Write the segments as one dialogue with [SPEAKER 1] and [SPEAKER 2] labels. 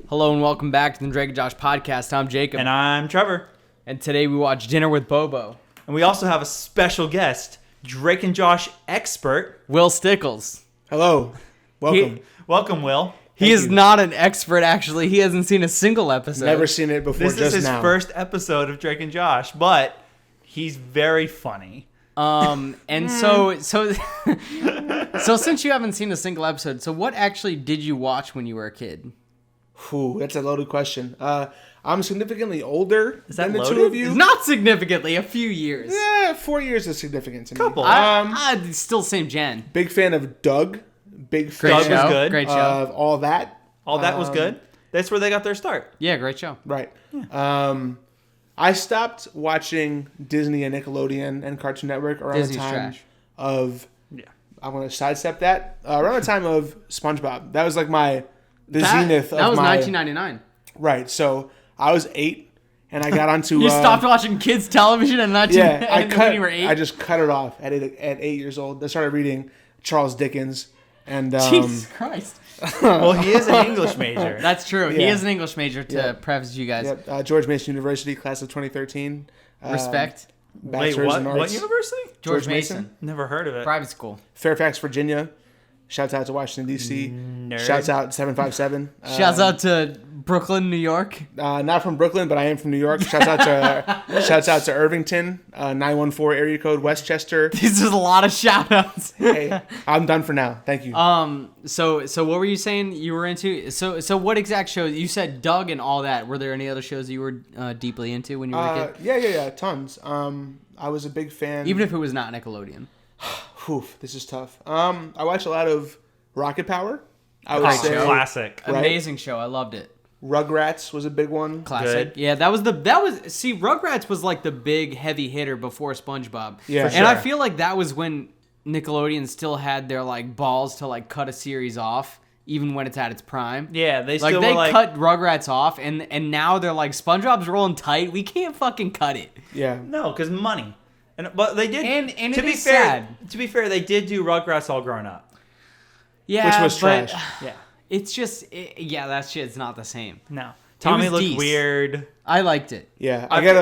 [SPEAKER 1] Hello and welcome back to the Drake and Josh podcast. I'm Jacob.
[SPEAKER 2] And I'm Trevor.
[SPEAKER 1] And today we watch Dinner with Bobo.
[SPEAKER 2] And we also have a special guest, Drake and Josh expert,
[SPEAKER 1] Will Stickles.
[SPEAKER 3] Hello. Welcome.
[SPEAKER 2] Welcome, Will.
[SPEAKER 1] He is not an expert, actually. He hasn't seen a single eepisode.
[SPEAKER 3] Never seen it before.
[SPEAKER 2] This is his first episode of Drake and Josh, but he's very funny.
[SPEAKER 1] And so since you haven't seen a single episode, so what actually did you watch when you were a kid?
[SPEAKER 3] Ooh, that's a loaded question. I'm significantly older than the
[SPEAKER 2] loaded?
[SPEAKER 3] two of you.
[SPEAKER 1] It's not significantly, a few years.
[SPEAKER 3] Yeah, 4 years is significant to me.
[SPEAKER 2] Couple.
[SPEAKER 1] Still same gen.
[SPEAKER 3] Big fan of Doug. Big fan
[SPEAKER 1] Great
[SPEAKER 2] Doug was
[SPEAKER 1] show.
[SPEAKER 2] good.
[SPEAKER 1] Great show.
[SPEAKER 3] of all that.
[SPEAKER 2] All that was good. That's where they got their start.
[SPEAKER 1] Yeah, great show.
[SPEAKER 3] Right. Yeah. I stopped watching Disney and Nickelodeon and Cartoon Network around
[SPEAKER 1] Disney's
[SPEAKER 3] the time
[SPEAKER 1] trash.
[SPEAKER 3] of.
[SPEAKER 2] Yeah.
[SPEAKER 3] I want to sidestep that. Around the time of SpongeBob. That was like the zenith of
[SPEAKER 1] That was
[SPEAKER 3] my
[SPEAKER 1] 1999.
[SPEAKER 3] Right. So I was 8, and I got onto.
[SPEAKER 1] You stopped watching kids television in 19 when you were 8?
[SPEAKER 3] I just cut it off at 8 years old. I started reading Charles Dickens, and
[SPEAKER 1] Jesus Christ.
[SPEAKER 2] Well, he is an English major.
[SPEAKER 1] That's true. He
[SPEAKER 3] Yeah.
[SPEAKER 1] is an English major to preface you guys.
[SPEAKER 3] Yep, George Mason University, class of 2013.
[SPEAKER 1] Respect.
[SPEAKER 2] Wait,
[SPEAKER 3] Bachelor's
[SPEAKER 2] what?
[SPEAKER 3] in Arts.
[SPEAKER 2] What university?
[SPEAKER 1] George Mason.
[SPEAKER 2] Never heard of it.
[SPEAKER 1] Private school.
[SPEAKER 3] Fairfax, Virginia. Shouts out to Washington, D.C.
[SPEAKER 2] Nerd.
[SPEAKER 3] Shouts out 757.
[SPEAKER 1] Shouts out to Brooklyn, New York.
[SPEAKER 3] Not from Brooklyn, but I am from New York. Shouts out to Irvington, 914 area code, Westchester.
[SPEAKER 1] These are a lot of shout outs.
[SPEAKER 3] Hey, I'm done for now. Thank you.
[SPEAKER 1] So what were you saying you were into? So what exact shows? You said Doug and all that. Were there any other shows that you were deeply into when you were a kid?
[SPEAKER 3] Yeah, tons. I was a big fan.
[SPEAKER 1] Even if it was not Nickelodeon.
[SPEAKER 3] Oof, this is tough. I watched a lot of Rocket Power. I would
[SPEAKER 1] Great
[SPEAKER 3] say
[SPEAKER 1] show.
[SPEAKER 2] Classic.
[SPEAKER 3] Right.
[SPEAKER 1] Amazing show. I loved it.
[SPEAKER 3] Rugrats was a big one.
[SPEAKER 1] Classic.
[SPEAKER 2] Good.
[SPEAKER 1] Yeah, see, Rugrats was like the big heavy hitter before SpongeBob.
[SPEAKER 3] Yeah,
[SPEAKER 1] And I
[SPEAKER 3] sure.
[SPEAKER 1] feel like that was when Nickelodeon still had their like balls to like cut a series off, even when it's at its prime.
[SPEAKER 2] Yeah, they
[SPEAKER 1] Like
[SPEAKER 2] still
[SPEAKER 1] they
[SPEAKER 2] were like,
[SPEAKER 1] cut Rugrats off, and now they're like SpongeBob's rolling tight. We can't fucking cut it.
[SPEAKER 3] Yeah.
[SPEAKER 2] no, because money. But they did.
[SPEAKER 1] And
[SPEAKER 2] to
[SPEAKER 1] it
[SPEAKER 2] be
[SPEAKER 1] is
[SPEAKER 2] fair,
[SPEAKER 1] sad.
[SPEAKER 2] To be fair, they did do Rugrats All Grown Up.
[SPEAKER 1] Yeah,
[SPEAKER 3] Which was
[SPEAKER 1] but
[SPEAKER 3] trash.
[SPEAKER 2] Yeah.
[SPEAKER 1] it's just that shit's not the same.
[SPEAKER 2] No. Tommy
[SPEAKER 1] was
[SPEAKER 2] looked
[SPEAKER 1] decent.
[SPEAKER 2] weird.
[SPEAKER 1] I liked it.
[SPEAKER 3] Yeah. I get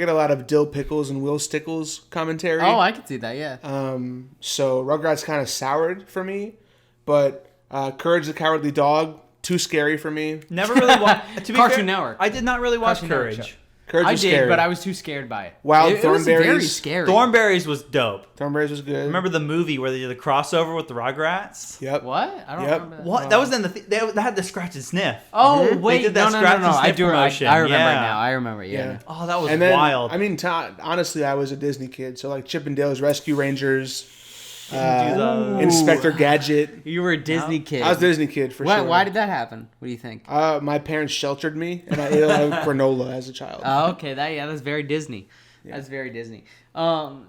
[SPEAKER 3] a lot of Dill Pickles and Will Stickles commentary.
[SPEAKER 1] Oh, I could see that. Yeah.
[SPEAKER 3] So Rugrats kind of soured for me, but Courage the Cowardly Dog, too scary for me.
[SPEAKER 2] Never really watched. To be
[SPEAKER 1] Cartoon
[SPEAKER 2] fair,
[SPEAKER 1] Network.
[SPEAKER 2] I did not really watch
[SPEAKER 1] Cartoon Network
[SPEAKER 2] Courage.
[SPEAKER 3] Courage
[SPEAKER 1] I
[SPEAKER 3] was
[SPEAKER 1] did,
[SPEAKER 3] scary.
[SPEAKER 1] but I was too scared by it.
[SPEAKER 3] Wild
[SPEAKER 1] It was very
[SPEAKER 3] Thornberries.
[SPEAKER 1] scary.
[SPEAKER 2] Thornberries was dope.
[SPEAKER 3] Thornberries was good.
[SPEAKER 2] Remember the movie where they did the crossover with the Rugrats?
[SPEAKER 3] Yep.
[SPEAKER 1] What? I don't
[SPEAKER 3] Yep.
[SPEAKER 1] remember that.
[SPEAKER 2] What? That was in they had the scratch and sniff.
[SPEAKER 1] Oh
[SPEAKER 2] They
[SPEAKER 1] wait,
[SPEAKER 2] did that
[SPEAKER 1] no.
[SPEAKER 2] scratch and
[SPEAKER 1] I
[SPEAKER 2] sniff
[SPEAKER 1] do.
[SPEAKER 2] promotion.
[SPEAKER 1] I remember
[SPEAKER 2] Yeah.
[SPEAKER 1] it now. I remember. Yeah.
[SPEAKER 3] Yeah.
[SPEAKER 2] Oh, that was
[SPEAKER 3] And then,
[SPEAKER 2] wild.
[SPEAKER 3] I mean, honestly, I was a Disney kid, so like Chip and Dale's Rescue Rangers,
[SPEAKER 2] do those.
[SPEAKER 3] Inspector Gadget.
[SPEAKER 1] You were a Disney kid.
[SPEAKER 3] I was a Disney kid for sure.
[SPEAKER 1] Why did that happen? What do you think?
[SPEAKER 3] My parents sheltered me, and I ate a lot of granola as a child.
[SPEAKER 1] Oh, okay. That's very Disney. That's very Disney.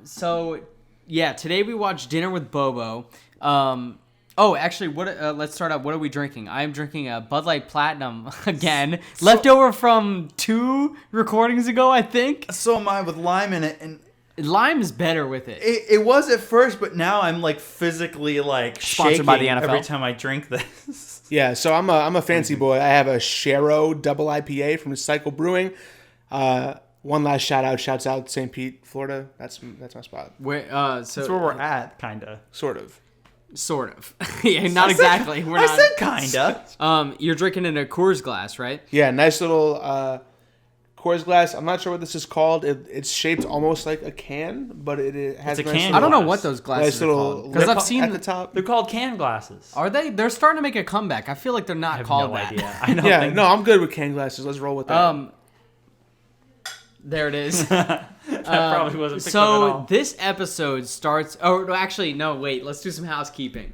[SPEAKER 1] So yeah, today we watched Dinner with Bobo. Actually, let's start out. What are we drinking? I am drinking a Bud Light Platinum again, leftover from 2 recordings ago, I think.
[SPEAKER 2] So am I with lime in it, and
[SPEAKER 1] Lime is better with it.
[SPEAKER 2] it was at first, but now I'm like physically like
[SPEAKER 1] Sponsored
[SPEAKER 2] shaking
[SPEAKER 1] by the NFL.
[SPEAKER 2] every time I drink this.
[SPEAKER 3] Yeah, so I'm a fancy boy. I have a Sharo double IPA from Cycle Brewing. One last shouts out St. Pete, Florida. That's my spot.
[SPEAKER 1] Where,
[SPEAKER 2] That's where we're at, kinda.
[SPEAKER 3] Sort of.
[SPEAKER 1] sort of. Yeah, not exactly.
[SPEAKER 2] I said kinda.
[SPEAKER 1] You're drinking in a Coors glass, right?
[SPEAKER 3] Yeah, nice little Coors glass. I'm not sure what this is called. It's shaped almost like a can, but it has
[SPEAKER 2] It's a
[SPEAKER 3] nice
[SPEAKER 2] can
[SPEAKER 3] little-
[SPEAKER 1] I don't know
[SPEAKER 2] glass.
[SPEAKER 1] what those glasses
[SPEAKER 3] Nice
[SPEAKER 1] are
[SPEAKER 3] little
[SPEAKER 1] called because
[SPEAKER 3] lip
[SPEAKER 1] I've seen
[SPEAKER 3] at the top.
[SPEAKER 2] They're called can glasses.
[SPEAKER 1] Are they? They're starting to make a comeback. I feel like they're
[SPEAKER 2] I
[SPEAKER 1] not
[SPEAKER 2] have
[SPEAKER 1] called
[SPEAKER 2] no
[SPEAKER 1] that.
[SPEAKER 2] idea. I don't
[SPEAKER 3] Yeah,
[SPEAKER 2] think
[SPEAKER 3] no, I'm good with can glasses. Let's roll with that.
[SPEAKER 1] There it is.
[SPEAKER 2] that probably wasn't picked up at
[SPEAKER 1] So
[SPEAKER 2] all.
[SPEAKER 1] this episode starts. Oh, no, actually, no. Wait. Let's do some housekeeping.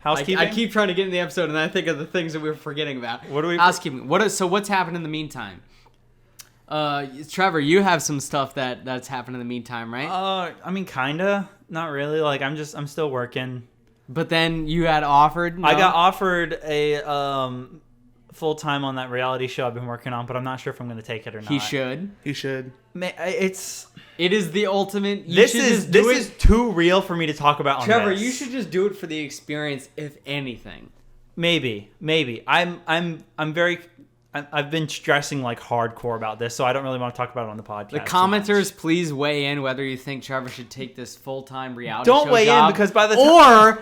[SPEAKER 2] Housekeeping.
[SPEAKER 1] I keep trying to get in the episode, and then I think of the things that we were forgetting about.
[SPEAKER 2] What do we-
[SPEAKER 1] Housekeeping. So what's happened in the meantime? Trevor, you have some stuff that's happened in the meantime, right?
[SPEAKER 2] I mean, kinda. Not really. Like, I'm still working.
[SPEAKER 1] But then you had offered.
[SPEAKER 2] I
[SPEAKER 1] no?
[SPEAKER 2] got offered a full time on that reality show I've been working on, but I'm not sure if I'm going to take it or not.
[SPEAKER 1] He should.
[SPEAKER 3] He should.
[SPEAKER 2] It's
[SPEAKER 1] It is the ultimate.
[SPEAKER 2] this is too real for me to talk about on
[SPEAKER 1] Trevor,
[SPEAKER 2] this.
[SPEAKER 1] you should just do it for the experience, if anything.
[SPEAKER 2] Maybe. I've been stressing like hardcore about this, so I don't really want to talk about it on the podcast.
[SPEAKER 1] The commenters, please weigh in whether you think Trevor should take this full-time reality
[SPEAKER 2] Don't
[SPEAKER 1] show
[SPEAKER 2] weigh
[SPEAKER 1] job,
[SPEAKER 2] in because by the time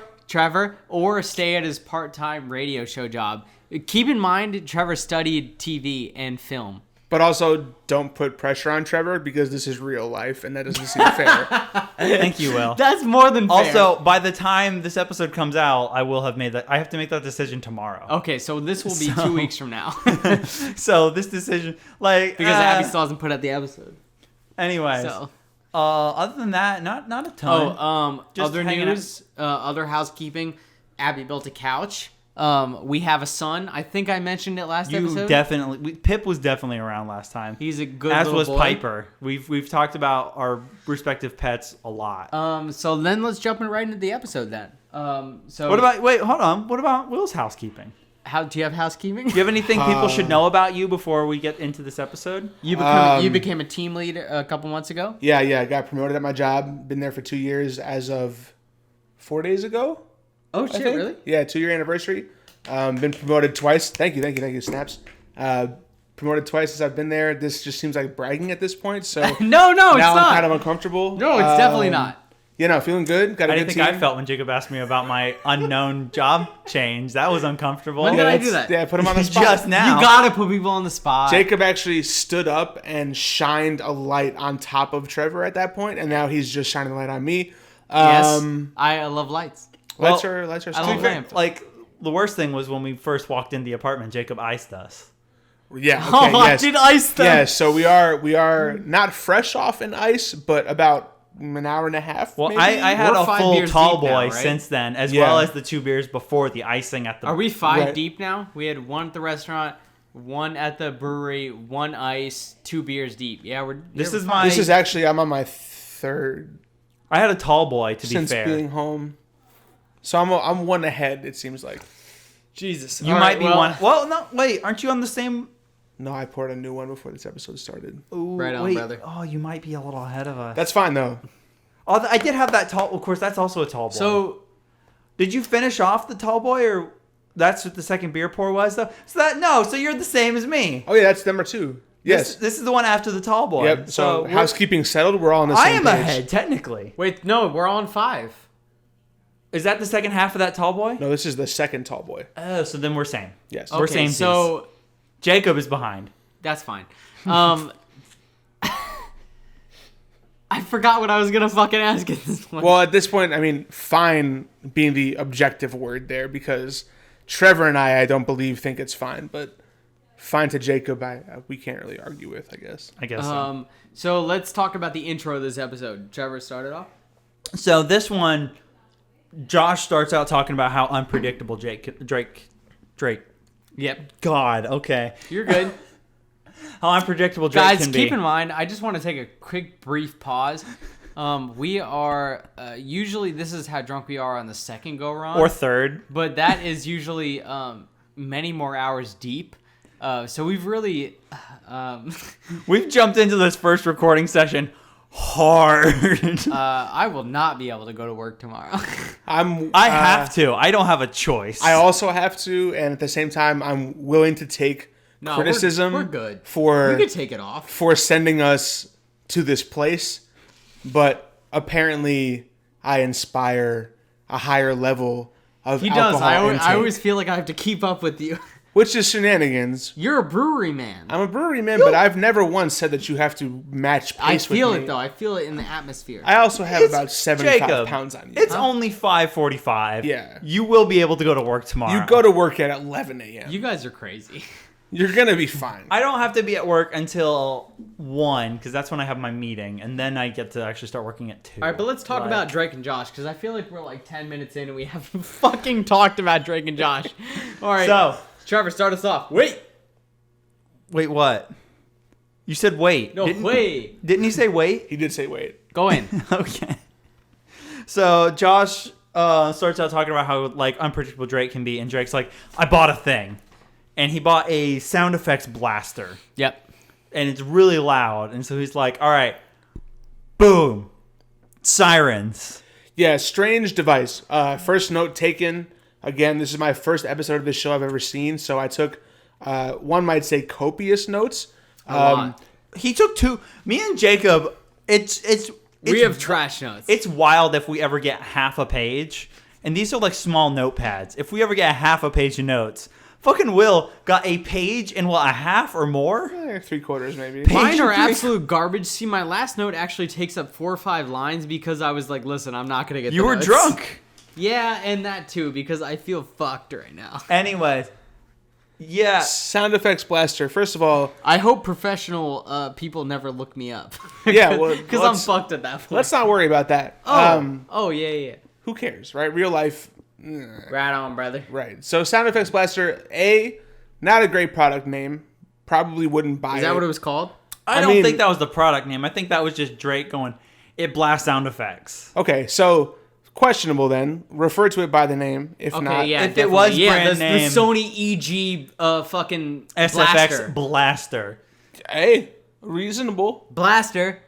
[SPEAKER 1] or stay at his part-time radio show job. Keep in mind, Trevor studied TV and film.
[SPEAKER 3] But also, don't put pressure on Trevor because this is real life, and that doesn't seem fair.
[SPEAKER 2] Thank you, Will.
[SPEAKER 1] That's more than fair.
[SPEAKER 2] Also, by the time this episode comes out, I will have made that. I have to make that decision tomorrow.
[SPEAKER 1] Okay, so this will be 2 weeks from now.
[SPEAKER 2] So this decision, like,
[SPEAKER 1] because Abby still hasn't put out the episode.
[SPEAKER 2] Anyways,
[SPEAKER 1] So.
[SPEAKER 2] Other than that, not a ton. Just
[SPEAKER 1] other
[SPEAKER 2] hanging
[SPEAKER 1] news, other housekeeping. Abby built a couch. We have a son. I think I mentioned it last episode.
[SPEAKER 2] Pip was definitely around last time.
[SPEAKER 1] He's a good
[SPEAKER 2] as
[SPEAKER 1] little
[SPEAKER 2] was
[SPEAKER 1] boy.
[SPEAKER 2] Piper. We've talked about our respective pets a lot.
[SPEAKER 1] So then let's jump right into the episode then. So
[SPEAKER 2] what about Will's housekeeping?
[SPEAKER 1] Do you have housekeeping?
[SPEAKER 2] Do you have anything people should know about you before we get into this episode?
[SPEAKER 1] You became a team lead a couple months ago.
[SPEAKER 3] Yeah, I got promoted at my job. Been there for 2 years as of 4 days ago.
[SPEAKER 1] Oh shit! Really?
[SPEAKER 3] Yeah, 2-year anniversary. Been promoted twice. Thank you, Snaps. Promoted twice since I've been there. This just seems like bragging at this point. So
[SPEAKER 1] no, it's
[SPEAKER 3] now
[SPEAKER 1] not.
[SPEAKER 3] I'm kind of uncomfortable.
[SPEAKER 1] No, it's definitely not.
[SPEAKER 3] Yeah, no, feeling good. Got a
[SPEAKER 2] I
[SPEAKER 3] good
[SPEAKER 2] didn't think
[SPEAKER 3] team.
[SPEAKER 2] I felt when Jacob asked me about my unknown job change. That was uncomfortable.
[SPEAKER 1] When did I do that?
[SPEAKER 3] Yeah, put him on the spot.
[SPEAKER 2] Just now.
[SPEAKER 1] You gotta put people on the spot.
[SPEAKER 3] Jacob actually stood up and shined a light on top of Trevor at that point, and now he's just shining the light on me.
[SPEAKER 1] Yes, I love lights.
[SPEAKER 3] Lights are
[SPEAKER 1] I love
[SPEAKER 3] stupid.
[SPEAKER 1] lamps.
[SPEAKER 2] Like, the worst thing was when we first walked in the apartment, Jacob iced us.
[SPEAKER 3] Yeah. Okay,
[SPEAKER 1] I
[SPEAKER 3] yes.
[SPEAKER 1] did ice them.
[SPEAKER 3] Yeah, so we are not fresh off in ice, but about an hour and a half.
[SPEAKER 2] Well,
[SPEAKER 3] maybe?
[SPEAKER 2] I had
[SPEAKER 1] We're
[SPEAKER 2] a
[SPEAKER 1] 5
[SPEAKER 2] full
[SPEAKER 1] beers
[SPEAKER 2] tall
[SPEAKER 1] deep
[SPEAKER 2] boy
[SPEAKER 1] now, right?
[SPEAKER 2] since then, as
[SPEAKER 3] Yeah.
[SPEAKER 2] well as the 2 beers before the icing at the...
[SPEAKER 1] Are we 5
[SPEAKER 3] Right.
[SPEAKER 1] deep now? We had 1 at the restaurant, 1 at the brewery, 1 ice, 2 beers deep. Yeah, we're.
[SPEAKER 2] This is
[SPEAKER 1] fine.
[SPEAKER 2] my...
[SPEAKER 3] This is actually I'm on my third
[SPEAKER 2] I had a tall boy, to be
[SPEAKER 3] since
[SPEAKER 2] fair.
[SPEAKER 3] being home, so I'm one ahead. It seems like.
[SPEAKER 1] Jesus.
[SPEAKER 2] You might be one... Well, no, wait. Aren't you on the same...
[SPEAKER 3] No, I poured a new one before this episode started.
[SPEAKER 2] Ooh,
[SPEAKER 1] Right on,
[SPEAKER 2] wait.
[SPEAKER 1] brother.
[SPEAKER 2] Oh, you might be a little ahead of us.
[SPEAKER 3] That's fine though.
[SPEAKER 2] Oh, I did have that tall... Of course, that's also a tall boy.
[SPEAKER 1] So
[SPEAKER 2] did you finish off the tall boy, or that's what the second beer pour was, though? So you're the same as me.
[SPEAKER 3] Oh yeah, that's number 2. Yes.
[SPEAKER 2] This is the one after the tall boy.
[SPEAKER 3] Yep. So
[SPEAKER 2] we're-
[SPEAKER 3] housekeeping settled. We're all on the same
[SPEAKER 2] I am
[SPEAKER 3] page.
[SPEAKER 2] ahead, technically.
[SPEAKER 1] wait, no, we're on 5.
[SPEAKER 2] Is that the second half of that tall boy?
[SPEAKER 3] No, this is the second tall boy.
[SPEAKER 2] Oh, so then we're same.
[SPEAKER 3] Yes.
[SPEAKER 2] We're same.
[SPEAKER 1] So
[SPEAKER 2] Jacob is behind.
[SPEAKER 1] that's fine. I forgot what I was gonna fucking ask at this point.
[SPEAKER 3] Well, at this point, I mean, fine being the objective word there, because Trevor and I don't believe think it's fine, but fine to Jacob, we can't really argue with, I guess.
[SPEAKER 2] I guess so.
[SPEAKER 1] So let's talk about the intro of this episode. Trevor started off.
[SPEAKER 2] So this one, Josh starts out talking about how unpredictable Drake.
[SPEAKER 1] Yep,
[SPEAKER 2] God, okay.
[SPEAKER 1] you're good.
[SPEAKER 2] How unpredictable Drake
[SPEAKER 1] Guys,
[SPEAKER 2] can be.
[SPEAKER 1] keep in mind, I just want to take a quick, brief pause. We are usually this is how drunk we are on the second go round,
[SPEAKER 2] Or third.
[SPEAKER 1] but that is usually many more hours deep. So we've really
[SPEAKER 2] We've jumped into this first recording session hard.
[SPEAKER 1] I will not be able to go to work tomorrow.
[SPEAKER 2] I have to. I don't have a choice.
[SPEAKER 3] I also have to, and at the same time, I'm willing to take
[SPEAKER 1] No,
[SPEAKER 3] criticism
[SPEAKER 1] we're good.
[SPEAKER 3] for
[SPEAKER 1] We could take it off.
[SPEAKER 3] for sending us to this place, but apparently I inspire a higher level of
[SPEAKER 1] He does.
[SPEAKER 3] alcohol intake,
[SPEAKER 1] I always feel like I have to keep up with you.
[SPEAKER 3] which is shenanigans.
[SPEAKER 1] You're a brewery man.
[SPEAKER 3] I'm a brewery man, but I've never once said that you have to match
[SPEAKER 1] I
[SPEAKER 3] pace with
[SPEAKER 1] feel
[SPEAKER 3] me.
[SPEAKER 1] it though. I feel it in the atmosphere.
[SPEAKER 3] I also have
[SPEAKER 2] It's-
[SPEAKER 3] about 75
[SPEAKER 2] Jacob,
[SPEAKER 3] pounds on you.
[SPEAKER 2] It's only 5:45.
[SPEAKER 3] Yeah.
[SPEAKER 2] You will be able to go to work tomorrow.
[SPEAKER 3] You go to work at 11 a.m.
[SPEAKER 1] You guys are crazy.
[SPEAKER 3] You're going to be fine.
[SPEAKER 2] I don't have to be at work until 1 because that's when I have my meeting, and then I get to actually start working at 2.
[SPEAKER 1] All right, but let's talk
[SPEAKER 2] Like-
[SPEAKER 1] about Drake and Josh because I feel like we're like 10 minutes in and we haven't fucking talked about Drake and Josh. All right.
[SPEAKER 2] So,
[SPEAKER 1] Trevor, start us off. Wait.
[SPEAKER 2] wait, what? You said wait.
[SPEAKER 1] No, wait.
[SPEAKER 2] Didn't you say wait?
[SPEAKER 3] He did say wait.
[SPEAKER 1] Go in.
[SPEAKER 2] Okay. So Josh starts out talking about how like unpredictable Drake can be, and Drake's like, "I bought a thing," and he bought a sound effects blaster,
[SPEAKER 1] Yep.
[SPEAKER 2] and it's really loud, and so he's like, "All right, boom, sirens."
[SPEAKER 3] Yeah, strange device. First note taken Again, this is my first episode of this show I've ever seen, so I took, one might say, copious notes.
[SPEAKER 1] A lot.
[SPEAKER 2] He took 2. Me and Jacob,
[SPEAKER 1] We have trash notes.
[SPEAKER 2] It's wild if we ever get half a page. And these are like small notepads. If we ever get half a page of notes, fucking Will got a page and a half or more?
[SPEAKER 3] 3/4 maybe.
[SPEAKER 1] Mine are
[SPEAKER 2] three-
[SPEAKER 1] absolute garbage. See, my last note actually takes up 4 or 5 lines because I was like, listen, I'm not going to get
[SPEAKER 2] You
[SPEAKER 1] the
[SPEAKER 2] were
[SPEAKER 1] notes.
[SPEAKER 2] drunk.
[SPEAKER 1] Yeah, and that too, because I feel fucked right now.
[SPEAKER 2] Anyways. Yeah.
[SPEAKER 3] Sound effects blaster. First of all,
[SPEAKER 1] I hope professional people never look me up.
[SPEAKER 3] Yeah, well,
[SPEAKER 1] because I'm
[SPEAKER 3] let's-
[SPEAKER 1] fucked at that point.
[SPEAKER 3] let's not worry about that.
[SPEAKER 1] Yeah.
[SPEAKER 3] Who cares, right? Real life.
[SPEAKER 1] Right on, brother.
[SPEAKER 3] Right. So sound effects blaster, not a great product name. Probably wouldn't buy it.
[SPEAKER 1] Is that what it was called?
[SPEAKER 2] I don't think that was the product name. I think that was just Drake going, it blasts sound effects.
[SPEAKER 3] Okay, so questionable then. Refer to it by the name. If
[SPEAKER 1] Okay,
[SPEAKER 3] not,
[SPEAKER 1] yeah,
[SPEAKER 2] if it
[SPEAKER 1] definitely.
[SPEAKER 2] was
[SPEAKER 1] yeah,
[SPEAKER 2] brand
[SPEAKER 1] the
[SPEAKER 2] name-
[SPEAKER 1] Sony EG fucking
[SPEAKER 2] SFX Blaster.
[SPEAKER 3] hey, reasonable.
[SPEAKER 1] Blaster.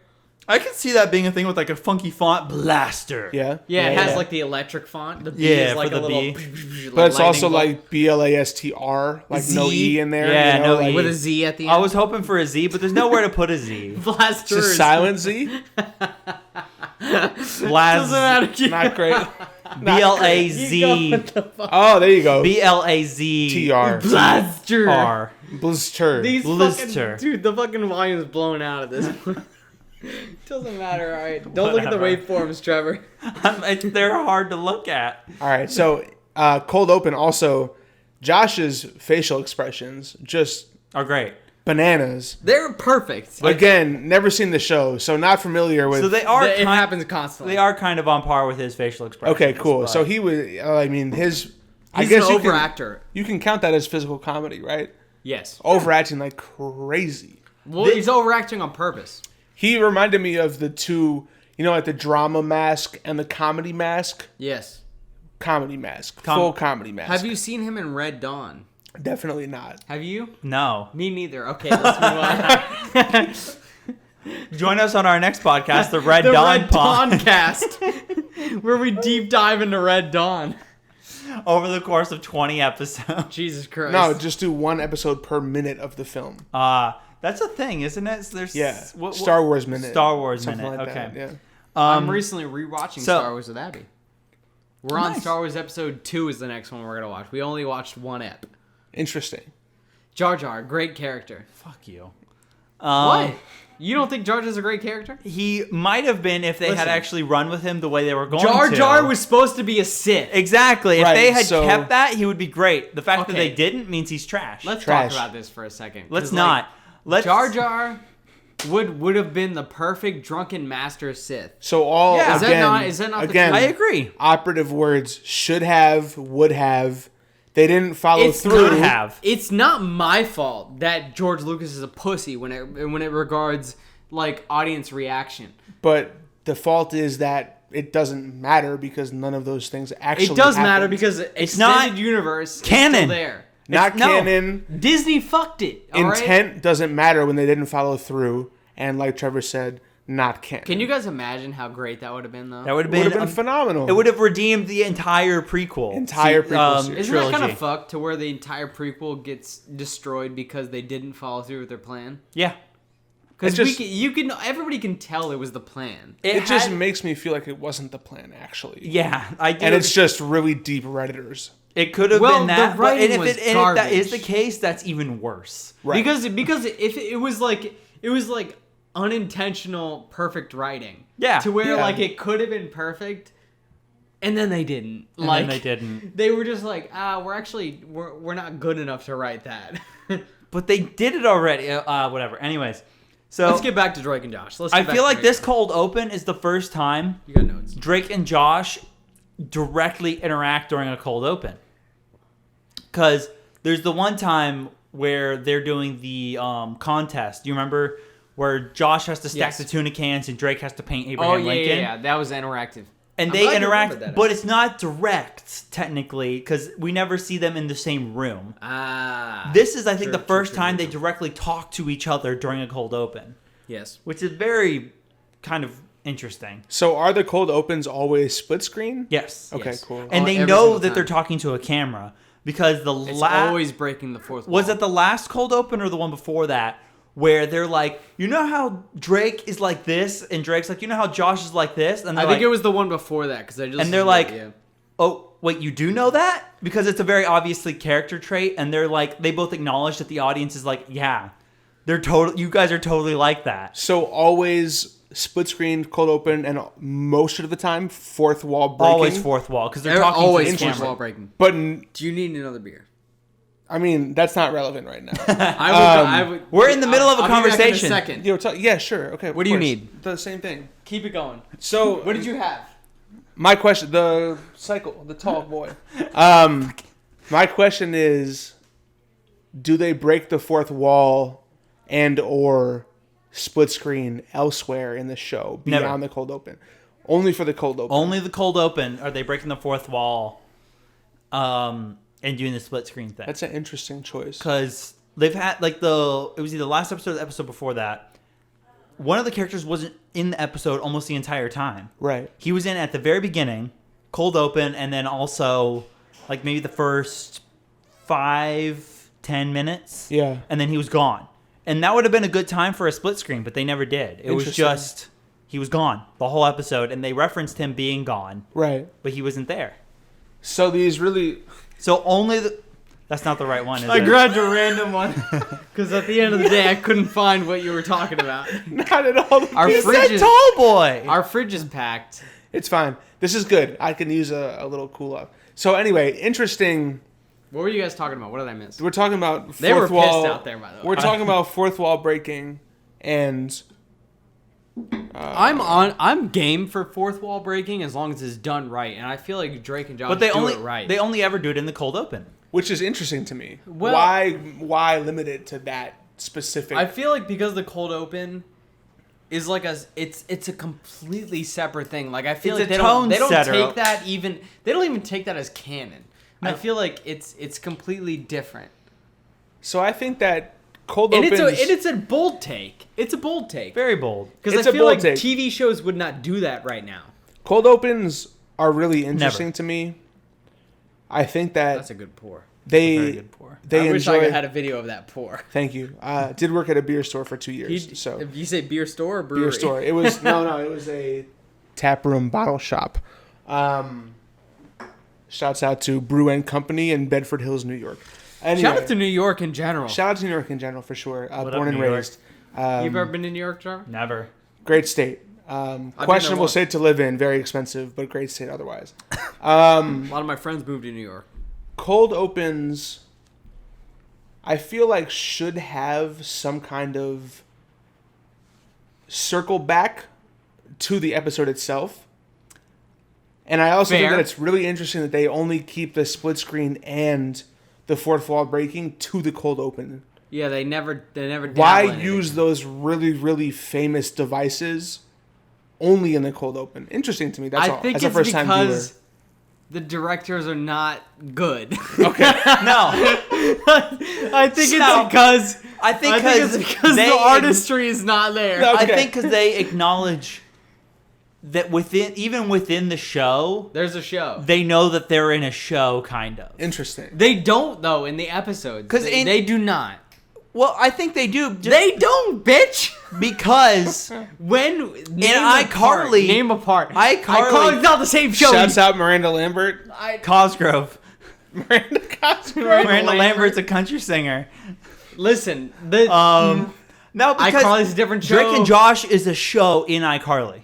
[SPEAKER 2] I can see that being a thing with like a funky font. Blaster.
[SPEAKER 3] Yeah.
[SPEAKER 1] Yeah, it has like the electric font. The B
[SPEAKER 2] Yeah,
[SPEAKER 1] is like
[SPEAKER 2] for
[SPEAKER 1] a
[SPEAKER 2] the
[SPEAKER 1] little.
[SPEAKER 2] B.
[SPEAKER 3] But it's also
[SPEAKER 1] lightning
[SPEAKER 3] like BLASTR, like no
[SPEAKER 1] Z?
[SPEAKER 3] E in there.
[SPEAKER 2] Yeah, no
[SPEAKER 3] like,
[SPEAKER 2] E.
[SPEAKER 1] with a Z at the end.
[SPEAKER 2] I was hoping for a Z, but there's nowhere to put a Z.
[SPEAKER 1] Blaster.
[SPEAKER 3] Just silent Z.
[SPEAKER 1] Doesn't
[SPEAKER 2] Blast.
[SPEAKER 1] matter.
[SPEAKER 3] Not great.
[SPEAKER 2] B-L-A-Z.
[SPEAKER 3] Oh, there you go.
[SPEAKER 2] B-L-A-Z-T-R.
[SPEAKER 3] TR.
[SPEAKER 1] Blaster.
[SPEAKER 3] Blister.
[SPEAKER 1] These
[SPEAKER 2] Blister.
[SPEAKER 1] fucking dude, the fucking volume is blown out at this point. Doesn't matter, all right. Don't look at the
[SPEAKER 2] Whatever.
[SPEAKER 1] waveforms, Trevor.
[SPEAKER 2] They're hard to look at.
[SPEAKER 3] All right, so cold open. Also, Josh's facial expressions just
[SPEAKER 2] Oh, great.
[SPEAKER 3] bananas.
[SPEAKER 1] They're perfect.
[SPEAKER 3] Again, never seen the show, so not familiar with.
[SPEAKER 2] So they are
[SPEAKER 1] It
[SPEAKER 2] kind,
[SPEAKER 1] happens constantly.
[SPEAKER 2] they are kind of on par with his facial expressions.
[SPEAKER 3] okay, cool.
[SPEAKER 2] but-
[SPEAKER 3] So he was. I mean, his. I
[SPEAKER 1] He's
[SPEAKER 3] guess
[SPEAKER 1] an
[SPEAKER 3] you can,
[SPEAKER 1] overactor.
[SPEAKER 3] you can count that as physical comedy, right?
[SPEAKER 1] Yes.
[SPEAKER 3] Overacting like crazy.
[SPEAKER 1] Well, he's overacting on purpose.
[SPEAKER 3] He reminded me of the two, like the drama mask and the comedy mask.
[SPEAKER 1] Yes.
[SPEAKER 3] Comedy mask. Full comedy mask.
[SPEAKER 1] Have you seen him in Red Dawn?
[SPEAKER 3] Definitely not.
[SPEAKER 1] Have you?
[SPEAKER 2] No.
[SPEAKER 1] Me neither. Okay, let's move on.
[SPEAKER 2] Join us on our next podcast, the Red
[SPEAKER 1] The
[SPEAKER 2] Dawn
[SPEAKER 1] Red
[SPEAKER 2] Pod.
[SPEAKER 1] Dawn cast, where we deep dive into Red Dawn.
[SPEAKER 2] Over the course of 20 episodes.
[SPEAKER 1] Jesus Christ.
[SPEAKER 3] No, just do one episode per minute of the film.
[SPEAKER 2] That's a thing, isn't it? There's
[SPEAKER 3] Yeah.
[SPEAKER 2] what-
[SPEAKER 3] Star Wars minute.
[SPEAKER 2] Star Wars
[SPEAKER 3] Something
[SPEAKER 2] minute.
[SPEAKER 3] like
[SPEAKER 2] Okay.
[SPEAKER 3] that. Yeah.
[SPEAKER 1] I'm recently rewatching
[SPEAKER 2] so-
[SPEAKER 1] Star Wars with Abby. We're on
[SPEAKER 2] Nice.
[SPEAKER 1] Star Wars Episode 2 is the next one we're going to watch. We only watched one ep.
[SPEAKER 3] Interesting.
[SPEAKER 1] Jar Jar, great character.
[SPEAKER 2] Fuck you.
[SPEAKER 1] What? You don't think Jar Jar's a great character?
[SPEAKER 2] He might have been if they had
[SPEAKER 1] Listen.
[SPEAKER 2] actually run with him the way they were going
[SPEAKER 1] Jar
[SPEAKER 2] to.
[SPEAKER 1] Jar was supposed to be a Sith.
[SPEAKER 2] Exactly. If
[SPEAKER 3] Right,
[SPEAKER 2] they had
[SPEAKER 3] so-
[SPEAKER 2] kept that, he would be great. The fact that
[SPEAKER 1] Okay.
[SPEAKER 2] they didn't means he's trash.
[SPEAKER 1] Let's
[SPEAKER 3] Trash.
[SPEAKER 1] talk about this for a second.
[SPEAKER 2] Let's
[SPEAKER 1] 'Cause,
[SPEAKER 2] not. Let's
[SPEAKER 1] Jar Jar would have been the perfect drunken master Sith.
[SPEAKER 3] So all
[SPEAKER 2] Yeah.
[SPEAKER 3] again,
[SPEAKER 1] Is that not the
[SPEAKER 3] again,
[SPEAKER 1] truth?
[SPEAKER 2] I agree.
[SPEAKER 3] operative words should have, would have. They didn't follow
[SPEAKER 1] It's
[SPEAKER 3] through.
[SPEAKER 2] Could have.
[SPEAKER 1] It's not my fault that George Lucas is a pussy when it regards like audience reaction.
[SPEAKER 3] But the fault is that it doesn't matter because none of those things actually.
[SPEAKER 1] It does
[SPEAKER 3] happened.
[SPEAKER 1] matter because extended
[SPEAKER 2] not
[SPEAKER 1] universe is
[SPEAKER 2] canon.
[SPEAKER 1] still there.
[SPEAKER 3] not
[SPEAKER 2] no.
[SPEAKER 3] canon.
[SPEAKER 1] Disney fucked it. All right?
[SPEAKER 3] Intent doesn't matter when they didn't follow through. And like Trevor said, not canon.
[SPEAKER 1] Can you guys imagine how great that would have been though?
[SPEAKER 2] That would have
[SPEAKER 3] Would
[SPEAKER 2] been,
[SPEAKER 3] have been phenomenal.
[SPEAKER 2] It would have redeemed the entire prequel.
[SPEAKER 3] Entire prequel series.
[SPEAKER 1] Isn't that kind
[SPEAKER 2] trilogy.
[SPEAKER 1] of fucked to where the entire prequel gets destroyed because they didn't follow through with their plan?
[SPEAKER 2] Yeah.
[SPEAKER 1] Because
[SPEAKER 3] It just-
[SPEAKER 1] everybody can tell it was the plan.
[SPEAKER 3] It just
[SPEAKER 2] had-
[SPEAKER 3] makes me feel like it wasn't the plan actually.
[SPEAKER 2] Yeah, I do.
[SPEAKER 3] And it's just really deep Redditors.
[SPEAKER 2] It could have
[SPEAKER 1] Well,
[SPEAKER 2] been
[SPEAKER 1] the
[SPEAKER 2] that, but
[SPEAKER 1] writing
[SPEAKER 2] and
[SPEAKER 1] was
[SPEAKER 2] if that is the
[SPEAKER 1] garbage.
[SPEAKER 2] case, that's even worse.
[SPEAKER 3] Right.
[SPEAKER 1] Because if it was like unintentional perfect writing.
[SPEAKER 2] Yeah.
[SPEAKER 1] To where
[SPEAKER 3] Yeah.
[SPEAKER 1] like it could have been perfect, and then they didn't.
[SPEAKER 2] And
[SPEAKER 1] like
[SPEAKER 2] then they didn't.
[SPEAKER 1] They were just like, we're not good enough to write that.
[SPEAKER 2] But they did it already. Whatever. Anyways, so
[SPEAKER 1] Let's get back to Drake and Josh.
[SPEAKER 2] I feel like this cold open is the first time
[SPEAKER 1] You got notes.
[SPEAKER 2] Drake and Josh directly interact during a cold open. Because there's the one time where they're doing the contest. Do you remember where Josh has to stack
[SPEAKER 1] Yes.
[SPEAKER 2] the tuna cans and Drake has to paint Abraham
[SPEAKER 1] Oh yeah,
[SPEAKER 2] Lincoln?
[SPEAKER 1] yeah, that was interactive.
[SPEAKER 2] And
[SPEAKER 1] I'm
[SPEAKER 2] they
[SPEAKER 1] glad you
[SPEAKER 2] interact,
[SPEAKER 1] remembered that,
[SPEAKER 2] but it's not direct technically because we never see them in the same room. This is, I think,
[SPEAKER 1] True,
[SPEAKER 2] the
[SPEAKER 1] true,
[SPEAKER 2] first
[SPEAKER 1] true,
[SPEAKER 2] time
[SPEAKER 1] true.
[SPEAKER 2] they directly talk to each other during a cold open,
[SPEAKER 1] Yes.
[SPEAKER 2] which is very kind of interesting.
[SPEAKER 3] So are the cold opens always split screen?
[SPEAKER 2] Yes.
[SPEAKER 3] Okay,
[SPEAKER 1] Yes.
[SPEAKER 3] cool.
[SPEAKER 2] And they
[SPEAKER 1] Every
[SPEAKER 2] know
[SPEAKER 1] single
[SPEAKER 2] that
[SPEAKER 1] time.
[SPEAKER 2] they're talking to a camera because the
[SPEAKER 1] It's
[SPEAKER 2] last
[SPEAKER 1] always breaking the fourth wall.
[SPEAKER 2] was it the last cold open or the one before that where they're like, you know how Drake is like this, and Drake's like, you know how Josh is like this, and
[SPEAKER 1] I
[SPEAKER 2] they're
[SPEAKER 1] think
[SPEAKER 2] like,
[SPEAKER 1] it was the one before that because I just
[SPEAKER 2] and they're like,
[SPEAKER 1] yeah.
[SPEAKER 2] oh wait, you do know that because it's a very obviously character trait, and they're like, they both acknowledge that the audience is like, yeah, they're total. You guys are totally like that.
[SPEAKER 3] So always split screen, cold open, and most of the time fourth wall breaking.
[SPEAKER 2] Always fourth wall because they're
[SPEAKER 1] They're
[SPEAKER 2] talking
[SPEAKER 1] always
[SPEAKER 2] to the
[SPEAKER 1] fourth
[SPEAKER 2] camera.
[SPEAKER 1] wall breaking.
[SPEAKER 3] But
[SPEAKER 1] Do you need another beer?
[SPEAKER 3] I mean, that's not relevant right now.
[SPEAKER 1] I would.
[SPEAKER 2] We're in the middle of a
[SPEAKER 1] I'll be back in
[SPEAKER 2] conversation.
[SPEAKER 1] second.
[SPEAKER 3] Yeah, sure. Okay.
[SPEAKER 1] What do you need?
[SPEAKER 3] The same thing.
[SPEAKER 1] Keep it going.
[SPEAKER 3] So
[SPEAKER 1] What did you have?
[SPEAKER 3] my question, the cycle, the tall boy. My question is, do they break the fourth wall and or split screen elsewhere in the show beyond
[SPEAKER 2] Never.
[SPEAKER 3] the cold open? Only for the cold open.
[SPEAKER 2] Only the cold open are they breaking the fourth wall, and doing the split screen thing.
[SPEAKER 3] That's an interesting choice.
[SPEAKER 2] Because they've had it was either last episode or the episode before that. One of the characters wasn't in the episode almost the entire time.
[SPEAKER 3] Right.
[SPEAKER 2] He was in at the very beginning, cold open, and then also like maybe the first 5-10 minutes.
[SPEAKER 3] Yeah.
[SPEAKER 2] And then he was gone. And that would have been a good time for a split screen, but they never did. It was
[SPEAKER 3] Interesting.
[SPEAKER 2] just he was gone the whole episode, and they referenced him being gone,
[SPEAKER 3] Right.
[SPEAKER 2] but he wasn't there.
[SPEAKER 3] So these really.
[SPEAKER 2] So only that's not the right one, is
[SPEAKER 1] I
[SPEAKER 2] it?
[SPEAKER 1] grabbed a random one because at the end of the day I couldn't find what you were talking about.
[SPEAKER 3] Not at all.
[SPEAKER 1] Our
[SPEAKER 2] You
[SPEAKER 1] fridge
[SPEAKER 2] said
[SPEAKER 1] is
[SPEAKER 2] tall boy.
[SPEAKER 1] our fridge is packed.
[SPEAKER 3] It's fine. This is good. I can use a little cool off. So anyway, interesting.
[SPEAKER 1] What were you guys talking about? What did I miss?
[SPEAKER 3] We're talking about fourth
[SPEAKER 1] They were pissed
[SPEAKER 3] wall.
[SPEAKER 1] out there, by the way.
[SPEAKER 3] We're talking about fourth wall breaking, and
[SPEAKER 1] I'm game for fourth wall breaking as long as it's done right, and I feel like Drake and Josh
[SPEAKER 2] But they
[SPEAKER 1] do
[SPEAKER 2] only
[SPEAKER 1] it right.
[SPEAKER 2] they only ever do it in the cold open.
[SPEAKER 3] which is interesting to me.
[SPEAKER 1] Well-
[SPEAKER 3] why limit it to that specific?
[SPEAKER 1] I feel like because the cold open is like it's a completely separate thing. Like I feel
[SPEAKER 2] It's
[SPEAKER 1] like
[SPEAKER 2] a tone
[SPEAKER 1] they don't
[SPEAKER 2] setter.
[SPEAKER 1] take that even they don't even take that as canon. I
[SPEAKER 2] No.
[SPEAKER 1] feel like it's completely different.
[SPEAKER 3] so I think that cold
[SPEAKER 1] And
[SPEAKER 3] opens.
[SPEAKER 1] it's a bold take. It's a bold take.
[SPEAKER 2] Very bold.
[SPEAKER 1] Because
[SPEAKER 3] It's
[SPEAKER 1] I
[SPEAKER 3] a
[SPEAKER 1] feel
[SPEAKER 3] bold
[SPEAKER 1] like
[SPEAKER 3] take.
[SPEAKER 1] TV shows would not do that right now.
[SPEAKER 3] Cold opens are really interesting to me. I think that
[SPEAKER 1] That's a good pour.
[SPEAKER 3] they
[SPEAKER 2] Very good pour.
[SPEAKER 3] they
[SPEAKER 1] I wish
[SPEAKER 3] enjoy.
[SPEAKER 1] I had a video of that pour.
[SPEAKER 3] Thank you. Did work at a beer store for 2 years. So
[SPEAKER 1] If you say beer store or brewery?
[SPEAKER 3] beer store. It was no. It was a tap room bottle shop. Shouts out to Brew and Company in Bedford Hills, New York. Anyway,
[SPEAKER 1] Shout out to New York in general.
[SPEAKER 3] shout out to New York in general for sure.
[SPEAKER 2] What up,
[SPEAKER 3] Born and
[SPEAKER 2] New York?
[SPEAKER 3] raised.
[SPEAKER 1] You've ever been to New York, Trevor?
[SPEAKER 2] Never.
[SPEAKER 3] Great state.
[SPEAKER 1] there
[SPEAKER 3] Questionable
[SPEAKER 1] once.
[SPEAKER 3] state to live in. Very expensive, but great state otherwise.
[SPEAKER 1] A lot of my friends moved to New York.
[SPEAKER 3] Cold opens, I feel like should have some kind of circle back to the episode itself. And I also think
[SPEAKER 1] Fair.
[SPEAKER 3] that it's really interesting that they only keep the split screen and the fourth wall breaking to the cold open.
[SPEAKER 1] Yeah, they never dabble
[SPEAKER 3] Why
[SPEAKER 1] in
[SPEAKER 3] use
[SPEAKER 1] anything.
[SPEAKER 3] those really, really famous devices only in the cold open? Interesting to me. That's
[SPEAKER 1] I
[SPEAKER 3] all.
[SPEAKER 1] think
[SPEAKER 3] As a
[SPEAKER 1] it's
[SPEAKER 3] first time
[SPEAKER 1] because the directors are not good.
[SPEAKER 3] viewer. Okay.
[SPEAKER 2] No.
[SPEAKER 1] I think
[SPEAKER 2] No.
[SPEAKER 1] it's because
[SPEAKER 2] I think
[SPEAKER 1] it's because
[SPEAKER 2] they
[SPEAKER 1] the artistry is not there.
[SPEAKER 3] No.
[SPEAKER 2] I
[SPEAKER 3] Okay.
[SPEAKER 2] think because they acknowledge that even within the show,
[SPEAKER 1] There's a show.
[SPEAKER 2] they know that they're in a show, kind of.
[SPEAKER 3] Interesting.
[SPEAKER 1] They don't though in the episodes.
[SPEAKER 2] 'Cause
[SPEAKER 1] They do not.
[SPEAKER 2] Well, I think they do. Just
[SPEAKER 1] They don't, bitch.
[SPEAKER 2] because
[SPEAKER 1] When
[SPEAKER 2] iCarly-
[SPEAKER 1] name a part.
[SPEAKER 2] iCarly-
[SPEAKER 1] iCarly's not the same show.
[SPEAKER 3] Shouts out Miranda Lambert.
[SPEAKER 2] Cosgrove.
[SPEAKER 3] Miranda Cosgrove.
[SPEAKER 2] Miranda Lambert's a country singer.
[SPEAKER 1] Listen,
[SPEAKER 2] No, because
[SPEAKER 1] iCarly's a different show.
[SPEAKER 2] Drake and Josh is a show in iCarly.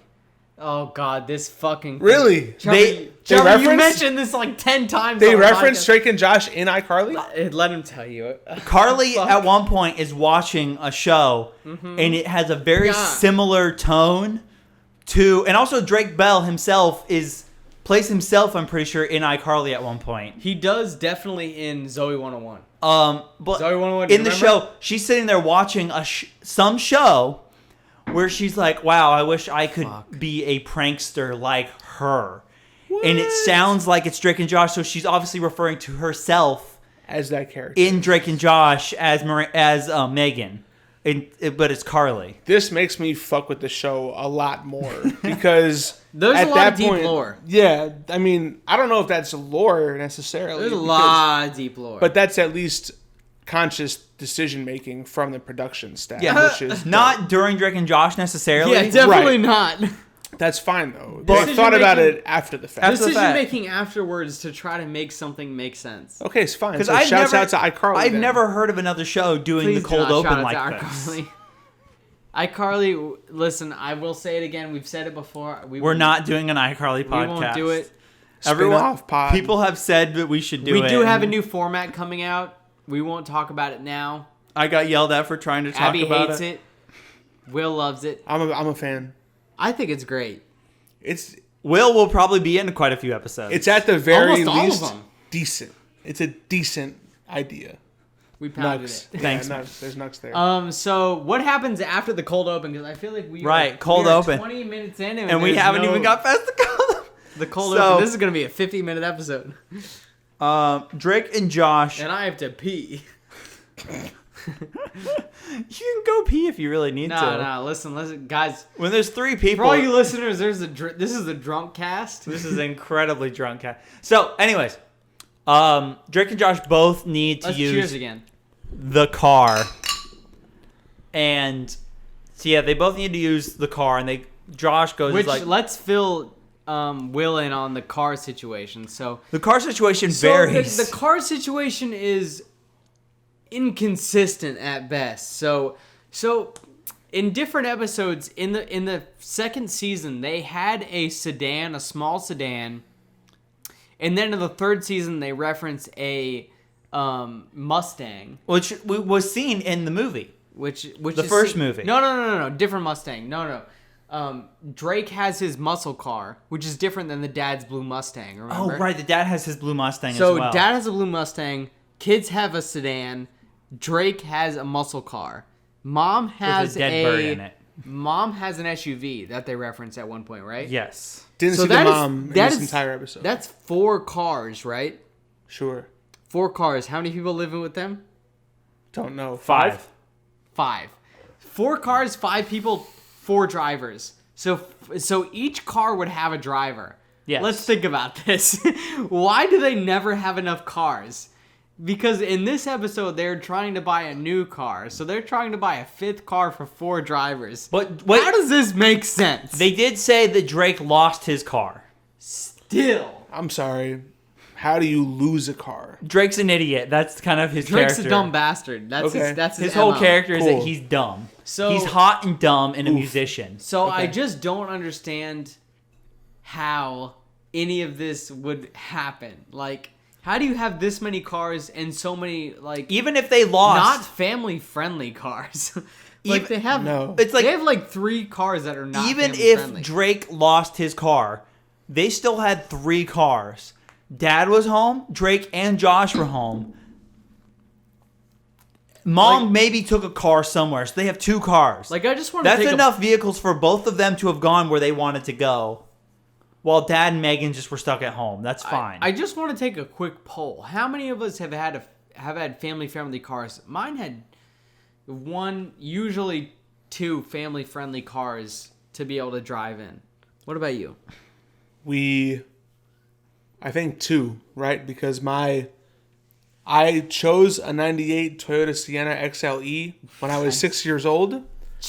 [SPEAKER 1] Oh God, this fucking
[SPEAKER 3] Really?
[SPEAKER 1] Trevor,
[SPEAKER 2] They
[SPEAKER 1] you
[SPEAKER 3] reference-
[SPEAKER 1] mentioned this like 10 times.
[SPEAKER 3] They
[SPEAKER 1] on the
[SPEAKER 3] referenced
[SPEAKER 1] podcast.
[SPEAKER 3] Drake and Josh in iCarly?
[SPEAKER 1] Let him tell you.
[SPEAKER 2] Carly
[SPEAKER 1] Fuck.
[SPEAKER 2] at one point is watching a show, and it has a very
[SPEAKER 1] Yeah.
[SPEAKER 2] similar tone to, and also Drake Bell himself plays himself. I'm pretty sure in iCarly at one point.
[SPEAKER 1] He does definitely in Zoe 101.
[SPEAKER 2] But
[SPEAKER 1] Zoe 101,
[SPEAKER 2] in the
[SPEAKER 1] remember?
[SPEAKER 2] show, she's sitting there watching some show where she's like, "Wow, I wish I could be a prankster like her." And it sounds like it's Drake and Josh, so she's obviously referring to herself
[SPEAKER 3] As that character.
[SPEAKER 2] in Drake and Josh as Megan. but it's Carly.
[SPEAKER 3] This makes me fuck with the show a lot more because
[SPEAKER 1] There's
[SPEAKER 3] at
[SPEAKER 1] a lot
[SPEAKER 3] that
[SPEAKER 1] of deep
[SPEAKER 3] point,
[SPEAKER 1] lore.
[SPEAKER 3] Yeah, I mean, I don't know if that's lore necessarily.
[SPEAKER 1] There's a lot of deep lore.
[SPEAKER 3] But that's at least conscious decision making from the production staff.
[SPEAKER 2] Yeah,
[SPEAKER 3] which is
[SPEAKER 2] not during Drake and Josh necessarily.
[SPEAKER 1] yeah, definitely
[SPEAKER 3] Right.
[SPEAKER 1] not.
[SPEAKER 3] That's fine though.
[SPEAKER 1] But-
[SPEAKER 3] They thought about it after the fact.
[SPEAKER 2] After the
[SPEAKER 1] Decision
[SPEAKER 2] fact.
[SPEAKER 1] making afterwards to try to make something make sense.
[SPEAKER 3] Okay, it's fine.
[SPEAKER 2] Because
[SPEAKER 3] So shouts out to iCarly.
[SPEAKER 2] I've
[SPEAKER 3] then.
[SPEAKER 2] never heard of another show doing
[SPEAKER 1] Please
[SPEAKER 2] the cold
[SPEAKER 1] do not
[SPEAKER 2] open
[SPEAKER 1] shout out
[SPEAKER 2] like
[SPEAKER 1] to
[SPEAKER 2] this.
[SPEAKER 1] iCarly. iCarly, listen, I will say it again. We've said it before.
[SPEAKER 2] We're not doing an iCarly podcast.
[SPEAKER 1] We won't do it.
[SPEAKER 3] Spin-off pod.
[SPEAKER 2] People have said that we should do it.
[SPEAKER 1] We do have a new format coming out. We won't talk about it now.
[SPEAKER 2] I got yelled at for trying to talk
[SPEAKER 1] Abby
[SPEAKER 2] about
[SPEAKER 1] hates it. Will loves it.
[SPEAKER 3] I'm a fan.
[SPEAKER 1] I think it's great.
[SPEAKER 2] Will probably be in quite a few episodes.
[SPEAKER 3] It's at the very
[SPEAKER 1] Almost all of
[SPEAKER 3] least
[SPEAKER 1] them.
[SPEAKER 3] decent. It's a decent idea.
[SPEAKER 1] We pounded
[SPEAKER 3] Nugs.
[SPEAKER 1] it.
[SPEAKER 2] Thanks.
[SPEAKER 3] Yeah, there's nugs there.
[SPEAKER 1] So what happens after the cold open? Because I feel like
[SPEAKER 2] cold
[SPEAKER 1] we are
[SPEAKER 2] open.
[SPEAKER 1] 20 minutes in
[SPEAKER 2] and we
[SPEAKER 1] there's
[SPEAKER 2] haven't
[SPEAKER 1] no-
[SPEAKER 2] even got past the cold open.
[SPEAKER 1] the cold
[SPEAKER 2] So-
[SPEAKER 1] open. This is gonna be a 50-minute episode,
[SPEAKER 2] Drake and Josh.
[SPEAKER 1] and I have to pee.
[SPEAKER 2] You can go pee if you really need to.
[SPEAKER 1] No, listen, guys.
[SPEAKER 2] When there's three
[SPEAKER 1] For
[SPEAKER 2] people,
[SPEAKER 1] all you listeners, this is a drunk cast.
[SPEAKER 2] this is incredibly drunk. So, anyways, Drake and Josh both need to
[SPEAKER 1] Let's
[SPEAKER 2] use
[SPEAKER 1] cheers again.
[SPEAKER 2] the car, and so yeah, they both need to use the car, and Josh goes
[SPEAKER 1] Which
[SPEAKER 2] like
[SPEAKER 1] let's fill Will in on the car situation. So
[SPEAKER 2] the car situation varies.
[SPEAKER 1] The car situation is inconsistent at best. So in different episodes in the second season, they had a small sedan, and then in the third season they reference a Mustang,
[SPEAKER 2] which was seen in the movie.
[SPEAKER 1] which
[SPEAKER 2] The
[SPEAKER 1] is
[SPEAKER 2] first movie.
[SPEAKER 1] No, different Mustang. No. Drake has his muscle car, which is different than the dad's blue Mustang. Remember?
[SPEAKER 2] Oh, right. The dad has his blue Mustang
[SPEAKER 1] So
[SPEAKER 2] as well.
[SPEAKER 1] dad has a blue Mustang. Kids have a sedan. Drake has a muscle car. Mom has
[SPEAKER 2] With a dead bird in it.
[SPEAKER 1] Mom has an SUV that they reference at one point, right?
[SPEAKER 2] Yes.
[SPEAKER 3] Didn't
[SPEAKER 1] So
[SPEAKER 3] see the
[SPEAKER 1] that is-
[SPEAKER 3] mom in
[SPEAKER 1] that
[SPEAKER 3] this
[SPEAKER 1] is-
[SPEAKER 3] entire episode.
[SPEAKER 1] That's 4 cars, right?
[SPEAKER 3] Sure.
[SPEAKER 1] 4 cars. How many people living with them?
[SPEAKER 3] Don't know.
[SPEAKER 2] 5.
[SPEAKER 1] 5. 4 cars, 5 people, 4 drivers. So each car would have a driver.
[SPEAKER 2] Yes.
[SPEAKER 1] Let's think about this. Why do they never have enough cars? Because in this episode, they're trying to buy a new car. So they're trying to buy a 5th car for 4 drivers.
[SPEAKER 2] But wait,
[SPEAKER 1] How does this make sense?
[SPEAKER 2] they did say that Drake lost his car.
[SPEAKER 1] Still.
[SPEAKER 3] I'm sorry. How do you lose a car?
[SPEAKER 2] Drake's an idiot. That's kind of his
[SPEAKER 1] Drake's
[SPEAKER 2] character.
[SPEAKER 1] a dumb bastard. That's
[SPEAKER 3] Okay.
[SPEAKER 1] his
[SPEAKER 2] His whole
[SPEAKER 1] MO.
[SPEAKER 2] character is
[SPEAKER 3] Cool.
[SPEAKER 2] that he's dumb.
[SPEAKER 1] So-
[SPEAKER 2] he's hot and dumb and a musician.
[SPEAKER 1] So I
[SPEAKER 3] Okay.
[SPEAKER 1] just don't understand how any of this would happen. Like, how do you have this many cars and so many, like,
[SPEAKER 2] Even if they lost,
[SPEAKER 1] not family-friendly cars? Like,
[SPEAKER 2] Even-
[SPEAKER 1] they have,
[SPEAKER 3] No.
[SPEAKER 2] It's like-
[SPEAKER 1] they have, like, 3 cars that are not
[SPEAKER 2] even if
[SPEAKER 1] family-friendly.
[SPEAKER 2] Drake lost his car, they still had 3 cars. Dad was home, Drake and Josh were home. Mom
[SPEAKER 1] Like-
[SPEAKER 2] maybe took a car somewhere, so they have 2 cars.
[SPEAKER 1] Like, I just want to
[SPEAKER 2] That's
[SPEAKER 1] take
[SPEAKER 2] enough vehicles for both of them to have gone where they wanted to go, while Dad and Megan just were stuck at home. That's fine.
[SPEAKER 1] I just want to take a quick poll. How many of us have had family-friendly cars? Mine had 1, usually 2 family-friendly cars to be able to drive in. What about you?
[SPEAKER 3] I think 2, right? Because I chose a 98 Toyota Sienna XLE when I was 6 years old.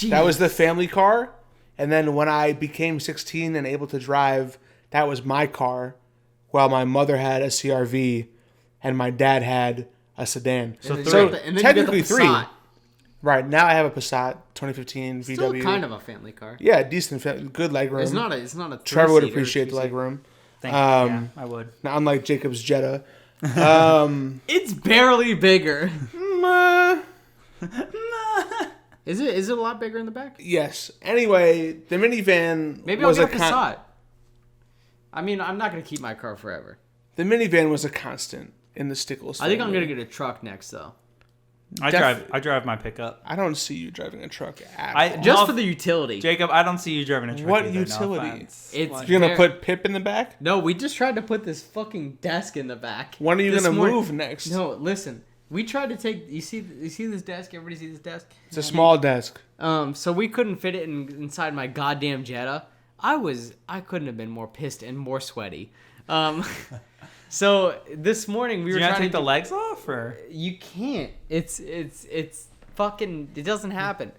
[SPEAKER 3] That was the family car. And then when I became 16 and able to drive, that was my car, while my mother had a CRV and my dad had a sedan.
[SPEAKER 1] And then you
[SPEAKER 3] So
[SPEAKER 1] got the- and then you got
[SPEAKER 3] technically
[SPEAKER 1] the
[SPEAKER 3] 3.
[SPEAKER 1] Passat.
[SPEAKER 3] Right, now I have a Passat 2015
[SPEAKER 1] Still
[SPEAKER 3] VW.
[SPEAKER 1] kind of a family car.
[SPEAKER 3] Yeah, decent, good leg room.
[SPEAKER 1] It's not a
[SPEAKER 3] Trevor would
[SPEAKER 1] 3-seater,
[SPEAKER 3] appreciate the
[SPEAKER 1] 2-seater.
[SPEAKER 3] leg room.
[SPEAKER 2] Thank you. Yeah, I would.
[SPEAKER 3] Now, unlike Jacob's Jetta.
[SPEAKER 1] It's barely bigger.
[SPEAKER 3] Meh.
[SPEAKER 1] Is it a lot bigger in the back?
[SPEAKER 3] Yes. Anyway, the minivan
[SPEAKER 1] Maybe I'll
[SPEAKER 3] was
[SPEAKER 1] get a
[SPEAKER 3] a
[SPEAKER 1] Passat. I mean, I'm not gonna keep my car forever.
[SPEAKER 3] the minivan was a constant in the Stickles.
[SPEAKER 1] I think I'm
[SPEAKER 3] family.
[SPEAKER 1] gonna get a truck next though.
[SPEAKER 2] I drive my pickup.
[SPEAKER 3] I don't see you driving a truck at all.
[SPEAKER 1] Just
[SPEAKER 2] No,
[SPEAKER 1] for the utility.
[SPEAKER 2] Jacob, I don't see you driving a truck.
[SPEAKER 3] What
[SPEAKER 2] either, no
[SPEAKER 3] utility?
[SPEAKER 2] offense.
[SPEAKER 1] It's
[SPEAKER 3] You're gonna
[SPEAKER 1] very-
[SPEAKER 3] put Pip in the back?
[SPEAKER 1] No, we just tried to put this fucking desk in the back.
[SPEAKER 3] When are you
[SPEAKER 1] this
[SPEAKER 3] gonna
[SPEAKER 1] morning.
[SPEAKER 3] move next?
[SPEAKER 1] No, listen. We tried to take. You see this desk? Everybody see this desk?
[SPEAKER 3] It's a small desk.
[SPEAKER 1] So we couldn't fit it inside my goddamn Jetta. I couldn't have been more pissed and more sweaty. So this morning we were trying to
[SPEAKER 2] take the legs off, or
[SPEAKER 1] you can't. It's fucking. It doesn't happen.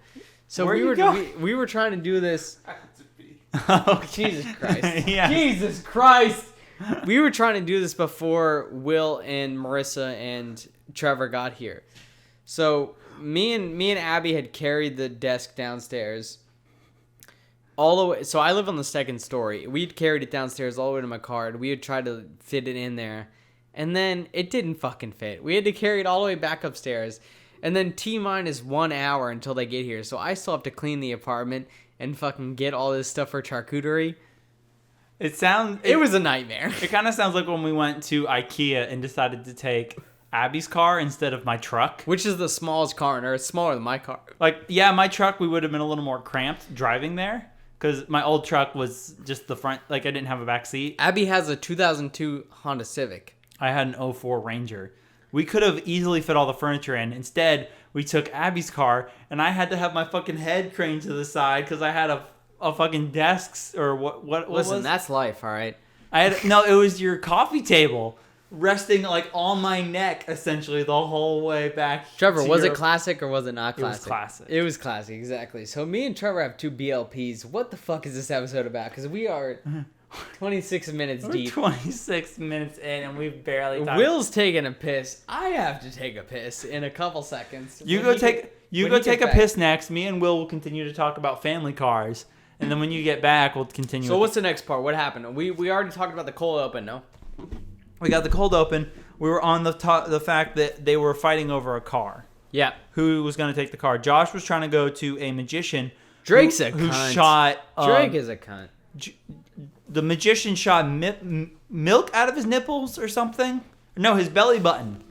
[SPEAKER 1] So
[SPEAKER 2] Where
[SPEAKER 1] we were trying to do this. Jesus Christ.
[SPEAKER 2] Yeah.
[SPEAKER 1] Jesus Christ. We were trying to do this before Will and Marissa and Trevor got here. So me and Abby had carried the desk downstairs all the way. So I live on the second story. We'd carried it downstairs all the way to my car, and we had tried to fit it in there. And then it didn't fucking fit. We had to carry it all the way back upstairs. And then T-minus 1 hour until they get here. So I still have to clean the apartment and fucking get all this stuff for charcuterie. It was a nightmare.
[SPEAKER 2] It kind of sounds like when we went to IKEA and decided to take Abby's car instead of my truck.
[SPEAKER 1] Which is the smallest car on earth. Smaller than my car.
[SPEAKER 2] Like, yeah, my truck, we would have been a little more cramped driving there. Because my old truck was just the front. Like, I didn't have a back seat.
[SPEAKER 1] Abby has a 2002 Honda Civic.
[SPEAKER 2] I had an 04 Ranger. We could have easily fit all the furniture in. Instead, we took Abby's car, and I had to have my fucking head craned to the side because I had a fucking desk or what
[SPEAKER 1] Listen,
[SPEAKER 2] was?
[SPEAKER 1] that's life, all right?
[SPEAKER 2] It was your coffee table resting like on my neck essentially the whole way back.
[SPEAKER 1] Trevor, was it classic or was it not classic?
[SPEAKER 2] It was classic.
[SPEAKER 1] It was classic, exactly. So me and Trevor have 2 BLPs. What the fuck is this episode about? Because we are 26 minutes
[SPEAKER 2] We're
[SPEAKER 1] deep.
[SPEAKER 2] 26 minutes in and we've barely talked.
[SPEAKER 1] Will's taking a piss. I have to take a piss in a couple seconds.
[SPEAKER 2] You go take a piss next. Me and Will continue to talk about family cars. And then when you get back, we'll continue.
[SPEAKER 1] So what's the next part? What happened? We already talked about the cold open, no?
[SPEAKER 2] We got the cold open. We were on the fact that they were fighting over a car.
[SPEAKER 1] Yeah.
[SPEAKER 2] Who was going to take the car? Josh was trying to go to a magician.
[SPEAKER 1] Drake's a
[SPEAKER 2] who
[SPEAKER 1] cunt.
[SPEAKER 2] Shot.
[SPEAKER 1] Drake is a cunt.
[SPEAKER 2] The magician shot milk out of his nipples or something. No, his belly button.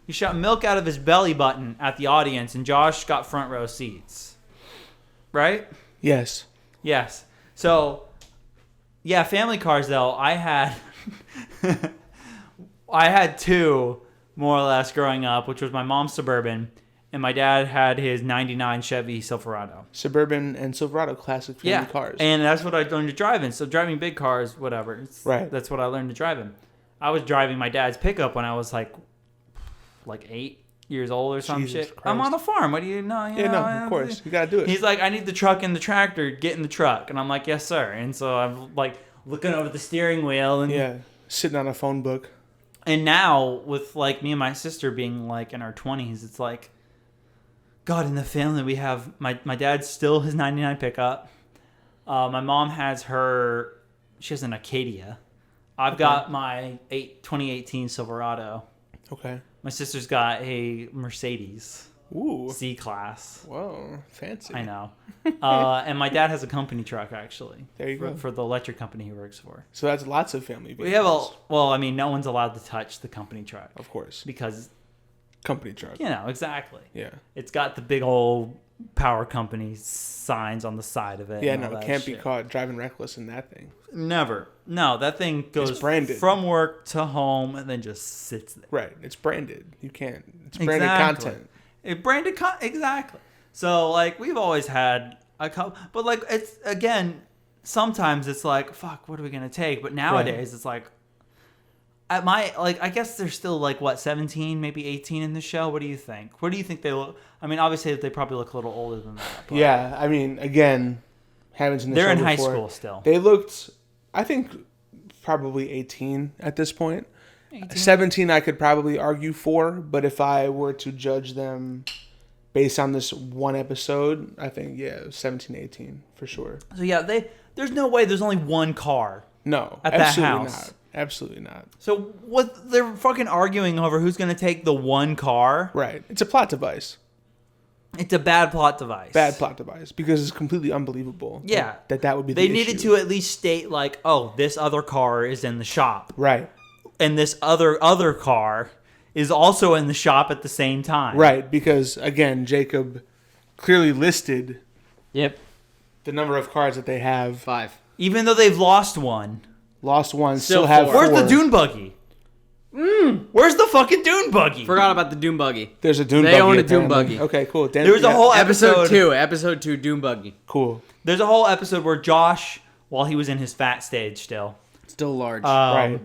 [SPEAKER 2] He shot milk out of his belly button at the audience, and Josh got front row seats. Right?
[SPEAKER 3] Yes.
[SPEAKER 2] Yes. So, yeah, family cars though. I had 2 more or less growing up, which was my mom's Suburban, and my dad had his '99 Chevy Silverado.
[SPEAKER 3] Suburban and Silverado, classic family cars.
[SPEAKER 2] And that's what I learned to drive in. So driving big cars, whatever.
[SPEAKER 3] Right.
[SPEAKER 2] That's what I learned to drive in. I was driving my dad's pickup when I was like 8 years old or some
[SPEAKER 3] Jesus
[SPEAKER 2] shit.
[SPEAKER 3] Christ.
[SPEAKER 2] I'm on a farm. What do you know?
[SPEAKER 3] Of course. You gotta do it.
[SPEAKER 2] He's like, I need the truck and the tractor. Get in the truck. And I'm like, yes, sir. And so I'm like looking over the steering wheel. And
[SPEAKER 3] sitting on a phone book.
[SPEAKER 2] And now with like me and my sister being like in our 20s, it's like, God, in the family we have, my dad's still his 99 pickup. My mom has she has an Acadia. I've got my 2018 Silverado.
[SPEAKER 3] Okay.
[SPEAKER 2] My sister's got a Mercedes.
[SPEAKER 3] Ooh.
[SPEAKER 2] C-Class.
[SPEAKER 3] Whoa, fancy.
[SPEAKER 2] I know. And my dad has a company truck, actually.
[SPEAKER 3] There you go.
[SPEAKER 2] For the electric company he works for.
[SPEAKER 3] So that's lots of family vehicles.
[SPEAKER 2] We have no one's allowed to touch the company truck.
[SPEAKER 3] Of course.
[SPEAKER 2] Because,
[SPEAKER 3] company truck.
[SPEAKER 2] Exactly.
[SPEAKER 3] Yeah.
[SPEAKER 2] It's got the big old power company signs on the side of it.
[SPEAKER 3] Yeah, no, it can't be caught driving reckless in that thing.
[SPEAKER 2] Never. No, that thing goes
[SPEAKER 3] branded.
[SPEAKER 2] From work to home and then just sits there.
[SPEAKER 3] Right. It's branded. You can't. It's branded content.
[SPEAKER 2] Exactly. So like we've always had a couple, but like it's again sometimes it's like fuck, what are we gonna take? But nowadays it's like at my I guess they're still like 17, maybe 18 in the show. What do you think? What do you think they look? I mean, obviously they probably look a little older than that. But
[SPEAKER 3] yeah, I mean, again, haven't seen the
[SPEAKER 2] they're
[SPEAKER 3] show
[SPEAKER 2] in
[SPEAKER 3] before.
[SPEAKER 2] high school still.
[SPEAKER 3] They looked, I think, probably 18 at this point.
[SPEAKER 2] 18.
[SPEAKER 3] 17 I could probably argue for, but if I were to judge them based on this one episode, I think 17, 18 for sure.
[SPEAKER 2] So yeah, there's no way there's only one car.
[SPEAKER 3] No,
[SPEAKER 2] at
[SPEAKER 3] absolutely
[SPEAKER 2] that house.
[SPEAKER 3] not. Absolutely not.
[SPEAKER 2] So what they're fucking arguing over who's going to take the one car.
[SPEAKER 3] Right. It's a plot device.
[SPEAKER 2] It's a bad plot device.
[SPEAKER 3] Bad plot device because it's completely unbelievable.
[SPEAKER 2] Yeah.
[SPEAKER 3] That would be the
[SPEAKER 2] They
[SPEAKER 3] issue.
[SPEAKER 2] needed to at least state like, oh, this other car is in the shop.
[SPEAKER 3] Right.
[SPEAKER 2] And this other car is also in the shop at the same time.
[SPEAKER 3] Right, because again, Jacob clearly listed
[SPEAKER 1] Yep.
[SPEAKER 3] the number of cars that they have.
[SPEAKER 1] 5.
[SPEAKER 2] Even though they've lost one.
[SPEAKER 3] Lost one,
[SPEAKER 1] Still
[SPEAKER 3] still have
[SPEAKER 1] 4.
[SPEAKER 3] four.
[SPEAKER 2] Where's the dune buggy? Where's the fucking dune buggy?
[SPEAKER 1] Forgot about the Doom Buggy.
[SPEAKER 3] There's a dune
[SPEAKER 1] They
[SPEAKER 3] buggy.
[SPEAKER 1] own a dune
[SPEAKER 3] apparently.
[SPEAKER 1] buggy.
[SPEAKER 3] Okay, cool.
[SPEAKER 2] There was a whole
[SPEAKER 1] Episode 2, Doom Buggy.
[SPEAKER 3] Cool.
[SPEAKER 2] There's a whole episode where Josh, while he was in his fat stage still,
[SPEAKER 1] Still large.
[SPEAKER 3] Right.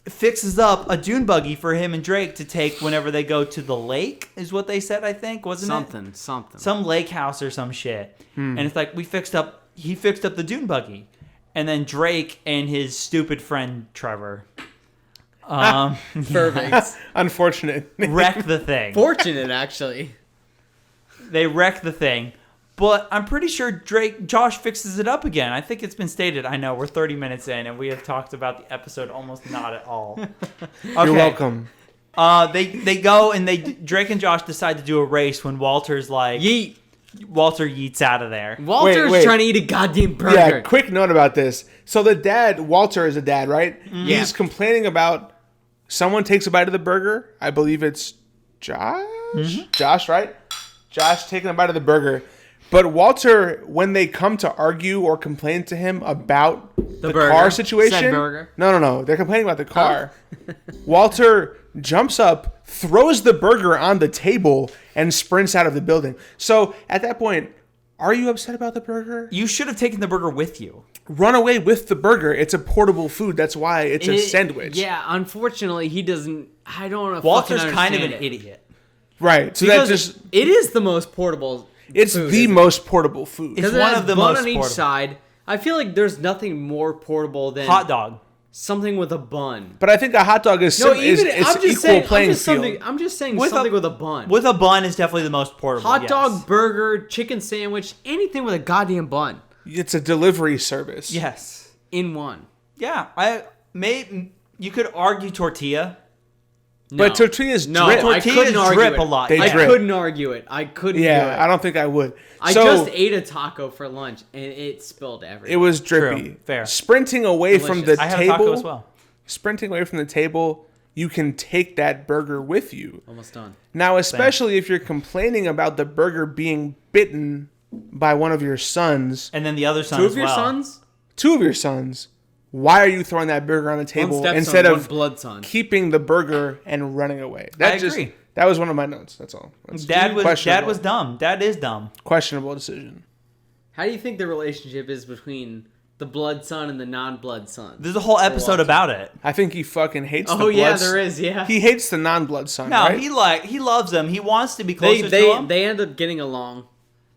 [SPEAKER 2] fixes up a dune buggy for him and Drake to take whenever they go to the lake, is what they said, I think, wasn't it?
[SPEAKER 1] Something.
[SPEAKER 2] Some lake house or some shit. And it's like, he fixed up the dune buggy. And then Drake and his stupid friend Trevor
[SPEAKER 1] Perfect.
[SPEAKER 3] Unfortunate.
[SPEAKER 2] wreck the thing.
[SPEAKER 1] Fortunate, actually.
[SPEAKER 2] They wreck the thing. But I'm pretty sure Josh fixes it up again. I think it's been stated. I know, we're 30 minutes in, and we have talked about the episode almost not at all. Okay.
[SPEAKER 3] You're welcome.
[SPEAKER 2] They go and Drake and Josh decide to do a race when Walter's like...
[SPEAKER 1] Yeet.
[SPEAKER 2] Walter yeets out of there.
[SPEAKER 1] Walter's
[SPEAKER 3] Wait.
[SPEAKER 1] trying to eat a goddamn burger.
[SPEAKER 3] Yeah, quick note about this. So the dad, Walter is a dad, right?
[SPEAKER 1] Yeah.
[SPEAKER 3] He's complaining about someone takes a bite of the burger. I believe it's Josh? Josh, right? Josh taking a bite of the burger. But Walter, when they come to argue or complain to him about the
[SPEAKER 1] burger.
[SPEAKER 3] car situation...
[SPEAKER 1] Said burger.
[SPEAKER 3] No. They're complaining about the car. Walter jumps up, throws the burger on the table, and sprints out of the building. So, at that point, are you upset about the burger?
[SPEAKER 2] You should have taken the burger with you.
[SPEAKER 3] Run away with the burger. It's a portable food. That's why it's a sandwich.
[SPEAKER 1] Yeah, unfortunately, he doesn't... I don't know.
[SPEAKER 2] Walter's kind of an idiot.
[SPEAKER 3] Right. So
[SPEAKER 1] Because
[SPEAKER 3] that just...
[SPEAKER 1] it is the most portable
[SPEAKER 3] It's
[SPEAKER 1] food,
[SPEAKER 3] the
[SPEAKER 1] isn't it?
[SPEAKER 3] most portable food.
[SPEAKER 2] It's
[SPEAKER 1] Because it
[SPEAKER 2] one
[SPEAKER 1] has
[SPEAKER 2] of the
[SPEAKER 1] bun
[SPEAKER 2] most
[SPEAKER 1] on each
[SPEAKER 2] portable.
[SPEAKER 1] side. I feel like there's nothing more portable than
[SPEAKER 2] Hot dog.
[SPEAKER 1] something with a bun.
[SPEAKER 3] But I think a hot dog is
[SPEAKER 1] No,
[SPEAKER 3] is
[SPEAKER 1] even I'm just
[SPEAKER 3] equal
[SPEAKER 1] saying.
[SPEAKER 3] playing field.
[SPEAKER 1] I'm just saying
[SPEAKER 2] With
[SPEAKER 1] something
[SPEAKER 2] a-
[SPEAKER 1] with a bun.
[SPEAKER 2] With a bun is definitely the most portable.
[SPEAKER 1] Hot
[SPEAKER 2] yes.
[SPEAKER 1] dog, burger, chicken sandwich, anything with a goddamn bun
[SPEAKER 3] It's a delivery service.
[SPEAKER 2] Yes.
[SPEAKER 1] in one.
[SPEAKER 2] Yeah. You could argue tortilla.
[SPEAKER 3] But
[SPEAKER 1] No.
[SPEAKER 3] tortillas
[SPEAKER 1] No,
[SPEAKER 3] drip.
[SPEAKER 1] I
[SPEAKER 2] Tortillas
[SPEAKER 1] couldn't argue
[SPEAKER 2] drip
[SPEAKER 1] it.
[SPEAKER 2] a lot.
[SPEAKER 3] They
[SPEAKER 1] I
[SPEAKER 3] drip.
[SPEAKER 1] couldn't argue it. I couldn't do
[SPEAKER 3] Yeah,
[SPEAKER 1] it.
[SPEAKER 3] I don't think I would.
[SPEAKER 1] I
[SPEAKER 3] So,
[SPEAKER 1] just ate a taco for lunch and it spilled everywhere.
[SPEAKER 3] it was drippy.
[SPEAKER 2] True. Fair.
[SPEAKER 3] Sprinting away from the
[SPEAKER 1] Delicious.
[SPEAKER 2] I had a
[SPEAKER 3] table.
[SPEAKER 2] taco as well.
[SPEAKER 3] Sprinting away from the table, you can take that burger with you.
[SPEAKER 1] almost done.
[SPEAKER 3] Now, especially if you're complaining about the burger being bitten by one of your sons,
[SPEAKER 2] And then the other son
[SPEAKER 1] Two
[SPEAKER 2] as
[SPEAKER 1] of your
[SPEAKER 2] well.
[SPEAKER 1] sons?
[SPEAKER 3] two of your sons, why are you throwing that burger on the
[SPEAKER 1] One
[SPEAKER 3] table
[SPEAKER 1] stepson,
[SPEAKER 3] instead
[SPEAKER 1] one
[SPEAKER 3] of
[SPEAKER 1] blood son.
[SPEAKER 3] keeping the burger and running away?
[SPEAKER 2] I agree.
[SPEAKER 3] That was one of my notes. That's all. That's
[SPEAKER 2] Dad was
[SPEAKER 3] questionable.
[SPEAKER 2] dumb. Dad is dumb.
[SPEAKER 3] Questionable decision.
[SPEAKER 1] How do you think the relationship is between the blood son and the non-blood son?
[SPEAKER 2] There's a whole episode
[SPEAKER 1] Walter.
[SPEAKER 2] about it.
[SPEAKER 3] I think he fucking hates the
[SPEAKER 1] Oh yeah,
[SPEAKER 3] blood.
[SPEAKER 1] there is. Yeah,
[SPEAKER 3] He hates the non-blood son,
[SPEAKER 2] No,
[SPEAKER 3] right?
[SPEAKER 2] he loves them. He wants to be closer to him.
[SPEAKER 1] they end up getting along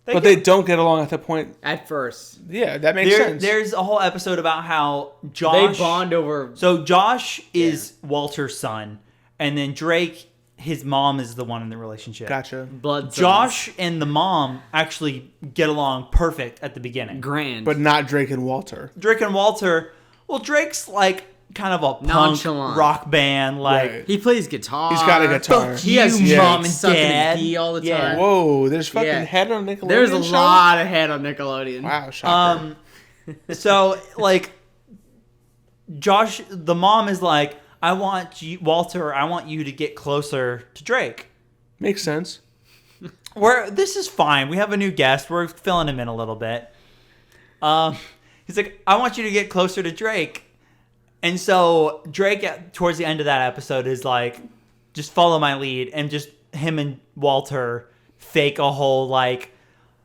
[SPEAKER 3] But they don't get along at the point.
[SPEAKER 1] at first.
[SPEAKER 3] Yeah, that makes sense.
[SPEAKER 2] There's a whole episode about how Josh.
[SPEAKER 1] They bond over.
[SPEAKER 2] So Josh is Walter's son, and then Drake, his mom, is the one in the relationship.
[SPEAKER 3] Gotcha.
[SPEAKER 1] Blood sons.
[SPEAKER 2] Josh and the mom actually get along perfect at the beginning.
[SPEAKER 1] Grand,
[SPEAKER 3] But not Drake and Walter.
[SPEAKER 2] Drake and Walter, well, Drake's like kind of a punk
[SPEAKER 1] Nonchalant.
[SPEAKER 2] rock band, like
[SPEAKER 3] Right.
[SPEAKER 1] he plays guitar.
[SPEAKER 3] He's got a guitar.
[SPEAKER 2] Fuck
[SPEAKER 1] He has
[SPEAKER 2] you,
[SPEAKER 3] Yeah.
[SPEAKER 2] mom and
[SPEAKER 1] sucking his
[SPEAKER 2] dad.
[SPEAKER 1] pee all the
[SPEAKER 2] Yeah.
[SPEAKER 1] time.
[SPEAKER 3] Whoa, there's fucking
[SPEAKER 1] Yeah.
[SPEAKER 3] head on Nickelodeon.
[SPEAKER 1] There's a
[SPEAKER 3] show?
[SPEAKER 1] lot of head on Nickelodeon.
[SPEAKER 3] Wow, shocker.
[SPEAKER 2] So like, Josh, the mom is like, I want you, Walter, I want you to get closer to Drake.
[SPEAKER 3] Makes sense.
[SPEAKER 2] This is fine. We have a new guest. We're filling him in a little bit. He's like, I want you to get closer to Drake. And so Drake, towards the end of that episode, is like, just follow my lead. And just him and Walter fake a whole like,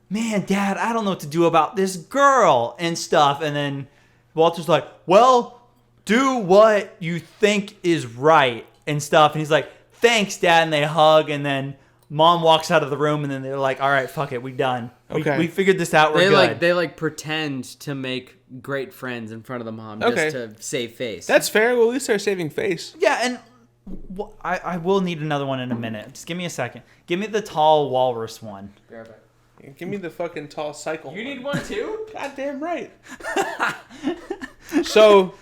[SPEAKER 2] man, Dad, I don't know what to do about this girl and stuff. And then Walter's like, well, do what you think is right and stuff. And he's like, thanks, Dad. And they hug. And then Mom walks out of the room. And then they're like, all right, fuck it. We done.
[SPEAKER 3] Okay.
[SPEAKER 2] We figured this out. We're good.
[SPEAKER 1] They pretend to make great friends in front of the mom
[SPEAKER 3] Okay.
[SPEAKER 1] just to save face.
[SPEAKER 3] That's fair. Well, at least they're saving face.
[SPEAKER 2] Yeah, and I will need another one in a minute. Just give me a second. Give me the tall walrus one.
[SPEAKER 3] Give me the fucking tall cycle.
[SPEAKER 1] You need one too?
[SPEAKER 3] Goddamn right. So,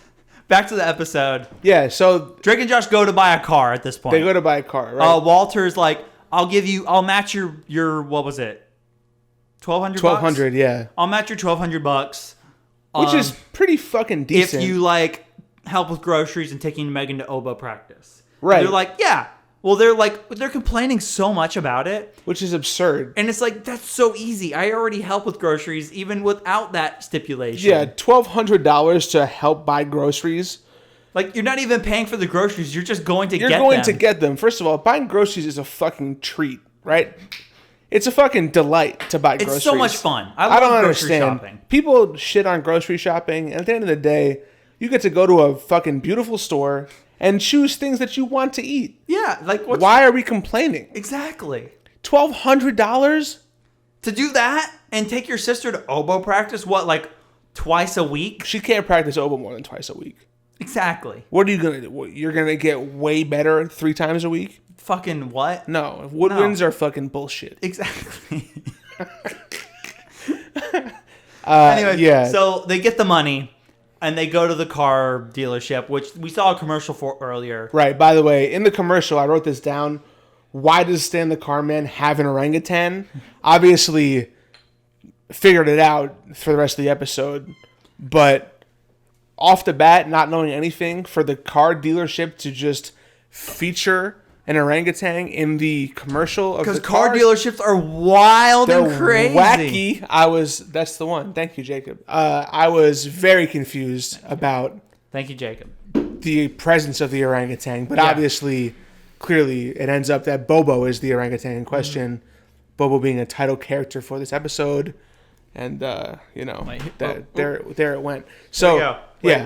[SPEAKER 2] Back to the episode.
[SPEAKER 3] yeah, so
[SPEAKER 2] Drake and Josh go to buy a car at this point.
[SPEAKER 3] they go to buy a car, right?
[SPEAKER 2] Walter's like, I'll match your what was it? 1,200
[SPEAKER 3] $1,200, yeah.
[SPEAKER 2] I'll match your $1,200.
[SPEAKER 3] Which is pretty fucking decent.
[SPEAKER 2] if you like help with groceries and taking Megan to oboe practice.
[SPEAKER 3] Right.
[SPEAKER 2] And they're like, yeah. Well, they're complaining so much about it.
[SPEAKER 3] Which is absurd.
[SPEAKER 2] And it's like, that's so easy. I already help with groceries even without that stipulation.
[SPEAKER 3] Yeah, $1,200 to help buy groceries.
[SPEAKER 2] Like, you're not even paying for the groceries. You're just going to
[SPEAKER 3] You're
[SPEAKER 2] get them.
[SPEAKER 3] going to get them. First of all, buying groceries is a fucking treat, right? It's a fucking delight to buy groceries.
[SPEAKER 2] It's so much fun. I
[SPEAKER 3] I
[SPEAKER 2] love
[SPEAKER 3] don't
[SPEAKER 2] grocery
[SPEAKER 3] understand.
[SPEAKER 2] shopping.
[SPEAKER 3] People shit on grocery shopping, and at the end of the day, you get to go to a fucking beautiful store and choose things that you want to eat.
[SPEAKER 2] Yeah, like what's
[SPEAKER 3] Why are we complaining?
[SPEAKER 2] exactly
[SPEAKER 3] $1,200?
[SPEAKER 2] to do that and take your sister to oboe practice? What, like twice a week?
[SPEAKER 3] She can't practice oboe more than twice a week.
[SPEAKER 2] Exactly.
[SPEAKER 3] What are you gonna do? What, you're gonna get way better 3 times a week?
[SPEAKER 2] Fucking what?
[SPEAKER 3] No, woodwinds are fucking bullshit.
[SPEAKER 2] Exactly. Anyway,
[SPEAKER 3] yeah.
[SPEAKER 2] so they get the money and they go to the car dealership, which we saw a commercial for earlier.
[SPEAKER 3] Right. By the way, in the commercial, I wrote this down. Why does Stan the Carman have an orangutan? Obviously, figured it out for the rest of the episode, but off the bat, not knowing anything, for the car dealership to just feature an orangutan in the commercial of the
[SPEAKER 2] Because car
[SPEAKER 3] cars,
[SPEAKER 2] dealerships are wild
[SPEAKER 3] they're
[SPEAKER 2] and crazy.
[SPEAKER 3] wacky. That's the one. Thank you, Jacob. I was very confused about
[SPEAKER 2] Thank you, Jacob.
[SPEAKER 3] the presence of the orangutan, but
[SPEAKER 2] Yeah.
[SPEAKER 3] obviously, clearly, it ends up that Bobo is the orangutan in question.
[SPEAKER 2] Mm-hmm.
[SPEAKER 3] Bobo being a title character for this episode, and
[SPEAKER 2] Wait.
[SPEAKER 3] there it went. So
[SPEAKER 2] There we go.
[SPEAKER 3] yeah,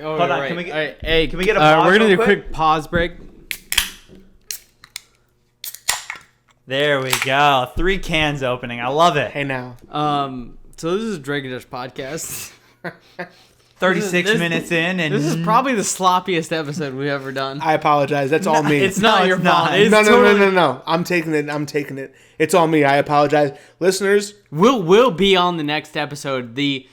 [SPEAKER 2] Hold on,
[SPEAKER 1] right.
[SPEAKER 2] can we get-
[SPEAKER 1] All right, hey,
[SPEAKER 2] can we get a pause
[SPEAKER 1] We're gonna
[SPEAKER 2] real
[SPEAKER 1] do a
[SPEAKER 2] quick?
[SPEAKER 1] quick pause break.
[SPEAKER 2] There we go. 3 cans opening. I love it.
[SPEAKER 3] hey now,
[SPEAKER 1] So this is Drake and Josh podcast.
[SPEAKER 2] 36
[SPEAKER 1] this-
[SPEAKER 2] minutes in, and
[SPEAKER 1] This is probably the sloppiest episode we've ever done.
[SPEAKER 3] I apologize. That's all me.
[SPEAKER 1] It's not
[SPEAKER 2] No,
[SPEAKER 1] your
[SPEAKER 2] it's
[SPEAKER 1] fault.
[SPEAKER 2] not.
[SPEAKER 1] It's
[SPEAKER 3] no.
[SPEAKER 1] totally-
[SPEAKER 3] I'm taking it. It's all me. I apologize, listeners.
[SPEAKER 1] We'll be on the next episode. The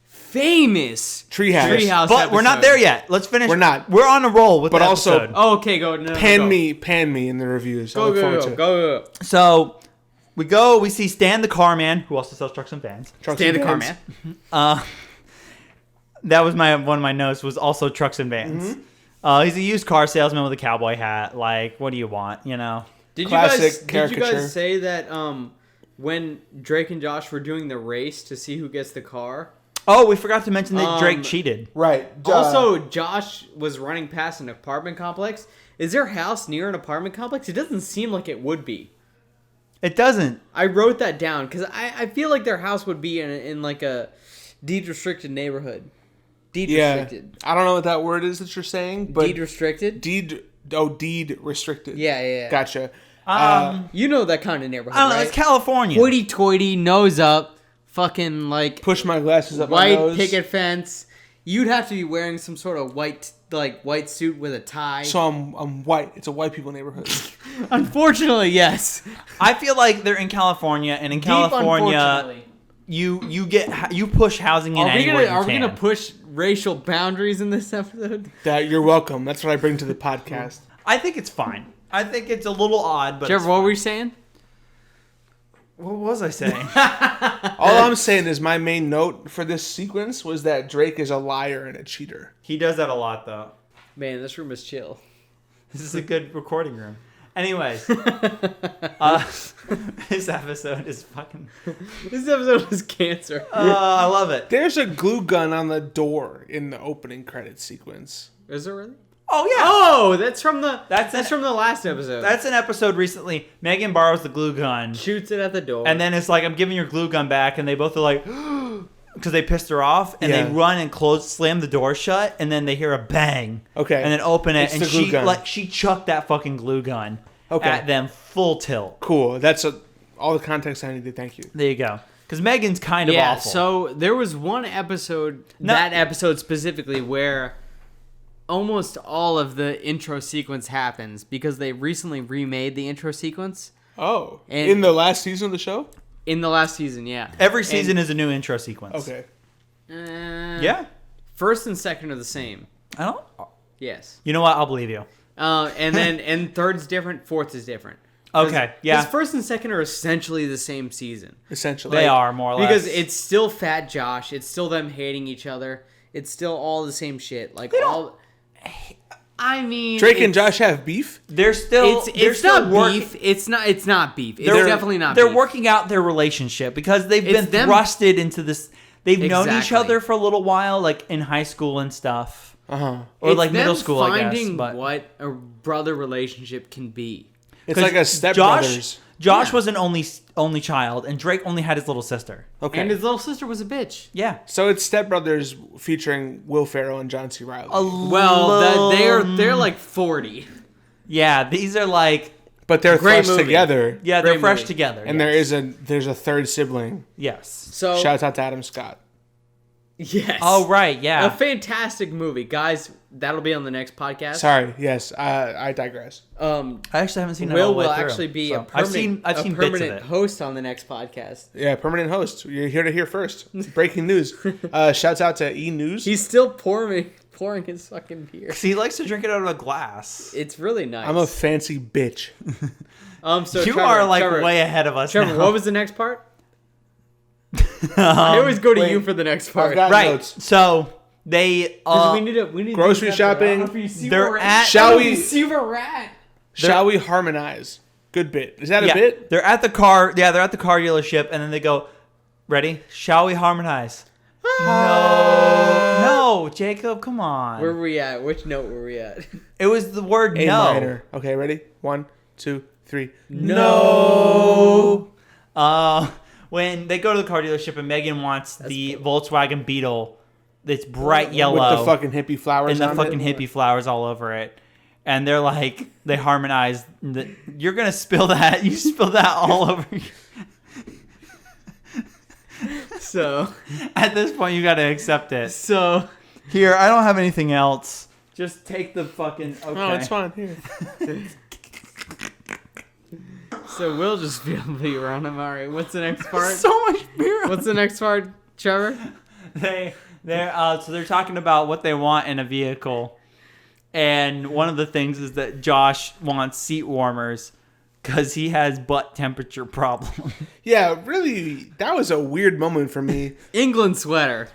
[SPEAKER 1] famous
[SPEAKER 3] Treehouse.
[SPEAKER 2] but we're not
[SPEAKER 1] episode.
[SPEAKER 2] there yet. Let's finish.
[SPEAKER 3] We're not.
[SPEAKER 2] We're on a roll with
[SPEAKER 3] But
[SPEAKER 2] the
[SPEAKER 3] also-
[SPEAKER 2] episode.
[SPEAKER 1] Oh, okay, go. No,
[SPEAKER 3] Pan
[SPEAKER 1] go.
[SPEAKER 3] me in the reviews. I
[SPEAKER 1] Go,
[SPEAKER 3] look
[SPEAKER 1] go,
[SPEAKER 3] forward
[SPEAKER 1] go,
[SPEAKER 3] to
[SPEAKER 1] go,
[SPEAKER 3] it.
[SPEAKER 1] go.
[SPEAKER 2] So we see Stan the Carman, who also sells trucks and vans.
[SPEAKER 3] Trucks
[SPEAKER 1] Stand
[SPEAKER 3] and
[SPEAKER 1] the car,
[SPEAKER 3] vans.
[SPEAKER 1] man.
[SPEAKER 2] That was one of my notes, was also trucks and vans. He's a used car salesman with a cowboy hat. Like, what do you want? You know.
[SPEAKER 1] Did
[SPEAKER 3] Classic
[SPEAKER 1] you
[SPEAKER 3] caricature.
[SPEAKER 1] guys say that when Drake and Josh were doing the race to see who gets the car?
[SPEAKER 2] Oh, we forgot to mention that Drake cheated.
[SPEAKER 3] Right.
[SPEAKER 1] Also, Josh was running past an apartment complex. Is their house near an apartment complex? It doesn't seem like it would be.
[SPEAKER 2] It doesn't.
[SPEAKER 1] I wrote that down because I feel like their house would be in like a deed restricted neighborhood. Deed restricted.
[SPEAKER 3] I don't know what that word is that you're saying, but
[SPEAKER 1] Deed restricted?
[SPEAKER 3] deed restricted.
[SPEAKER 1] Yeah.
[SPEAKER 3] Gotcha.
[SPEAKER 1] You know that kind of neighborhood,
[SPEAKER 2] I don't know.
[SPEAKER 1] right?
[SPEAKER 2] It's California.
[SPEAKER 1] Hoity-toity, nose up, fucking like
[SPEAKER 3] Push my glasses up my
[SPEAKER 1] white
[SPEAKER 3] nose.
[SPEAKER 1] picket fence. You'd have to be wearing some sort of white suit with a tie.
[SPEAKER 3] So I'm white. It's a white people neighborhood.
[SPEAKER 1] Unfortunately, yes.
[SPEAKER 2] I feel like they're in California, and in
[SPEAKER 1] Deep
[SPEAKER 2] California,
[SPEAKER 1] unfortunately.
[SPEAKER 2] you push housing in
[SPEAKER 1] Are we
[SPEAKER 2] anywhere
[SPEAKER 1] gonna
[SPEAKER 2] you can.
[SPEAKER 1] gonna push racial boundaries in this episode?
[SPEAKER 3] That you're welcome. That's what I bring to the podcast.
[SPEAKER 2] I think it's fine. I think it's a little odd, but
[SPEAKER 1] Trevor,
[SPEAKER 2] it's
[SPEAKER 1] what
[SPEAKER 2] fine.
[SPEAKER 1] were you saying?
[SPEAKER 2] What was I saying?
[SPEAKER 3] All I'm saying is my main note for this sequence was that Drake is a liar and a cheater.
[SPEAKER 2] He does that a lot, though.
[SPEAKER 1] Man, this room is chill.
[SPEAKER 2] This is a good recording room. Anyways, this episode is fucking.
[SPEAKER 1] This episode was cancer.
[SPEAKER 2] I love it.
[SPEAKER 3] There's a glue gun on the door in the opening credit sequence.
[SPEAKER 1] Is it really?
[SPEAKER 2] Oh yeah.
[SPEAKER 1] Oh, that's from the
[SPEAKER 2] That's
[SPEAKER 1] from the last episode.
[SPEAKER 2] That's an episode recently. Megan borrows the glue gun,
[SPEAKER 1] Shoots it at the door.
[SPEAKER 2] and then it's like, I'm giving your glue gun back, and they both are like, because they pissed her off, and
[SPEAKER 3] Yeah.
[SPEAKER 2] they run and slam the door shut, and then they hear a bang.
[SPEAKER 3] Okay.
[SPEAKER 2] And then open it,
[SPEAKER 3] It's
[SPEAKER 2] and
[SPEAKER 3] the glue gun.
[SPEAKER 2] she chucked that fucking glue gun
[SPEAKER 3] Okay.
[SPEAKER 2] at them full tilt.
[SPEAKER 3] Cool. That's all the context I needed. Thank you.
[SPEAKER 2] There you go. Because Megan's kind of
[SPEAKER 1] yeah,
[SPEAKER 2] awful.
[SPEAKER 1] so there was one episode,
[SPEAKER 2] No.
[SPEAKER 1] that episode specifically, where almost all of the intro sequence happens because they recently remade the intro sequence
[SPEAKER 3] Oh,
[SPEAKER 1] And-
[SPEAKER 3] in the last season of the show?
[SPEAKER 1] in the last season, yeah.
[SPEAKER 2] Every season is a new intro sequence.
[SPEAKER 3] Okay.
[SPEAKER 2] Yeah.
[SPEAKER 1] First and second are the same.
[SPEAKER 2] I don't.
[SPEAKER 1] Yes.
[SPEAKER 2] You know what? I'll believe you.
[SPEAKER 1] And then and third's different, fourth is different.
[SPEAKER 2] Okay. Yeah.
[SPEAKER 1] Because first and second are essentially the same season.
[SPEAKER 3] Essentially.
[SPEAKER 2] They are more or less.
[SPEAKER 1] Because it's still Fat Josh. It's still them hating each other. It's still all the same shit. Like all. I mean,
[SPEAKER 3] Drake and
[SPEAKER 1] it's-
[SPEAKER 3] Josh have beef?
[SPEAKER 2] They're still. they're
[SPEAKER 1] It's
[SPEAKER 2] still
[SPEAKER 1] not
[SPEAKER 2] working.
[SPEAKER 1] beef. It's not beef. It's
[SPEAKER 2] They're-
[SPEAKER 1] definitely not.
[SPEAKER 2] They're
[SPEAKER 1] beef.
[SPEAKER 2] working out their relationship because they've
[SPEAKER 1] It's
[SPEAKER 2] been
[SPEAKER 1] them-
[SPEAKER 2] thrusted into this. They've known each
[SPEAKER 1] Exactly.
[SPEAKER 2] other for a little while, like in high school and stuff.
[SPEAKER 3] Uh-huh.
[SPEAKER 2] Or
[SPEAKER 1] It's
[SPEAKER 2] like middle
[SPEAKER 1] them
[SPEAKER 2] school, I guess.
[SPEAKER 1] finding
[SPEAKER 2] But
[SPEAKER 1] what a brother relationship can be.
[SPEAKER 3] It's like a stepbrothers.
[SPEAKER 2] Josh
[SPEAKER 1] Yeah.
[SPEAKER 2] was an only child, and Drake only had his little sister.
[SPEAKER 3] Okay.
[SPEAKER 1] And his little sister was a bitch.
[SPEAKER 2] Yeah.
[SPEAKER 3] So it's stepbrothers featuring Will Ferrell and John C. Reilly.
[SPEAKER 1] Well, they're like 40.
[SPEAKER 2] Yeah, these are like...
[SPEAKER 3] But they're
[SPEAKER 1] Great
[SPEAKER 3] thrust
[SPEAKER 1] movie.
[SPEAKER 3] together.
[SPEAKER 2] Yeah, they're
[SPEAKER 1] Great
[SPEAKER 2] fresh
[SPEAKER 1] movie.
[SPEAKER 2] together.
[SPEAKER 3] And
[SPEAKER 2] yes.
[SPEAKER 3] there's a third sibling.
[SPEAKER 2] Yes.
[SPEAKER 1] So
[SPEAKER 3] Shouts out to Adam Scott.
[SPEAKER 1] yes.
[SPEAKER 2] Oh, right,
[SPEAKER 1] A
[SPEAKER 2] yeah.
[SPEAKER 1] fantastic movie, guys. That'll be on the next podcast.
[SPEAKER 3] Sorry, yes, I digress.
[SPEAKER 2] I actually haven't seen it all
[SPEAKER 1] Will
[SPEAKER 2] the way
[SPEAKER 1] will
[SPEAKER 2] through,
[SPEAKER 1] actually be
[SPEAKER 2] so
[SPEAKER 1] a permanent,
[SPEAKER 2] I've seen
[SPEAKER 1] a
[SPEAKER 2] bits of
[SPEAKER 1] permanent
[SPEAKER 2] it.
[SPEAKER 1] host on the next podcast.
[SPEAKER 3] Yeah, permanent host. You're here to hear first. Breaking news. Shouts out to E News.
[SPEAKER 1] He's still pouring his fucking beer.
[SPEAKER 2] 'Cause he likes to drink it out of a glass.
[SPEAKER 1] It's really nice.
[SPEAKER 3] I'm a fancy bitch.
[SPEAKER 1] So
[SPEAKER 2] You
[SPEAKER 1] Trevor,
[SPEAKER 2] are like
[SPEAKER 1] Trevor,
[SPEAKER 2] way ahead of us
[SPEAKER 1] Trevor,
[SPEAKER 2] now.
[SPEAKER 1] what was the next part? I always go to
[SPEAKER 3] wait.
[SPEAKER 1] you for the next part.
[SPEAKER 3] I've got
[SPEAKER 2] Right,
[SPEAKER 3] notes.
[SPEAKER 2] so they...
[SPEAKER 1] 'Cause we need
[SPEAKER 3] grocery shopping.
[SPEAKER 2] They're at...
[SPEAKER 3] Shall we-
[SPEAKER 1] See we're at.
[SPEAKER 3] Shall we harmonize? Good bit. Is that a
[SPEAKER 2] Yeah,
[SPEAKER 3] bit?
[SPEAKER 2] they're at the car... Yeah, they're at the car dealership, and then they go, ready? Shall we harmonize? No, Jacob, come on.
[SPEAKER 1] Where were we at? Which note were we at?
[SPEAKER 2] It was the word
[SPEAKER 3] A
[SPEAKER 2] no.
[SPEAKER 3] minor. Okay, ready? 1, 2, 3.
[SPEAKER 2] No. When they go to the car dealership and Megan wants the Volkswagen Beetle that's bright yellow
[SPEAKER 3] With the fucking hippie flowers
[SPEAKER 2] and the
[SPEAKER 3] on
[SPEAKER 2] fucking
[SPEAKER 3] it.
[SPEAKER 2] hippie flowers all over it. And they're like, they harmonize. You're going to spill that. You spill that all over.
[SPEAKER 1] So
[SPEAKER 2] At this point, you got to accept it.
[SPEAKER 1] so
[SPEAKER 2] Here, I don't have anything else. Just take the fucking... Okay.
[SPEAKER 3] No, it's fine. Here.
[SPEAKER 1] we'll just be around him. All right. What's the next part?
[SPEAKER 2] So much beer.
[SPEAKER 1] What's the next part, Trevor?
[SPEAKER 2] So they're talking about what they want in a vehicle, and one of the things is that Josh wants seat warmers because he has butt temperature problem.
[SPEAKER 3] Yeah, really, that was a weird moment for me.
[SPEAKER 1] England sweater.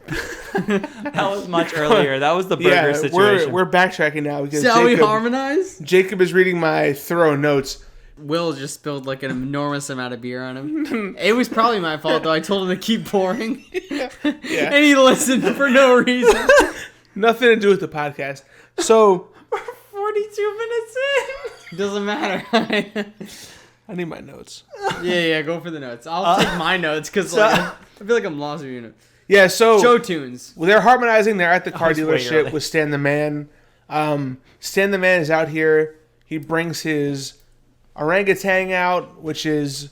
[SPEAKER 2] That was much earlier. That was the burger situation.
[SPEAKER 3] we're backtracking now because
[SPEAKER 1] Shall we harmonize?
[SPEAKER 3] Jacob is reading my thorough notes.
[SPEAKER 1] Will just spilled like an enormous amount of beer on him. It was probably my fault though. I told him to keep pouring,
[SPEAKER 3] Yeah.
[SPEAKER 1] and he listened for no reason.
[SPEAKER 3] Nothing to do with the podcast. So
[SPEAKER 2] 42 minutes in.
[SPEAKER 1] Doesn't matter.
[SPEAKER 3] I need my notes.
[SPEAKER 1] Yeah, go for the notes. I'll take my notes because I feel like I'm lost in it.
[SPEAKER 3] Yeah, so
[SPEAKER 1] Show tunes.
[SPEAKER 3] well, they're harmonizing. They're at the car
[SPEAKER 2] was way
[SPEAKER 3] dealership
[SPEAKER 2] early.
[SPEAKER 3] with Stan the Man. Stan the Man is out here. He brings his orangutan out, which is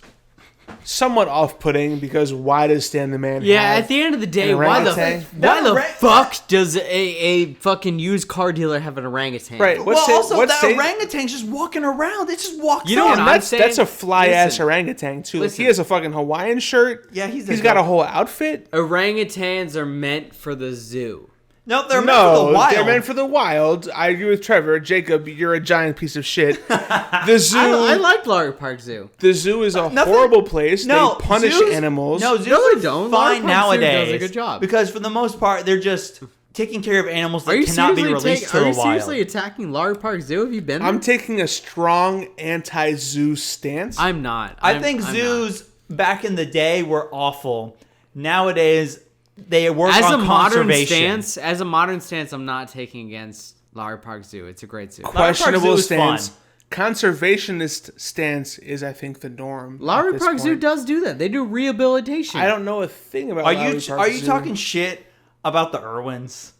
[SPEAKER 3] somewhat off-putting because why does Stan the Man
[SPEAKER 1] Yeah,
[SPEAKER 3] have
[SPEAKER 1] at the end of the day,
[SPEAKER 3] an
[SPEAKER 1] why the
[SPEAKER 3] orangutan?
[SPEAKER 1] fuck does a fucking used car dealer have an orangutan?
[SPEAKER 3] Right.
[SPEAKER 2] Well, also,
[SPEAKER 3] what's
[SPEAKER 2] that
[SPEAKER 3] saying-
[SPEAKER 2] orangutan's just walking around. It just walks
[SPEAKER 1] You know
[SPEAKER 2] in.
[SPEAKER 1] what
[SPEAKER 3] And
[SPEAKER 1] I'm
[SPEAKER 3] that's
[SPEAKER 1] saying?
[SPEAKER 3] a fly-ass
[SPEAKER 1] Listen.
[SPEAKER 3] orangutan, too. Like,
[SPEAKER 1] Listen.
[SPEAKER 3] he has a fucking Hawaiian shirt.
[SPEAKER 2] Yeah, he's
[SPEAKER 3] got a whole outfit.
[SPEAKER 1] Orangutans are meant for the zoo.
[SPEAKER 2] No, they're meant for the wild.
[SPEAKER 3] They're meant for the wild. I agree with Trevor. Jacob, you're a giant piece of shit. The zoo,
[SPEAKER 1] I like Larry Park Zoo.
[SPEAKER 3] the zoo is a
[SPEAKER 2] Nothing-
[SPEAKER 3] horrible place.
[SPEAKER 2] No,
[SPEAKER 3] they punish
[SPEAKER 2] zoos-
[SPEAKER 3] animals.
[SPEAKER 2] No, zoos
[SPEAKER 1] No,
[SPEAKER 2] are
[SPEAKER 1] they don't.
[SPEAKER 2] fine
[SPEAKER 1] Larry Park Zoo
[SPEAKER 2] nowadays.
[SPEAKER 1] does a good job.
[SPEAKER 2] Because for the most part, they're just taking care of animals
[SPEAKER 1] Are
[SPEAKER 2] that
[SPEAKER 1] you
[SPEAKER 2] cannot be
[SPEAKER 1] seriously
[SPEAKER 2] released to
[SPEAKER 1] are
[SPEAKER 2] the
[SPEAKER 1] you
[SPEAKER 2] wild.
[SPEAKER 1] seriously attacking Larry Park Zoo? Have you been there?
[SPEAKER 3] I'm taking a strong anti-zoo stance.
[SPEAKER 1] I'm not.
[SPEAKER 2] I think
[SPEAKER 1] I'm
[SPEAKER 2] zoos back in the day were awful. Nowadays, they work
[SPEAKER 1] not.
[SPEAKER 2] on conservation.
[SPEAKER 1] As a modern stance, I'm not taking against Larry Park Zoo. It's a great zoo.
[SPEAKER 3] Questionable
[SPEAKER 2] Zoo is
[SPEAKER 3] stance.
[SPEAKER 2] fun.
[SPEAKER 3] Conservationist stance is, I think, the norm.
[SPEAKER 1] Larry
[SPEAKER 3] at this
[SPEAKER 1] Park Zoo
[SPEAKER 3] point.
[SPEAKER 1] does do that. They do rehabilitation.
[SPEAKER 3] I don't know a thing about.
[SPEAKER 2] Are
[SPEAKER 3] Larry
[SPEAKER 2] you
[SPEAKER 3] Park
[SPEAKER 2] are you
[SPEAKER 3] Zoo.
[SPEAKER 2] talking shit about the Irwins?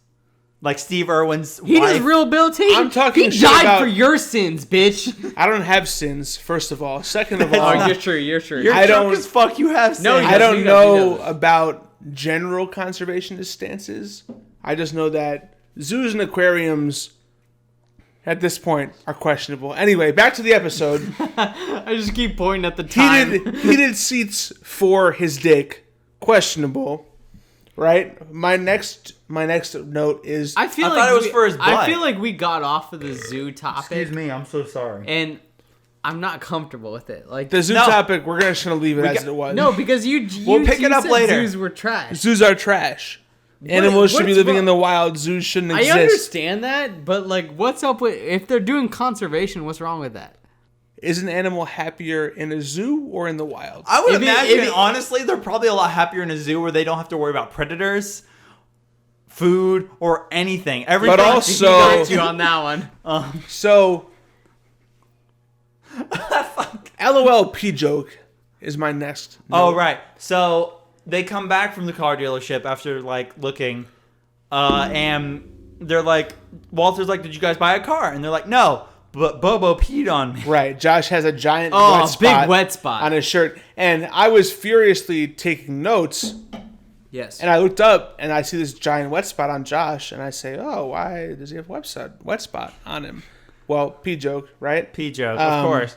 [SPEAKER 2] Like Steve Irwin's
[SPEAKER 1] He
[SPEAKER 2] wife?
[SPEAKER 1] does rehabilitation.
[SPEAKER 3] I'm talking
[SPEAKER 1] He
[SPEAKER 3] shit
[SPEAKER 1] died
[SPEAKER 3] about-
[SPEAKER 1] for your sins, bitch.
[SPEAKER 3] I don't have sins. First of all, second of
[SPEAKER 1] Oh,
[SPEAKER 3] all,
[SPEAKER 1] you're true. You're true.
[SPEAKER 2] You're
[SPEAKER 3] I
[SPEAKER 2] drunk
[SPEAKER 3] don't-
[SPEAKER 2] as fuck. You have
[SPEAKER 1] No,
[SPEAKER 2] sense.
[SPEAKER 1] he
[SPEAKER 3] I don't
[SPEAKER 1] he
[SPEAKER 3] know
[SPEAKER 1] does.
[SPEAKER 3] about general conservationist stances. I just know that zoos and aquariums at this point are questionable. Anyway, back to the episode.
[SPEAKER 1] I just keep pointing at the time.
[SPEAKER 3] Heated seats for his dick, questionable. Right? My next note is
[SPEAKER 1] I feel
[SPEAKER 2] I
[SPEAKER 1] like
[SPEAKER 2] thought it was for his
[SPEAKER 1] I
[SPEAKER 2] butt.
[SPEAKER 1] feel like we got off of the zoo topic,
[SPEAKER 2] me, I'm so sorry.
[SPEAKER 1] and I'm not comfortable with it. Like
[SPEAKER 3] the zoo
[SPEAKER 2] No.
[SPEAKER 3] topic. We're just gonna leave it as it was.
[SPEAKER 1] no, because you
[SPEAKER 2] We'll pick
[SPEAKER 1] you
[SPEAKER 2] it up
[SPEAKER 1] said
[SPEAKER 2] later.
[SPEAKER 1] Zoos were trash.
[SPEAKER 3] Zoos are trash. Animals should be
[SPEAKER 1] what's
[SPEAKER 3] living
[SPEAKER 1] wrong-
[SPEAKER 3] in the wild. Zoos shouldn't
[SPEAKER 1] I
[SPEAKER 3] exist.
[SPEAKER 1] understand that, but like, what's up with if they're doing conservation? What's wrong with that?
[SPEAKER 3] Is an animal happier in a zoo or in the wild?
[SPEAKER 2] I would
[SPEAKER 1] If it-
[SPEAKER 2] imagine,
[SPEAKER 1] if it-
[SPEAKER 2] honestly, they're probably a lot happier in a zoo where they don't have to worry about predators. food or anything. Everything.
[SPEAKER 3] But also-
[SPEAKER 1] got you on that one.
[SPEAKER 3] So, LOL P joke is my next.
[SPEAKER 2] Oh,
[SPEAKER 3] note.
[SPEAKER 2] right. So they come back from the car dealership after like looking, and they're like, Walter's like, "Did you guys buy a car?" And they're like, "No, but Bobo peed on me."
[SPEAKER 3] Right. Josh has a giant
[SPEAKER 1] Oh,
[SPEAKER 3] wet spot
[SPEAKER 1] big wet spot.
[SPEAKER 3] on his shirt. And I was furiously taking notes.
[SPEAKER 1] Yes.
[SPEAKER 3] And I looked up and I see this giant wet spot on Josh. And I say, oh, why does he have wet spot on him? Well, P joke, right?
[SPEAKER 2] Pee joke, of course.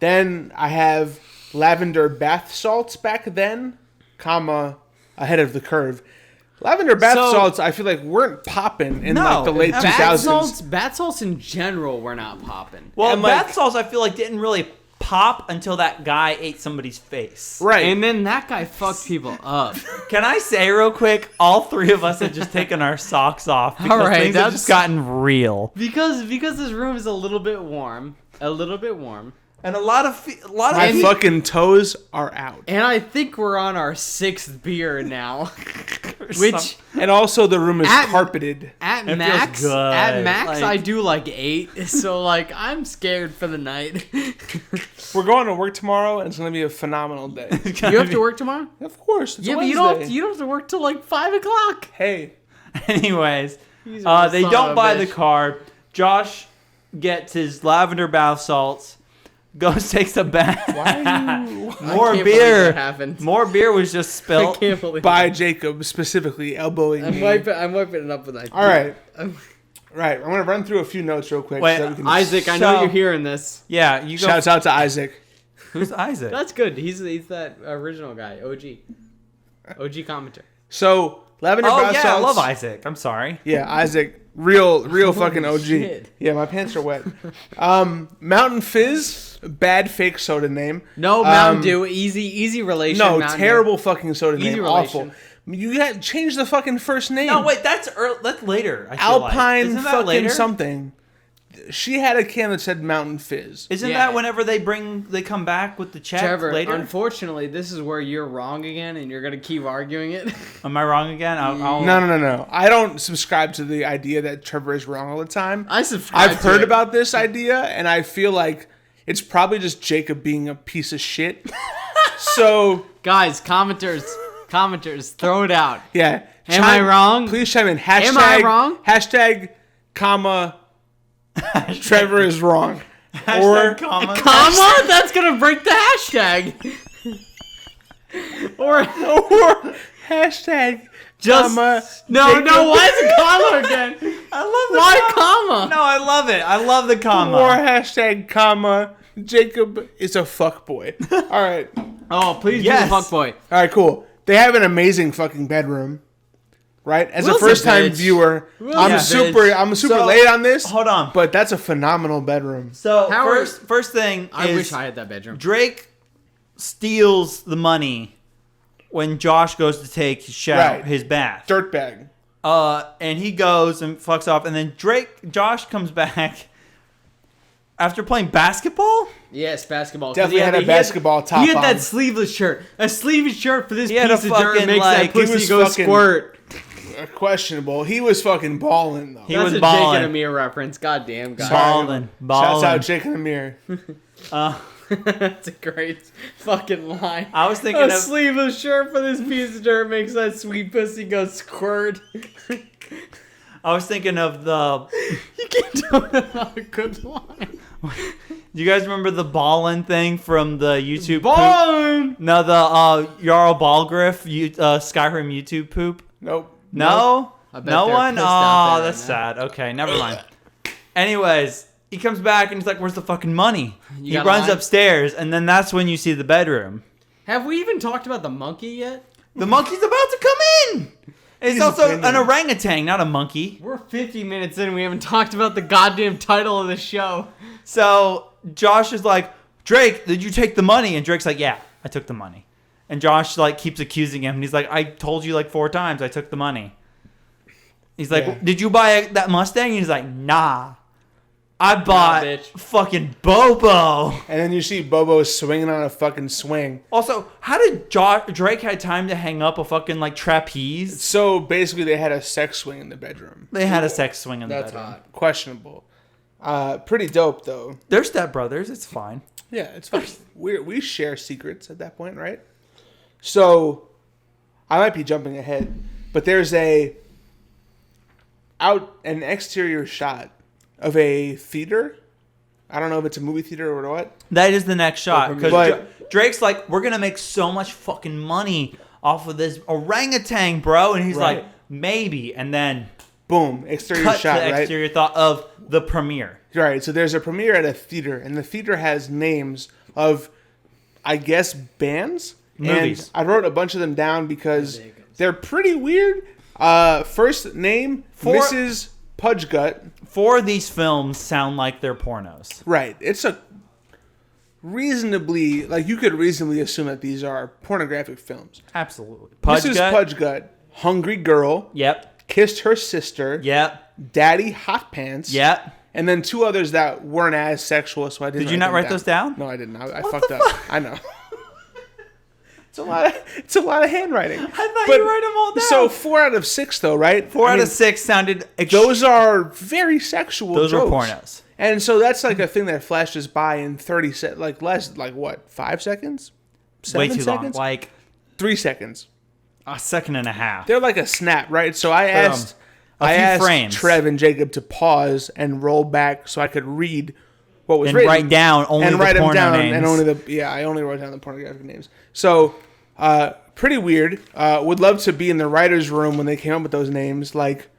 [SPEAKER 3] Then I have lavender bath salts back then, comma, ahead of the curve. Lavender bath
[SPEAKER 1] So-
[SPEAKER 3] salts, I feel like weren't popping in
[SPEAKER 2] No,
[SPEAKER 3] like the late
[SPEAKER 2] bath
[SPEAKER 3] 2000s.
[SPEAKER 1] Bath salts in general were not popping.
[SPEAKER 2] Well,
[SPEAKER 3] and,
[SPEAKER 2] bath
[SPEAKER 3] like-
[SPEAKER 2] salts I feel like didn't really pop until that guy ate somebody's face.
[SPEAKER 3] Right.
[SPEAKER 1] And then that guy fucked people up.
[SPEAKER 2] Can I say real quick, all three of us have just taken our socks off because
[SPEAKER 1] All right,
[SPEAKER 2] things have
[SPEAKER 1] that's-
[SPEAKER 2] just gotten real.
[SPEAKER 1] Because this room is a little bit warm.
[SPEAKER 2] And a lot of
[SPEAKER 3] My
[SPEAKER 1] And-
[SPEAKER 3] fucking toes are out.
[SPEAKER 1] And I think we're on our 6th beer now. Which
[SPEAKER 3] And also the room is
[SPEAKER 1] At-
[SPEAKER 3] carpeted.
[SPEAKER 1] at
[SPEAKER 2] feels
[SPEAKER 1] max
[SPEAKER 2] good. Like-
[SPEAKER 1] I do like 8. So like I'm scared for the night.
[SPEAKER 3] We're going to work tomorrow and it's going to be a phenomenal day.
[SPEAKER 1] You have to work tomorrow?
[SPEAKER 3] Of course. It's
[SPEAKER 1] Yeah, but
[SPEAKER 3] Wednesday.
[SPEAKER 1] you don't have to work till like 5 o'clock.
[SPEAKER 3] Hey.
[SPEAKER 2] Anyways,
[SPEAKER 1] He's a
[SPEAKER 2] they
[SPEAKER 1] son
[SPEAKER 2] don't
[SPEAKER 1] of a
[SPEAKER 2] buy the
[SPEAKER 1] bitch.
[SPEAKER 2] car. Josh gets his lavender bath salts, goes takes a bath.
[SPEAKER 3] Why are you...
[SPEAKER 1] I
[SPEAKER 2] More
[SPEAKER 1] can't believe
[SPEAKER 2] beer.
[SPEAKER 1] that happened.
[SPEAKER 2] More beer was just
[SPEAKER 1] I
[SPEAKER 2] spilled.
[SPEAKER 1] can't believe
[SPEAKER 3] By Jacob, specifically elbowing
[SPEAKER 1] I'm
[SPEAKER 3] me.
[SPEAKER 1] wiping it up with that.
[SPEAKER 3] All right. Right. I'm going to run through a few notes real quick.
[SPEAKER 2] Wait,
[SPEAKER 3] so that we can...
[SPEAKER 1] Isaac, I
[SPEAKER 2] So-
[SPEAKER 1] know you're hearing this.
[SPEAKER 2] Yeah, you go.
[SPEAKER 3] Shouts out to Isaac.
[SPEAKER 2] Who's Isaac?
[SPEAKER 1] That's good. He's that original guy, OG commenter.
[SPEAKER 3] So, lavender
[SPEAKER 2] Oh
[SPEAKER 3] bath
[SPEAKER 2] yeah,
[SPEAKER 3] salts.
[SPEAKER 2] I love Isaac. I'm sorry.
[SPEAKER 3] Yeah, Isaac. Real fucking OG.
[SPEAKER 1] shit.
[SPEAKER 3] Yeah, my pants are wet. Mountain Fizz, bad fake soda name.
[SPEAKER 1] No, Mountain Dew, easy relation.
[SPEAKER 3] No,
[SPEAKER 1] Mountain
[SPEAKER 3] terrible fucking soda
[SPEAKER 1] Easy
[SPEAKER 3] name.
[SPEAKER 1] relation.
[SPEAKER 3] Awful. You got to change the fucking first name.
[SPEAKER 2] No, wait, that's later. I feel like.
[SPEAKER 3] Alpine
[SPEAKER 2] Isn't that
[SPEAKER 3] fucking
[SPEAKER 2] later?
[SPEAKER 3] something. She had a can that said Mountain Fizz.
[SPEAKER 2] Isn't
[SPEAKER 1] Yeah.
[SPEAKER 2] that whenever they come back with the check
[SPEAKER 1] Trevor,
[SPEAKER 2] later?
[SPEAKER 1] unfortunately, this is where you're wrong again, and you're gonna keep arguing it.
[SPEAKER 2] Am I wrong again? I'll
[SPEAKER 3] No. I don't subscribe to the idea that Trevor is wrong all the time.
[SPEAKER 1] I subscribe.
[SPEAKER 3] I've
[SPEAKER 1] to
[SPEAKER 3] heard
[SPEAKER 1] it.
[SPEAKER 3] about this idea, and I feel like it's probably just Jacob being a piece of shit. So,
[SPEAKER 1] Guys, commenters, throw it out.
[SPEAKER 3] yeah.
[SPEAKER 1] Am I wrong?
[SPEAKER 3] Please chime in. Hashtag,
[SPEAKER 1] Am I wrong?
[SPEAKER 3] Hashtag, comma, Trevor is wrong.
[SPEAKER 2] Hashtag comma.
[SPEAKER 1] Comma? That's gonna break the hashtag. or
[SPEAKER 3] Hashtag,
[SPEAKER 1] just
[SPEAKER 3] comma,
[SPEAKER 1] no.
[SPEAKER 3] Jacob.
[SPEAKER 1] Why is it comma again?
[SPEAKER 2] I love the
[SPEAKER 1] Why comma?
[SPEAKER 2] No, I love it. I love the comma.
[SPEAKER 3] Or hashtag, comma, Jacob is a fuckboy. All right.
[SPEAKER 1] Oh, please
[SPEAKER 2] Yes.
[SPEAKER 1] be the fuckboy.
[SPEAKER 3] All right, cool. They have an amazing fucking bedroom. Right? As
[SPEAKER 1] Will's
[SPEAKER 3] a
[SPEAKER 1] a
[SPEAKER 3] first time
[SPEAKER 1] bitch.
[SPEAKER 3] viewer,
[SPEAKER 1] Will's
[SPEAKER 3] I'm
[SPEAKER 1] a
[SPEAKER 3] super
[SPEAKER 1] bitch.
[SPEAKER 3] I'm super
[SPEAKER 2] So,
[SPEAKER 3] late on this.
[SPEAKER 2] hold on.
[SPEAKER 3] But that's a phenomenal bedroom.
[SPEAKER 2] So
[SPEAKER 1] How
[SPEAKER 2] first thing
[SPEAKER 1] I
[SPEAKER 2] is
[SPEAKER 1] wish I had that bedroom.
[SPEAKER 2] Drake steals the money when Josh goes to take his shower,
[SPEAKER 3] Right.
[SPEAKER 2] his bath.
[SPEAKER 3] Dirtbag.
[SPEAKER 2] And he goes and fucks off, and then Josh comes back after playing basketball.
[SPEAKER 1] Yes, basketball. 'Cause
[SPEAKER 3] Definitely
[SPEAKER 1] he
[SPEAKER 3] had a basketball top
[SPEAKER 1] He had
[SPEAKER 3] on.
[SPEAKER 1] that sleeveless shirt. A sleeveless shirt for this
[SPEAKER 2] He had
[SPEAKER 1] piece
[SPEAKER 2] a
[SPEAKER 1] of dirt
[SPEAKER 2] fucking,
[SPEAKER 1] makes
[SPEAKER 2] like,
[SPEAKER 1] that
[SPEAKER 3] he
[SPEAKER 1] pussy
[SPEAKER 3] was
[SPEAKER 1] go
[SPEAKER 3] fucking-
[SPEAKER 1] squirt.
[SPEAKER 3] Questionable. He was fucking balling though.
[SPEAKER 2] He
[SPEAKER 1] That's
[SPEAKER 2] was
[SPEAKER 1] a
[SPEAKER 2] balling.
[SPEAKER 1] Jake and Amir reference. God damn, guys.
[SPEAKER 2] Balling.
[SPEAKER 3] Shouts out Jake and Amir.
[SPEAKER 1] That's a great fucking line.
[SPEAKER 2] I was thinking
[SPEAKER 1] A
[SPEAKER 2] of
[SPEAKER 1] sleeveless shirt for this piece of dirt makes that sweet pussy go squirt.
[SPEAKER 2] the.
[SPEAKER 1] You can't tell me not a good line.
[SPEAKER 2] Do you guys remember the ballin' thing from the YouTube?
[SPEAKER 1] Ballin'!
[SPEAKER 2] No, the Jarl Balgriff Skyrim YouTube poop.
[SPEAKER 3] Nope.
[SPEAKER 2] No,
[SPEAKER 1] I bet
[SPEAKER 2] no
[SPEAKER 1] they're
[SPEAKER 2] one.
[SPEAKER 1] pissed out
[SPEAKER 2] Oh,
[SPEAKER 1] there
[SPEAKER 2] that's
[SPEAKER 1] right
[SPEAKER 2] sad. Okay, never mind. Anyways, he comes back and he's like, "Where's the fucking money?"
[SPEAKER 1] You
[SPEAKER 2] He
[SPEAKER 1] got a
[SPEAKER 2] runs
[SPEAKER 1] line?
[SPEAKER 2] upstairs, and then that's when you see the bedroom.
[SPEAKER 1] Have we even talked about the monkey yet?
[SPEAKER 2] The monkey's about to come in. It's
[SPEAKER 3] He's
[SPEAKER 2] also
[SPEAKER 3] been
[SPEAKER 2] an
[SPEAKER 3] in.
[SPEAKER 2] orangutan, not a monkey.
[SPEAKER 1] We're 50 minutes in and we haven't talked about the goddamn title of the show.
[SPEAKER 2] So Josh is like, "Drake, did you take the money?" And Drake's like, "Yeah, I took the money." And Josh like keeps accusing him, and he's like, "I told you like 4 times I took the money." He's like,
[SPEAKER 3] Yeah.
[SPEAKER 2] "Did you buy that Mustang?" And he's like, "Nah, I bought
[SPEAKER 1] bitch.
[SPEAKER 2] fucking Bobo.
[SPEAKER 3] And then you see Bobo swinging on a fucking swing.
[SPEAKER 2] Also, how did Drake had time to hang up a fucking like trapeze?
[SPEAKER 3] So basically, they had a sex swing in the bedroom.
[SPEAKER 2] They had a sex swing in the
[SPEAKER 1] That's
[SPEAKER 2] bedroom.
[SPEAKER 1] hot.
[SPEAKER 3] Questionable. Pretty dope though.
[SPEAKER 2] They're stepbrothers. It's fine.
[SPEAKER 3] Yeah, it's fine. We share secrets at that point, right? So, I might be jumping ahead, but there's an exterior shot of a theater. I don't know if it's a movie theater or what.
[SPEAKER 2] That is the next shot because
[SPEAKER 3] But-
[SPEAKER 2] Drake's like, we're gonna make so much fucking money off of this orangutan, bro, and he's
[SPEAKER 3] Right.
[SPEAKER 2] like, maybe, and then
[SPEAKER 3] Boom, exterior
[SPEAKER 2] cut
[SPEAKER 3] shot,
[SPEAKER 2] to the
[SPEAKER 3] right?
[SPEAKER 2] exterior thought of the premiere.
[SPEAKER 3] Right, so there's a premiere at a theater, and the theater has names of, I guess, bands.
[SPEAKER 2] Movies.
[SPEAKER 3] And I wrote a bunch of them down because they're pretty weird. First name, Mrs. Pudgegut.
[SPEAKER 2] 4 of these films sound like they're pornos.
[SPEAKER 3] Right, it's a reasonably, like you could reasonably assume that these are pornographic films.
[SPEAKER 2] Absolutely.
[SPEAKER 3] Mrs. Pudgegut, Hungry Girl,
[SPEAKER 2] Yep.
[SPEAKER 3] Kissed Her Sister,
[SPEAKER 2] Yep.
[SPEAKER 3] Daddy Hot Pants,
[SPEAKER 2] Yep.
[SPEAKER 3] and then 2 others that weren't as sexual, so I didn't.
[SPEAKER 2] Did you not
[SPEAKER 3] them
[SPEAKER 2] write those down?
[SPEAKER 3] No, I didn't. I fucked up. I know. It's a lot of handwriting.
[SPEAKER 2] I thought you write them all down.
[SPEAKER 3] So 4 out of 6, though, right?
[SPEAKER 2] 4
[SPEAKER 3] I
[SPEAKER 2] out
[SPEAKER 3] mean,
[SPEAKER 2] of 6 sounded.
[SPEAKER 3] Those are very sexual.
[SPEAKER 2] Those
[SPEAKER 3] jokes.
[SPEAKER 2] were pornos.
[SPEAKER 3] And so that's like a thing that flashes by in 30 seconds, like less, like what, 5 seconds? 7
[SPEAKER 2] Way too
[SPEAKER 3] seconds?
[SPEAKER 2] long. Like
[SPEAKER 3] 3 seconds.
[SPEAKER 2] a second and a half.
[SPEAKER 3] They're like a snap, right? So I asked,
[SPEAKER 2] A few frames.
[SPEAKER 3] Trev and Jacob to pause and roll back so I could read what was
[SPEAKER 2] And
[SPEAKER 3] written.
[SPEAKER 2] write down only
[SPEAKER 3] and
[SPEAKER 2] the
[SPEAKER 3] write them
[SPEAKER 2] porno
[SPEAKER 3] down
[SPEAKER 2] names.
[SPEAKER 3] and only I only wrote down the pornographic names. So pretty weird. Would love to be in the writer's room when they came up with those names. Like,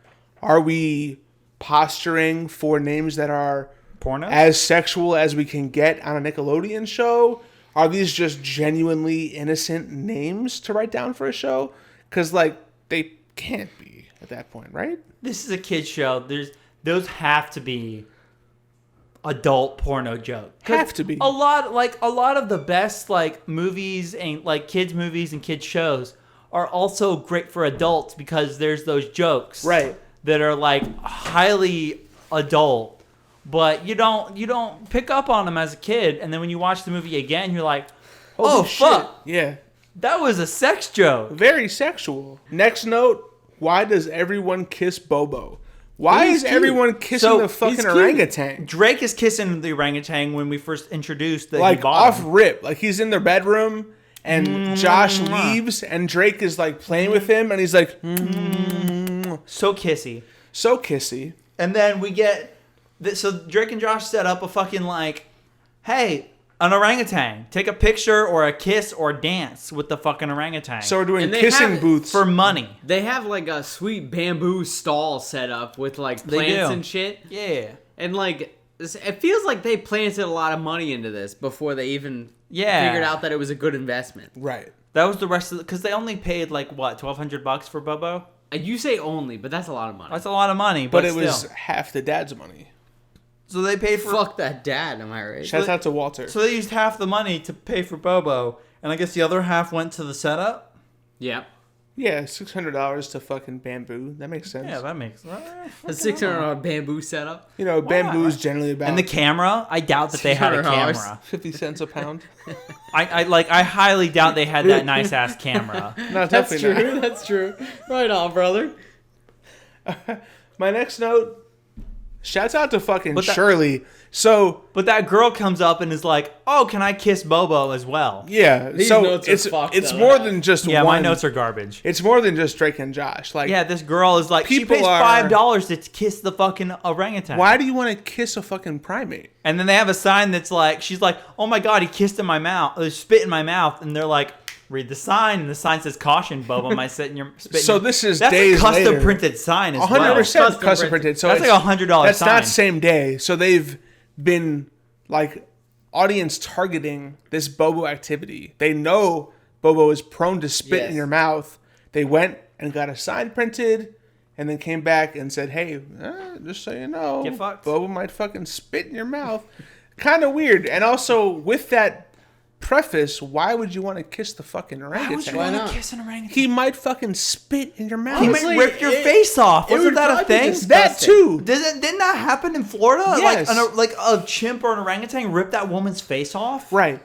[SPEAKER 3] are we posturing for names that are
[SPEAKER 2] Porno?
[SPEAKER 3] as sexual as we can get on a Nickelodeon show? Are these just genuinely innocent names to write down for a show? Because, like, they can't be at that point, right?
[SPEAKER 2] This is a kid's show. Those have to be adult porno jokes.
[SPEAKER 3] Have to be.
[SPEAKER 2] A lot of the best like movies and like kids movies and kids shows are also great for adults because there's those jokes
[SPEAKER 3] Right.
[SPEAKER 2] that are like highly adult, but you don't pick up on them as a kid, and then when you watch the movie again, you're like, oh
[SPEAKER 3] Holy shit.
[SPEAKER 2] fuck,
[SPEAKER 3] Yeah.
[SPEAKER 2] that was a sex joke.
[SPEAKER 3] Very sexual. Next note, why does everyone kiss Bobo? Why
[SPEAKER 2] He's
[SPEAKER 3] is
[SPEAKER 2] cute.
[SPEAKER 3] everyone kissing
[SPEAKER 2] So,
[SPEAKER 3] the
[SPEAKER 2] he's
[SPEAKER 3] fucking
[SPEAKER 2] cute.
[SPEAKER 3] orangutan?
[SPEAKER 2] Drake is kissing the orangutan when we first introduced the
[SPEAKER 3] Like, off rip. Like, he's in their bedroom, and Josh
[SPEAKER 2] Mwah.
[SPEAKER 3] leaves, and Drake is, like, playing with him, and he's like,
[SPEAKER 2] so kissy.
[SPEAKER 3] so kissy.
[SPEAKER 2] And then we get so Drake and Josh set up a fucking like, hey, an orangutan, take a picture or a kiss or dance with the fucking orangutan.
[SPEAKER 3] So we're doing
[SPEAKER 1] And they
[SPEAKER 3] kissing
[SPEAKER 1] have-
[SPEAKER 3] booths.
[SPEAKER 2] for money.
[SPEAKER 1] They have like a sweet bamboo stall set up with like
[SPEAKER 2] They
[SPEAKER 1] plants
[SPEAKER 2] do.
[SPEAKER 1] and shit.
[SPEAKER 2] Yeah.
[SPEAKER 1] And like it feels like they planted a lot of money into this before they even
[SPEAKER 2] Yeah.
[SPEAKER 1] figured out that it was a good investment.
[SPEAKER 3] Right.
[SPEAKER 2] That was the rest of because they only paid like what, $1,200 for Bobo?
[SPEAKER 1] You say only, but that's a lot of money.
[SPEAKER 2] That's a lot of money,
[SPEAKER 3] But
[SPEAKER 2] but,
[SPEAKER 3] it was
[SPEAKER 2] still.
[SPEAKER 3] half the dad's money.
[SPEAKER 2] So they paid for
[SPEAKER 1] Fuck that dad, am I right?
[SPEAKER 3] Shouts out to Walter.
[SPEAKER 2] So they used half the money to pay for Bobo, and I guess the other half went to the setup.
[SPEAKER 1] Yeah.
[SPEAKER 3] Yeah, $600 to fucking bamboo. That makes sense.
[SPEAKER 2] Yeah, that makes
[SPEAKER 1] A $600 bamboo setup.
[SPEAKER 3] You know, bamboo
[SPEAKER 2] Why?
[SPEAKER 3] is generally about
[SPEAKER 2] And the camera, I doubt that they had a
[SPEAKER 1] $600.
[SPEAKER 2] camera.
[SPEAKER 3] 50 cents a pound.
[SPEAKER 2] I highly doubt they had that nice ass camera.
[SPEAKER 3] No,
[SPEAKER 1] That's
[SPEAKER 3] definitely
[SPEAKER 1] true. That's true. Right on, brother.
[SPEAKER 3] not. My next note, shouts out to fucking
[SPEAKER 2] But that-
[SPEAKER 3] Shirley. So,
[SPEAKER 2] But that girl comes up and is like, "Oh, can I kiss Bobo as well?"
[SPEAKER 3] yeah.
[SPEAKER 1] These
[SPEAKER 3] so
[SPEAKER 1] notes are
[SPEAKER 3] it's
[SPEAKER 1] fucked
[SPEAKER 3] it's
[SPEAKER 1] up.
[SPEAKER 3] more than just
[SPEAKER 2] Yeah,
[SPEAKER 3] one.
[SPEAKER 2] my notes are garbage.
[SPEAKER 3] It's more than just Drake and Josh. Like,
[SPEAKER 2] Yeah, this girl is like, she
[SPEAKER 3] People
[SPEAKER 2] pays
[SPEAKER 3] are-
[SPEAKER 2] $5 to kiss the fucking orangutan.
[SPEAKER 3] why do you want to kiss a fucking primate?
[SPEAKER 2] And then they have a sign that's like, she's like, "Oh my god, he kissed in my mouth, spit in my mouth," and they're like, "Read the sign," and the sign says, "Caution, Bobo might sit in your spit."
[SPEAKER 3] So
[SPEAKER 2] in your-"
[SPEAKER 3] this is
[SPEAKER 2] that's
[SPEAKER 3] days
[SPEAKER 2] a custom
[SPEAKER 3] later.
[SPEAKER 2] printed sign as
[SPEAKER 3] 100%
[SPEAKER 2] well.
[SPEAKER 1] Custom
[SPEAKER 3] custom
[SPEAKER 1] printed.
[SPEAKER 3] printed. So
[SPEAKER 2] That's
[SPEAKER 3] it's-
[SPEAKER 2] like $100
[SPEAKER 3] That's
[SPEAKER 2] sign.
[SPEAKER 3] not same day. So they've been like audience targeting this Bobo activity. They know Bobo is prone to spit
[SPEAKER 1] Yes.
[SPEAKER 3] in your mouth. They went and got a sign printed and then came back and said, hey, just so you know,
[SPEAKER 2] Get fucked.
[SPEAKER 3] Bobo might fucking spit in your mouth. Kind of weird. And also with that preface, why would you want to kiss the fucking orangutan?
[SPEAKER 2] Why would you
[SPEAKER 1] Why
[SPEAKER 2] want
[SPEAKER 1] not?
[SPEAKER 2] to kiss an orangutan?
[SPEAKER 3] He might fucking spit in your mouth.
[SPEAKER 2] He
[SPEAKER 1] Honestly,
[SPEAKER 2] might rip your
[SPEAKER 1] it-
[SPEAKER 2] face off.
[SPEAKER 1] it
[SPEAKER 2] Wasn't
[SPEAKER 1] would
[SPEAKER 2] that a
[SPEAKER 1] probably be
[SPEAKER 2] thing?
[SPEAKER 1] disgusting.
[SPEAKER 3] That too.
[SPEAKER 2] Didn't that happen in Florida?
[SPEAKER 3] Yes.
[SPEAKER 2] Like a chimp or an orangutan ripped that woman's face off?
[SPEAKER 3] Right.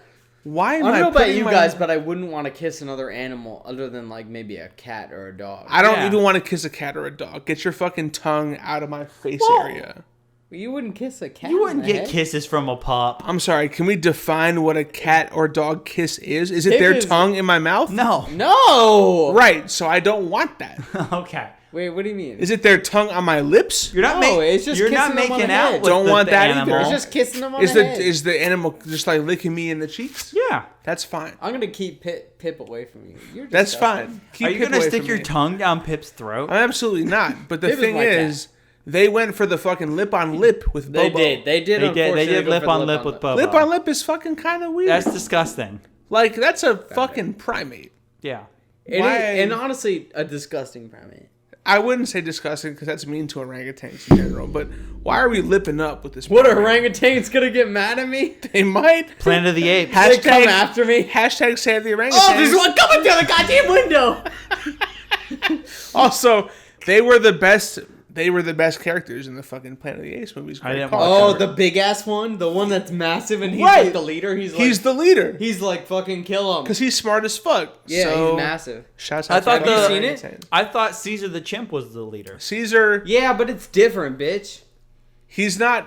[SPEAKER 3] Why am
[SPEAKER 1] I don't know about
[SPEAKER 3] putting
[SPEAKER 1] you
[SPEAKER 3] my-
[SPEAKER 1] guys, but I wouldn't want to kiss another animal other than like maybe a cat or a dog.
[SPEAKER 3] I don't
[SPEAKER 2] Yeah.
[SPEAKER 3] even want to kiss a cat or a dog. Get your fucking tongue out of my face area.
[SPEAKER 1] You wouldn't kiss a cat.
[SPEAKER 2] You
[SPEAKER 1] in
[SPEAKER 2] wouldn't
[SPEAKER 1] the
[SPEAKER 2] get
[SPEAKER 1] head?
[SPEAKER 2] kisses from a pup.
[SPEAKER 3] I'm sorry. Can we define what a cat or dog kiss is? Is it
[SPEAKER 1] It
[SPEAKER 3] their
[SPEAKER 1] is-
[SPEAKER 3] tongue in my mouth?
[SPEAKER 2] No.
[SPEAKER 1] No.
[SPEAKER 3] Right. So I don't want that.
[SPEAKER 2] Okay.
[SPEAKER 1] Wait, what do you mean?
[SPEAKER 3] Is it their tongue on my lips?
[SPEAKER 2] You're not,
[SPEAKER 1] No, it's just
[SPEAKER 2] you're not
[SPEAKER 1] kissing them on
[SPEAKER 2] making
[SPEAKER 1] the
[SPEAKER 2] out
[SPEAKER 1] head.
[SPEAKER 2] with
[SPEAKER 3] Don't
[SPEAKER 2] the,
[SPEAKER 3] want
[SPEAKER 2] the
[SPEAKER 3] that either.
[SPEAKER 2] animal.
[SPEAKER 1] It's just kissing them on
[SPEAKER 3] Is
[SPEAKER 1] the
[SPEAKER 3] the
[SPEAKER 1] head.
[SPEAKER 3] is the animal just like licking me in the cheeks?
[SPEAKER 2] Yeah.
[SPEAKER 3] That's fine.
[SPEAKER 1] I'm gonna keep Pip away from you. You're
[SPEAKER 3] That's
[SPEAKER 1] disgusting.
[SPEAKER 3] fine. Keep
[SPEAKER 2] Are you
[SPEAKER 3] Pip
[SPEAKER 2] going to
[SPEAKER 3] away
[SPEAKER 2] stick
[SPEAKER 3] from
[SPEAKER 2] your
[SPEAKER 3] me.
[SPEAKER 2] tongue down Pip's throat?
[SPEAKER 3] I'm absolutely not. But the
[SPEAKER 1] Pip is
[SPEAKER 3] thing
[SPEAKER 1] my cat.
[SPEAKER 3] is, they went for the fucking lip on lip with
[SPEAKER 1] They
[SPEAKER 3] Bobo.
[SPEAKER 1] did. They did.
[SPEAKER 2] They
[SPEAKER 1] unfortunately
[SPEAKER 2] did
[SPEAKER 1] go
[SPEAKER 2] lip
[SPEAKER 1] for
[SPEAKER 2] on
[SPEAKER 1] the
[SPEAKER 2] lip with Bobo.
[SPEAKER 3] Lip on lip is fucking kind of weird.
[SPEAKER 2] That's disgusting.
[SPEAKER 3] Like that's a fucking primate.
[SPEAKER 2] Yeah.
[SPEAKER 1] It
[SPEAKER 3] Why-
[SPEAKER 1] is, and honestly, a disgusting primate.
[SPEAKER 3] I wouldn't say disgusting because that's mean to orangutans in general. But why are we lipping up with this?
[SPEAKER 1] What
[SPEAKER 3] primate?
[SPEAKER 1] orangutan's gonna get mad at me?
[SPEAKER 3] They might.
[SPEAKER 2] Planet of the Apes.
[SPEAKER 1] They come after me.
[SPEAKER 3] Hashtag save the orangutan.
[SPEAKER 1] Oh, there's one coming through the goddamn window.
[SPEAKER 3] Also, they were the best. They were the best characters in the fucking Planet of the Apes movies.
[SPEAKER 2] I didn't
[SPEAKER 3] Great
[SPEAKER 2] watch
[SPEAKER 3] call,
[SPEAKER 1] Oh,
[SPEAKER 3] Trevor.
[SPEAKER 1] the big ass one, the one that's massive, and he's
[SPEAKER 3] Right.
[SPEAKER 1] like the leader. He's
[SPEAKER 3] the leader
[SPEAKER 1] like fucking kill him.
[SPEAKER 3] because he's smart as fuck.
[SPEAKER 1] Yeah,
[SPEAKER 3] so,
[SPEAKER 1] he's massive.
[SPEAKER 3] Shouts
[SPEAKER 2] I
[SPEAKER 3] out
[SPEAKER 2] thought
[SPEAKER 3] to
[SPEAKER 2] the-
[SPEAKER 3] the
[SPEAKER 2] Have you
[SPEAKER 1] seen it?
[SPEAKER 3] orangutan.
[SPEAKER 2] I thought Caesar the chimp was the leader.
[SPEAKER 3] Caesar.
[SPEAKER 1] Yeah, but it's different, bitch.
[SPEAKER 3] He's not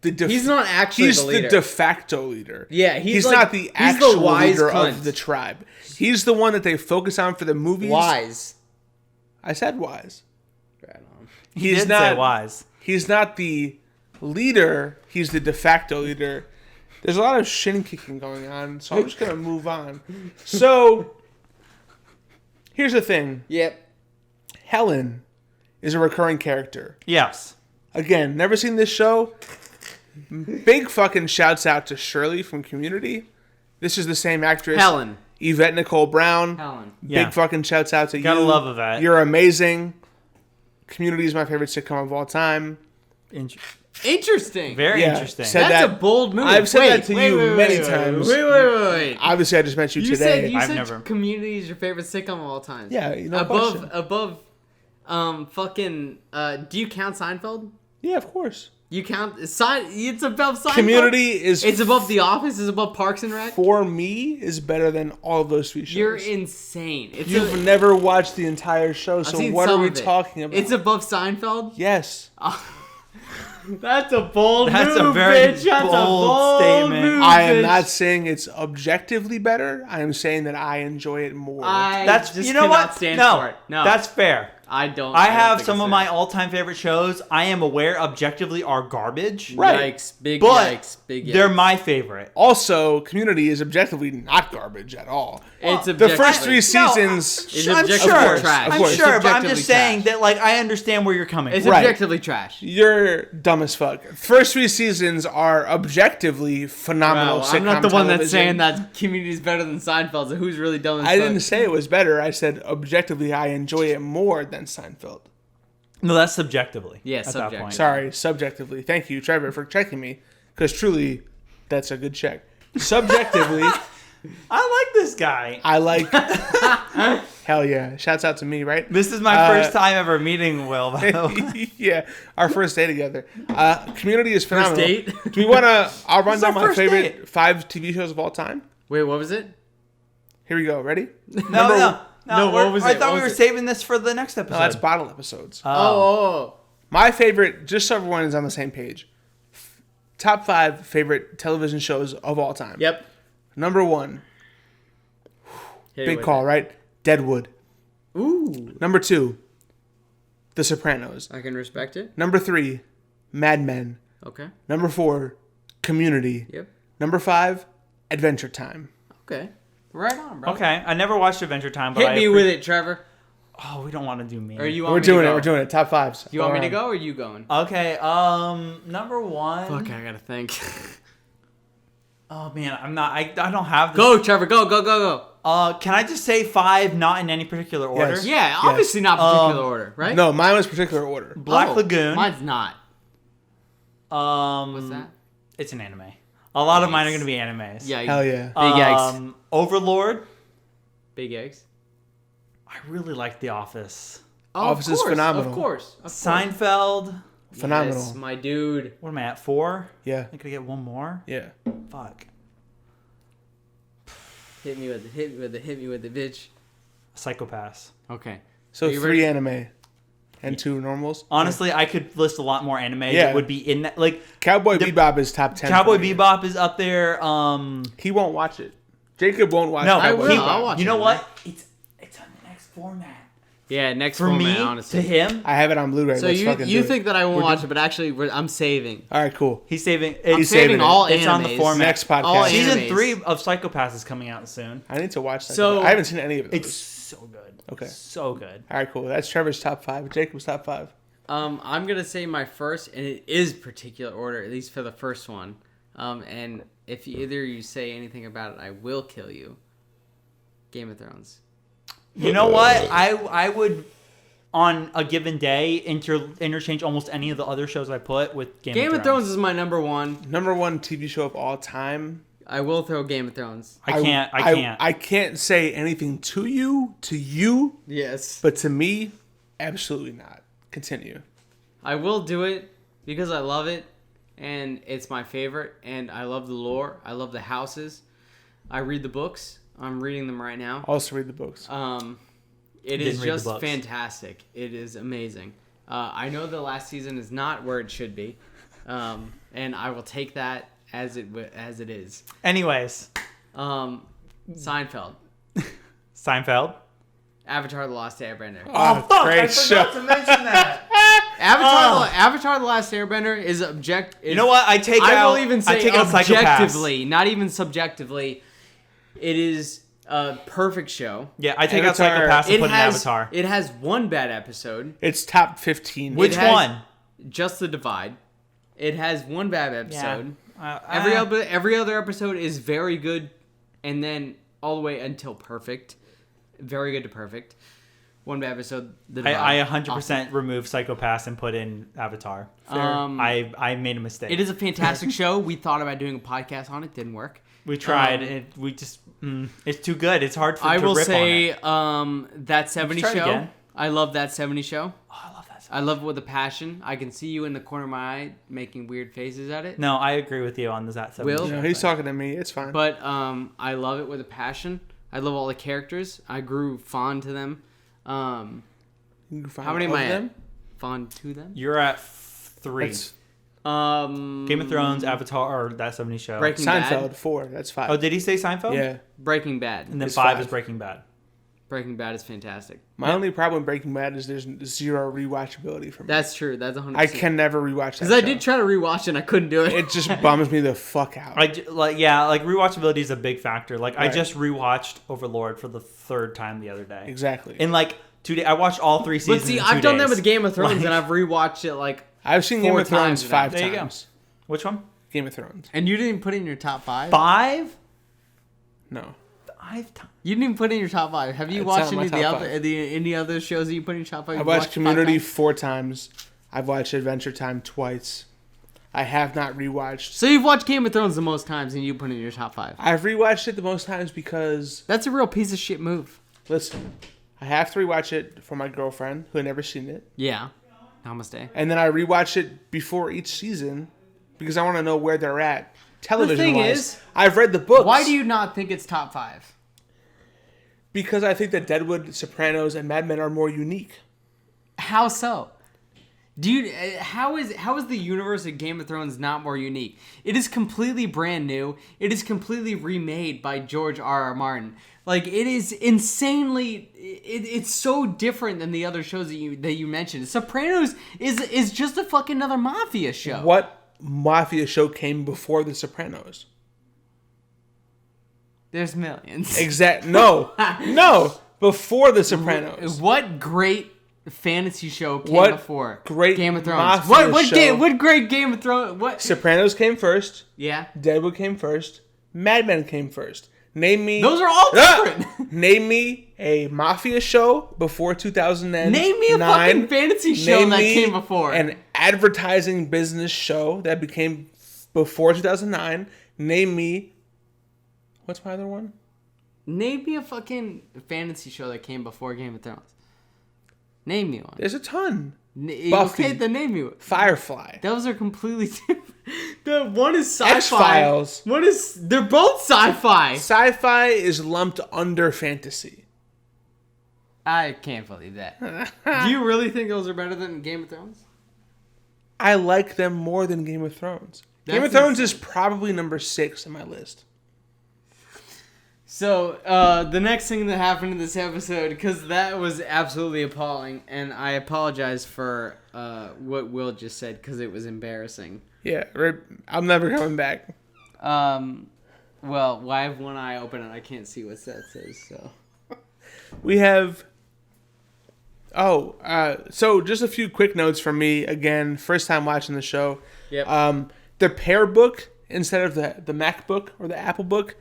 [SPEAKER 3] the.
[SPEAKER 1] He's not actually
[SPEAKER 3] He's
[SPEAKER 1] the leader.
[SPEAKER 3] de facto leader.
[SPEAKER 1] Yeah,
[SPEAKER 3] he's
[SPEAKER 1] like-
[SPEAKER 3] not the
[SPEAKER 1] he's the
[SPEAKER 3] actual
[SPEAKER 1] wise
[SPEAKER 3] leader
[SPEAKER 1] cunt.
[SPEAKER 3] of the tribe. He's the one that they focus on for the movies.
[SPEAKER 1] Wise.
[SPEAKER 3] I said wise.
[SPEAKER 1] Right on.
[SPEAKER 2] He
[SPEAKER 3] He's
[SPEAKER 2] did
[SPEAKER 3] not
[SPEAKER 2] say wise.
[SPEAKER 3] He's not the leader. He's the de facto leader. There's a lot of shin kicking going on, so I'm just gonna move on. So here's the thing:
[SPEAKER 1] Yep.
[SPEAKER 3] Helen is a recurring character.
[SPEAKER 2] Yes.
[SPEAKER 3] Again, never seen this show. Big fucking shouts out to Shirley from Community. This is the same actress.
[SPEAKER 1] Helen.
[SPEAKER 3] Yvette Nicole Brown.
[SPEAKER 1] Helen.
[SPEAKER 2] Yeah.
[SPEAKER 3] Big fucking shouts out to
[SPEAKER 2] Gotta
[SPEAKER 3] you.
[SPEAKER 2] love Yvette.
[SPEAKER 3] You're amazing. Community is my favorite sitcom of all time.
[SPEAKER 1] Interesting.
[SPEAKER 2] Very
[SPEAKER 3] Yeah,
[SPEAKER 2] interesting.
[SPEAKER 3] said
[SPEAKER 1] That's
[SPEAKER 3] that-
[SPEAKER 1] a bold move.
[SPEAKER 3] I've said
[SPEAKER 1] Wait,
[SPEAKER 3] that to
[SPEAKER 1] wait,
[SPEAKER 3] you
[SPEAKER 1] wait,
[SPEAKER 3] many
[SPEAKER 1] wait,
[SPEAKER 3] times.
[SPEAKER 1] Wait.
[SPEAKER 3] Obviously, I just met you
[SPEAKER 1] You
[SPEAKER 3] today.
[SPEAKER 1] said
[SPEAKER 2] I've never-
[SPEAKER 1] Community is your favorite sitcom of all time.
[SPEAKER 3] Yeah, no
[SPEAKER 1] above
[SPEAKER 3] question.
[SPEAKER 1] fucking. Do you count Seinfeld?
[SPEAKER 3] Yeah, of course.
[SPEAKER 1] You count It's above Seinfeld.
[SPEAKER 3] Community is
[SPEAKER 1] It's above The Office. It's above Parks and Rec.
[SPEAKER 3] for me is better than all of those three shows.
[SPEAKER 1] You're insane. It's
[SPEAKER 3] You've never watched the entire show,
[SPEAKER 1] I've
[SPEAKER 3] so
[SPEAKER 1] seen
[SPEAKER 3] what
[SPEAKER 1] some
[SPEAKER 3] are we
[SPEAKER 1] of it.
[SPEAKER 3] talking about?
[SPEAKER 1] It's above Seinfeld.
[SPEAKER 3] Yes.
[SPEAKER 1] That's a bold
[SPEAKER 2] That's
[SPEAKER 1] move,
[SPEAKER 2] a very
[SPEAKER 1] bitch. That's a
[SPEAKER 2] bold
[SPEAKER 1] bold
[SPEAKER 2] statement.
[SPEAKER 1] move,
[SPEAKER 3] I am
[SPEAKER 1] bitch.
[SPEAKER 3] not saying it's objectively better. I am saying that I enjoy it more.
[SPEAKER 2] That's
[SPEAKER 1] just
[SPEAKER 2] you know
[SPEAKER 1] cannot
[SPEAKER 2] what?
[SPEAKER 1] stand
[SPEAKER 2] no,
[SPEAKER 1] for it. No,
[SPEAKER 2] that's fair.
[SPEAKER 1] I don't.
[SPEAKER 2] I
[SPEAKER 1] don't
[SPEAKER 2] have
[SPEAKER 1] think
[SPEAKER 2] some
[SPEAKER 1] it's
[SPEAKER 2] of
[SPEAKER 1] fair.
[SPEAKER 2] my all-time favorite shows. I am aware objectively are garbage,
[SPEAKER 3] Right.
[SPEAKER 1] Yikes! Big
[SPEAKER 2] but
[SPEAKER 1] yikes! Big yikes!
[SPEAKER 2] they're my favorite.
[SPEAKER 3] Also, Community is objectively not garbage at all.
[SPEAKER 1] It's
[SPEAKER 3] The first
[SPEAKER 1] objectively-
[SPEAKER 3] three seasons.
[SPEAKER 1] It's
[SPEAKER 2] I'm
[SPEAKER 1] objectively
[SPEAKER 2] sure,
[SPEAKER 1] trash.
[SPEAKER 3] Of
[SPEAKER 2] I'm
[SPEAKER 3] course.
[SPEAKER 2] sure, but I'm
[SPEAKER 1] Objectively
[SPEAKER 2] just saying
[SPEAKER 1] trash.
[SPEAKER 2] that like I understand where you're coming
[SPEAKER 1] It's
[SPEAKER 2] from.
[SPEAKER 3] Right.
[SPEAKER 1] objectively trash.
[SPEAKER 3] You're dumb as fuck. First three seasons are objectively phenomenal.
[SPEAKER 1] Wow, I'm not the
[SPEAKER 3] sitcom
[SPEAKER 1] one that's
[SPEAKER 3] television.
[SPEAKER 1] saying that Community is better than Seinfeld. So who's really dumb? As
[SPEAKER 3] I
[SPEAKER 1] fuck?
[SPEAKER 3] didn't say it was better. I said objectively I enjoy it more than Seinfeld.
[SPEAKER 2] No, that's subjectively.
[SPEAKER 1] Yeah,
[SPEAKER 2] at that
[SPEAKER 1] subjectively.
[SPEAKER 2] point.
[SPEAKER 3] Sorry, subjectively. Thank you, Trevor, for checking me. Because truly, that's a good check. Subjectively,
[SPEAKER 2] I like this guy.
[SPEAKER 3] I like. Hell yeah. Shouts out to me, right?
[SPEAKER 2] This is my first time ever meeting Will. By the way.
[SPEAKER 3] Yeah, our first day together. Community is phenomenal.
[SPEAKER 1] date?
[SPEAKER 3] Do we want to? I'll run
[SPEAKER 2] It's
[SPEAKER 3] down
[SPEAKER 2] our
[SPEAKER 3] my
[SPEAKER 2] first
[SPEAKER 3] favorite
[SPEAKER 2] date.
[SPEAKER 3] 5 TV shows of all time.
[SPEAKER 1] Wait, what was it?
[SPEAKER 3] Here we go. Ready?
[SPEAKER 2] No,
[SPEAKER 1] No, what was
[SPEAKER 2] I
[SPEAKER 1] it?
[SPEAKER 2] thought
[SPEAKER 1] What
[SPEAKER 2] we were
[SPEAKER 1] was it?
[SPEAKER 2] saving this for the next episode.
[SPEAKER 3] No, that's bottle episodes.
[SPEAKER 1] Oh.
[SPEAKER 3] My favorite, just so everyone is on the same page. Top 5 favorite television shows of all time.
[SPEAKER 1] Yep.
[SPEAKER 3] Number 1,
[SPEAKER 1] Hit it
[SPEAKER 3] big
[SPEAKER 1] with
[SPEAKER 3] call, right? Deadwood.
[SPEAKER 1] it. Ooh.
[SPEAKER 3] Number 2, The Sopranos.
[SPEAKER 1] I can respect it.
[SPEAKER 3] Number 3, Mad Men.
[SPEAKER 1] Okay.
[SPEAKER 3] Number 4, Community.
[SPEAKER 1] Yep.
[SPEAKER 3] Number 5, Adventure Time.
[SPEAKER 1] Okay. Right on, bro.
[SPEAKER 2] Okay, I never watched Adventure Time, but
[SPEAKER 1] Hit
[SPEAKER 2] I
[SPEAKER 1] me with it, Trevor.
[SPEAKER 2] Oh, we don't want to do me.
[SPEAKER 1] Or you want
[SPEAKER 3] We're
[SPEAKER 1] me
[SPEAKER 3] doing
[SPEAKER 1] to
[SPEAKER 3] it.
[SPEAKER 1] go?
[SPEAKER 3] We're doing it. Top 5s.
[SPEAKER 1] You want me to
[SPEAKER 3] Alright.
[SPEAKER 1] go or are you going?
[SPEAKER 2] Okay, number 1.
[SPEAKER 1] Fuck, I gotta think.
[SPEAKER 2] Oh man, I'm not. I don't have this.
[SPEAKER 1] Go, Trevor. Go, go, go,
[SPEAKER 2] Can I just say 5, not in any particular order?
[SPEAKER 3] Yes.
[SPEAKER 1] go. Yeah, obviously not particular order, right?
[SPEAKER 3] No, mine was particular order.
[SPEAKER 2] Black
[SPEAKER 1] Oh,
[SPEAKER 2] Lagoon.
[SPEAKER 1] Mine's not.
[SPEAKER 2] What's
[SPEAKER 1] What's that?
[SPEAKER 2] It's an anime. A lot of mine are going to be animes.
[SPEAKER 1] Yeah.
[SPEAKER 3] Hell yeah.
[SPEAKER 1] Big eggs.
[SPEAKER 2] Overlord.
[SPEAKER 1] Big eggs.
[SPEAKER 2] I really like The Office.
[SPEAKER 1] Oh,
[SPEAKER 3] Office is phenomenal.
[SPEAKER 1] Of course.
[SPEAKER 2] Seinfeld.
[SPEAKER 3] Phenomenal.
[SPEAKER 1] Yes, my dude.
[SPEAKER 2] What am I at? 4?
[SPEAKER 3] Yeah.
[SPEAKER 2] I could get one more.
[SPEAKER 3] Yeah.
[SPEAKER 2] Fuck.
[SPEAKER 1] Hit me with it, bitch.
[SPEAKER 2] Psychopaths.
[SPEAKER 1] Okay.
[SPEAKER 3] So
[SPEAKER 1] Are you
[SPEAKER 3] 3
[SPEAKER 1] ready?
[SPEAKER 3] anime and 2 normals.
[SPEAKER 2] Honestly, I could list a lot more anime
[SPEAKER 3] Yeah.
[SPEAKER 2] that would be in that. Like
[SPEAKER 3] Cowboy Bebop is top 10.
[SPEAKER 2] Cowboy
[SPEAKER 3] for me.
[SPEAKER 2] Bebop is up there.
[SPEAKER 3] He won't watch it. Jacob won't watch
[SPEAKER 2] No,
[SPEAKER 3] Cowboy
[SPEAKER 1] I will.
[SPEAKER 3] Bebop.
[SPEAKER 1] I'll watch
[SPEAKER 2] You
[SPEAKER 1] it,
[SPEAKER 2] know
[SPEAKER 1] man.
[SPEAKER 2] what? It's on the next format.
[SPEAKER 1] Yeah, next
[SPEAKER 2] For
[SPEAKER 1] format,
[SPEAKER 2] me,
[SPEAKER 1] honestly.
[SPEAKER 2] to him,
[SPEAKER 3] I have it on Blu-ray.
[SPEAKER 1] So
[SPEAKER 3] Let's
[SPEAKER 1] you
[SPEAKER 3] fucking do it.
[SPEAKER 1] think that I won't watch it, but actually I'm saving.
[SPEAKER 3] All right, cool.
[SPEAKER 2] he's saving.
[SPEAKER 1] I'm
[SPEAKER 3] He's
[SPEAKER 1] saving
[SPEAKER 3] saving
[SPEAKER 1] all
[SPEAKER 2] it. It's on the
[SPEAKER 1] animes.
[SPEAKER 2] format.
[SPEAKER 3] Next podcast.
[SPEAKER 1] All
[SPEAKER 2] Season
[SPEAKER 1] animes.
[SPEAKER 2] 3 of Psychopaths is coming out soon.
[SPEAKER 3] I need to watch that.
[SPEAKER 1] So-
[SPEAKER 3] I haven't seen any of those.
[SPEAKER 2] It's so good.
[SPEAKER 3] Okay.
[SPEAKER 2] So good.
[SPEAKER 3] All right, cool. That's Trevor's top 5. Jacob's top 5.
[SPEAKER 1] I'm gonna say my first, and it is particular order, at least for the first one. And if either you say anything about it, I will kill you. Game of Thrones.
[SPEAKER 2] You know what? I would, on a given day, interchange almost any of the other shows I put with
[SPEAKER 1] Game of Thrones is my number one.
[SPEAKER 3] Number 1 TV show of all time.
[SPEAKER 1] I will throw Game of Thrones.
[SPEAKER 2] I can't.
[SPEAKER 3] I can't say anything to you,
[SPEAKER 1] Yes.
[SPEAKER 3] but to me, absolutely not. Continue.
[SPEAKER 1] I will do it because I love it, and it's my favorite, and I love the lore. I love the houses. I read the books. I'm reading them right now.
[SPEAKER 3] Also read the books.
[SPEAKER 1] It
[SPEAKER 2] Didn't
[SPEAKER 1] is
[SPEAKER 2] read the
[SPEAKER 1] just
[SPEAKER 2] books.
[SPEAKER 1] fantastic. It is amazing. I know the last season is not where it should be, and I will take that as it is.
[SPEAKER 2] Anyways,
[SPEAKER 1] Seinfeld,
[SPEAKER 2] Seinfeld.
[SPEAKER 1] Avatar: The Last Airbender.
[SPEAKER 3] Oh,
[SPEAKER 2] fuck!
[SPEAKER 3] great
[SPEAKER 2] I forgot
[SPEAKER 3] show.
[SPEAKER 2] to mention that.
[SPEAKER 1] Avatar: The Last Airbender is
[SPEAKER 2] You know what? I take out.
[SPEAKER 1] I will even say
[SPEAKER 2] I take out Psychopaths.
[SPEAKER 1] objectively, not even subjectively. It is a perfect show.
[SPEAKER 2] Yeah, I take
[SPEAKER 3] Avatar-
[SPEAKER 2] out Psychopaths and put in Avatar.
[SPEAKER 1] It has one bad episode.
[SPEAKER 3] It's top 15.
[SPEAKER 2] Which
[SPEAKER 1] It has
[SPEAKER 2] one?
[SPEAKER 1] Just the Divide. It has one bad episode.
[SPEAKER 2] Yeah.
[SPEAKER 1] Every other episode is very good, and then all the way until perfect. Very good to perfect. One bad episode. The Divide.
[SPEAKER 2] I 100% removed Psychopaths and put in Avatar. I made a mistake.
[SPEAKER 1] It is a fantastic show. We thought about doing a podcast on it. Didn't work.
[SPEAKER 2] We tried. We just. It's too good. It's hard
[SPEAKER 1] I
[SPEAKER 2] to
[SPEAKER 1] will
[SPEAKER 2] rip
[SPEAKER 1] say
[SPEAKER 2] on it.
[SPEAKER 1] That 70
[SPEAKER 2] Let's try it
[SPEAKER 1] show.
[SPEAKER 2] again.
[SPEAKER 1] I love That 70 show.
[SPEAKER 2] Oh, I love that.
[SPEAKER 1] I love it with a passion. I can see you in the corner of my eye making weird faces at it.
[SPEAKER 2] No, I agree with you on that.
[SPEAKER 1] Will?
[SPEAKER 3] No, he's talking to me. It's fine.
[SPEAKER 1] But I love it with a passion. I love all the characters. I grew fond to them. How many am I at? Fond to them?
[SPEAKER 2] You're at 3.
[SPEAKER 3] That's
[SPEAKER 2] Game of Thrones, Avatar, or That 70 Show.
[SPEAKER 1] Breaking
[SPEAKER 3] Seinfeld,
[SPEAKER 1] Bad.
[SPEAKER 3] 4. That's 5.
[SPEAKER 2] Oh, did he say Seinfeld?
[SPEAKER 3] Yeah.
[SPEAKER 1] Breaking Bad.
[SPEAKER 2] And then
[SPEAKER 3] It's
[SPEAKER 2] 5
[SPEAKER 3] 5.
[SPEAKER 2] is Breaking Bad.
[SPEAKER 1] Breaking Bad is fantastic.
[SPEAKER 3] My only problem with Breaking Bad is there's zero rewatchability for me.
[SPEAKER 1] That's true. That's 100%.
[SPEAKER 3] I can never rewatch that
[SPEAKER 1] Because I
[SPEAKER 3] show.
[SPEAKER 1] did try to rewatch it and I couldn't do it.
[SPEAKER 3] It just bums me the fuck out.
[SPEAKER 2] Rewatchability is a big factor. Like I
[SPEAKER 3] Right.
[SPEAKER 2] just rewatched Overlord for the 3rd time the other day.
[SPEAKER 3] Exactly.
[SPEAKER 2] In like 2 days, I watched all 3 seasons.
[SPEAKER 1] But see,
[SPEAKER 2] in 2
[SPEAKER 1] I've done that
[SPEAKER 2] days.
[SPEAKER 1] with Game of Thrones
[SPEAKER 2] Like-
[SPEAKER 1] and I've rewatched it like
[SPEAKER 3] I've seen Game
[SPEAKER 1] 4
[SPEAKER 3] of Thrones
[SPEAKER 1] times
[SPEAKER 3] 5
[SPEAKER 2] There you go.
[SPEAKER 3] times.
[SPEAKER 2] Which one?
[SPEAKER 3] Game of Thrones.
[SPEAKER 1] And you didn't even put it in your top 5?
[SPEAKER 2] 5?
[SPEAKER 3] No.
[SPEAKER 2] 5 times.
[SPEAKER 1] You didn't even put it in your top 5. Have you
[SPEAKER 3] It's
[SPEAKER 1] watched
[SPEAKER 3] not
[SPEAKER 1] any
[SPEAKER 3] my
[SPEAKER 1] of the
[SPEAKER 3] top
[SPEAKER 1] other
[SPEAKER 3] 5.
[SPEAKER 1] any other shows that you put in your top 5?
[SPEAKER 3] I've
[SPEAKER 1] You've
[SPEAKER 3] watched
[SPEAKER 1] 5
[SPEAKER 3] Community
[SPEAKER 1] times?
[SPEAKER 3] 4 times. I've watched Adventure Time twice. I have not rewatched.
[SPEAKER 1] So you've watched Game of Thrones the most times and you put it in your top 5.
[SPEAKER 3] I've rewatched it the most times because,
[SPEAKER 1] That's a real piece of shit move.
[SPEAKER 3] listen, I have to rewatch it for my girlfriend who had never seen it.
[SPEAKER 1] Yeah. Namaste.
[SPEAKER 3] And then I rewatch it before each season because I want to know where they're at television
[SPEAKER 1] thing
[SPEAKER 3] wise.
[SPEAKER 1] is,
[SPEAKER 3] I've read the books.
[SPEAKER 1] Why do you not think it's top 5?
[SPEAKER 3] Because I think that Deadwood, Sopranos, and Mad Men are more unique.
[SPEAKER 1] How so? Dude, how is the universe of Game of Thrones not more unique? It is completely brand new. It is completely remade by George R.R. Martin. Like, it is insanely. It's so different than the other shows that you mentioned. Sopranos is just a fucking another mafia show.
[SPEAKER 3] What mafia show came before The Sopranos?
[SPEAKER 1] There's millions.
[SPEAKER 3] No, before The Sopranos.
[SPEAKER 1] What great fantasy show came
[SPEAKER 3] What
[SPEAKER 1] before
[SPEAKER 3] great
[SPEAKER 1] Game of Thrones?
[SPEAKER 3] mafia show?
[SPEAKER 1] What great Game of Thrones? What?
[SPEAKER 3] Sopranos came first.
[SPEAKER 1] Yeah,
[SPEAKER 3] Deadwood came first. Mad Men came first. Name me.
[SPEAKER 1] those are all different.
[SPEAKER 3] Name me a mafia show before 2009.
[SPEAKER 1] Name me a fucking fantasy show
[SPEAKER 3] Name
[SPEAKER 1] that
[SPEAKER 3] me
[SPEAKER 1] came before.
[SPEAKER 3] an advertising business show that became before 2009. Name me. What's my other one?
[SPEAKER 1] Name me a fucking fantasy show that came before Game of Thrones. Name me one.
[SPEAKER 3] There's a ton.
[SPEAKER 1] Buffy. Okay, then name me one.
[SPEAKER 3] Firefly.
[SPEAKER 1] Those are completely different. The one is sci-fi.
[SPEAKER 3] X-Files.
[SPEAKER 1] They're both sci-fi.
[SPEAKER 3] Sci-fi is lumped under fantasy.
[SPEAKER 1] I can't believe that. Do you really think those are better than Game of Thrones?
[SPEAKER 3] I like them more than Game of Thrones. Game of Thrones is probably number 6 on my list.
[SPEAKER 1] So, the next thing that happened in this episode, because that was absolutely appalling, and I apologize for what Will just said, because it was embarrassing.
[SPEAKER 3] Yeah, I'm never coming back.
[SPEAKER 1] Well, I have one eye open, and I can't see what that says, so.
[SPEAKER 3] We have... so just a few quick notes from me. Again, first time watching the show.
[SPEAKER 1] Yep.
[SPEAKER 3] The Pear book, instead of the MacBook or the Apple book,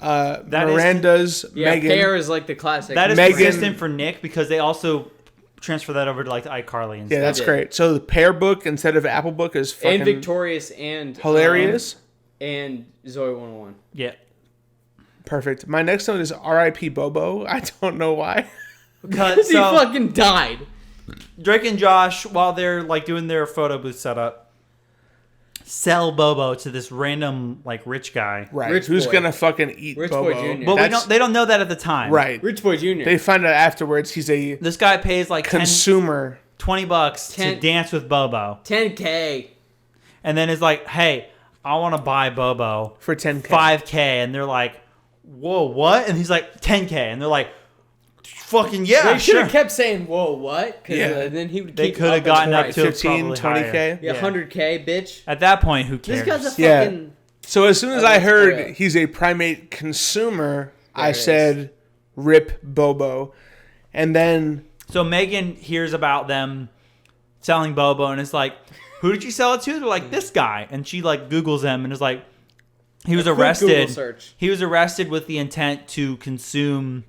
[SPEAKER 3] Miranda's Megan.
[SPEAKER 1] Pear is like the classic.
[SPEAKER 2] That is
[SPEAKER 3] Megan,
[SPEAKER 2] consistent for Nick because they also transfer that over to like the iCarly and stuff.
[SPEAKER 3] Yeah, that's great. So the Pear book instead of Apple book is fucking...
[SPEAKER 1] And Victorious and...
[SPEAKER 3] hilarious.
[SPEAKER 1] And Zoe 101.
[SPEAKER 2] Yeah.
[SPEAKER 3] Perfect. My next note is R.I.P. Bobo. I don't know why.
[SPEAKER 1] Because he fucking died.
[SPEAKER 2] Drake and Josh, while they're like doing their photo booth setup, sell Bobo to this random like rich guy.
[SPEAKER 3] Right.
[SPEAKER 1] Rich
[SPEAKER 3] Who's
[SPEAKER 1] boy.
[SPEAKER 3] gonna fucking eat
[SPEAKER 1] Rich
[SPEAKER 3] Bobo?
[SPEAKER 1] boy Jr.
[SPEAKER 2] But they don't know that at the time.
[SPEAKER 3] Right.
[SPEAKER 1] Rich Boy Jr.
[SPEAKER 3] They find out afterwards he's a
[SPEAKER 2] This guy pays like
[SPEAKER 3] consumer.
[SPEAKER 2] $20 to dance with Bobo.
[SPEAKER 1] 10K.
[SPEAKER 2] And then is like, hey, I want to buy Bobo
[SPEAKER 3] For 10K.
[SPEAKER 2] 5K. And they're like, whoa, what? And he's like, 10K. And they're like, fucking yeah,
[SPEAKER 1] They should
[SPEAKER 2] sure.
[SPEAKER 1] have kept saying, whoa, what?
[SPEAKER 3] Yeah.
[SPEAKER 1] Then he would
[SPEAKER 2] They
[SPEAKER 1] keep
[SPEAKER 2] could have
[SPEAKER 1] upping
[SPEAKER 2] gotten
[SPEAKER 1] the
[SPEAKER 2] up
[SPEAKER 1] price.
[SPEAKER 2] to
[SPEAKER 3] 15,
[SPEAKER 2] probably
[SPEAKER 3] 20K.
[SPEAKER 2] higher.
[SPEAKER 1] Yeah, 100K, bitch.
[SPEAKER 2] At that point, who cares?
[SPEAKER 1] This guy's a
[SPEAKER 3] Yeah.
[SPEAKER 1] fucking...
[SPEAKER 3] So as soon as
[SPEAKER 1] Oh,
[SPEAKER 3] I
[SPEAKER 1] that's
[SPEAKER 3] heard
[SPEAKER 1] great.
[SPEAKER 3] he's a primate consumer, I
[SPEAKER 1] it
[SPEAKER 3] said, rip Bobo. And then...
[SPEAKER 2] So Megan hears about them selling Bobo and is like, who did you sell it to? They're like, this guy. And she like Googles him and is like, he was
[SPEAKER 1] A quick Google
[SPEAKER 2] arrested.
[SPEAKER 1] search.
[SPEAKER 2] He was arrested with the intent to consume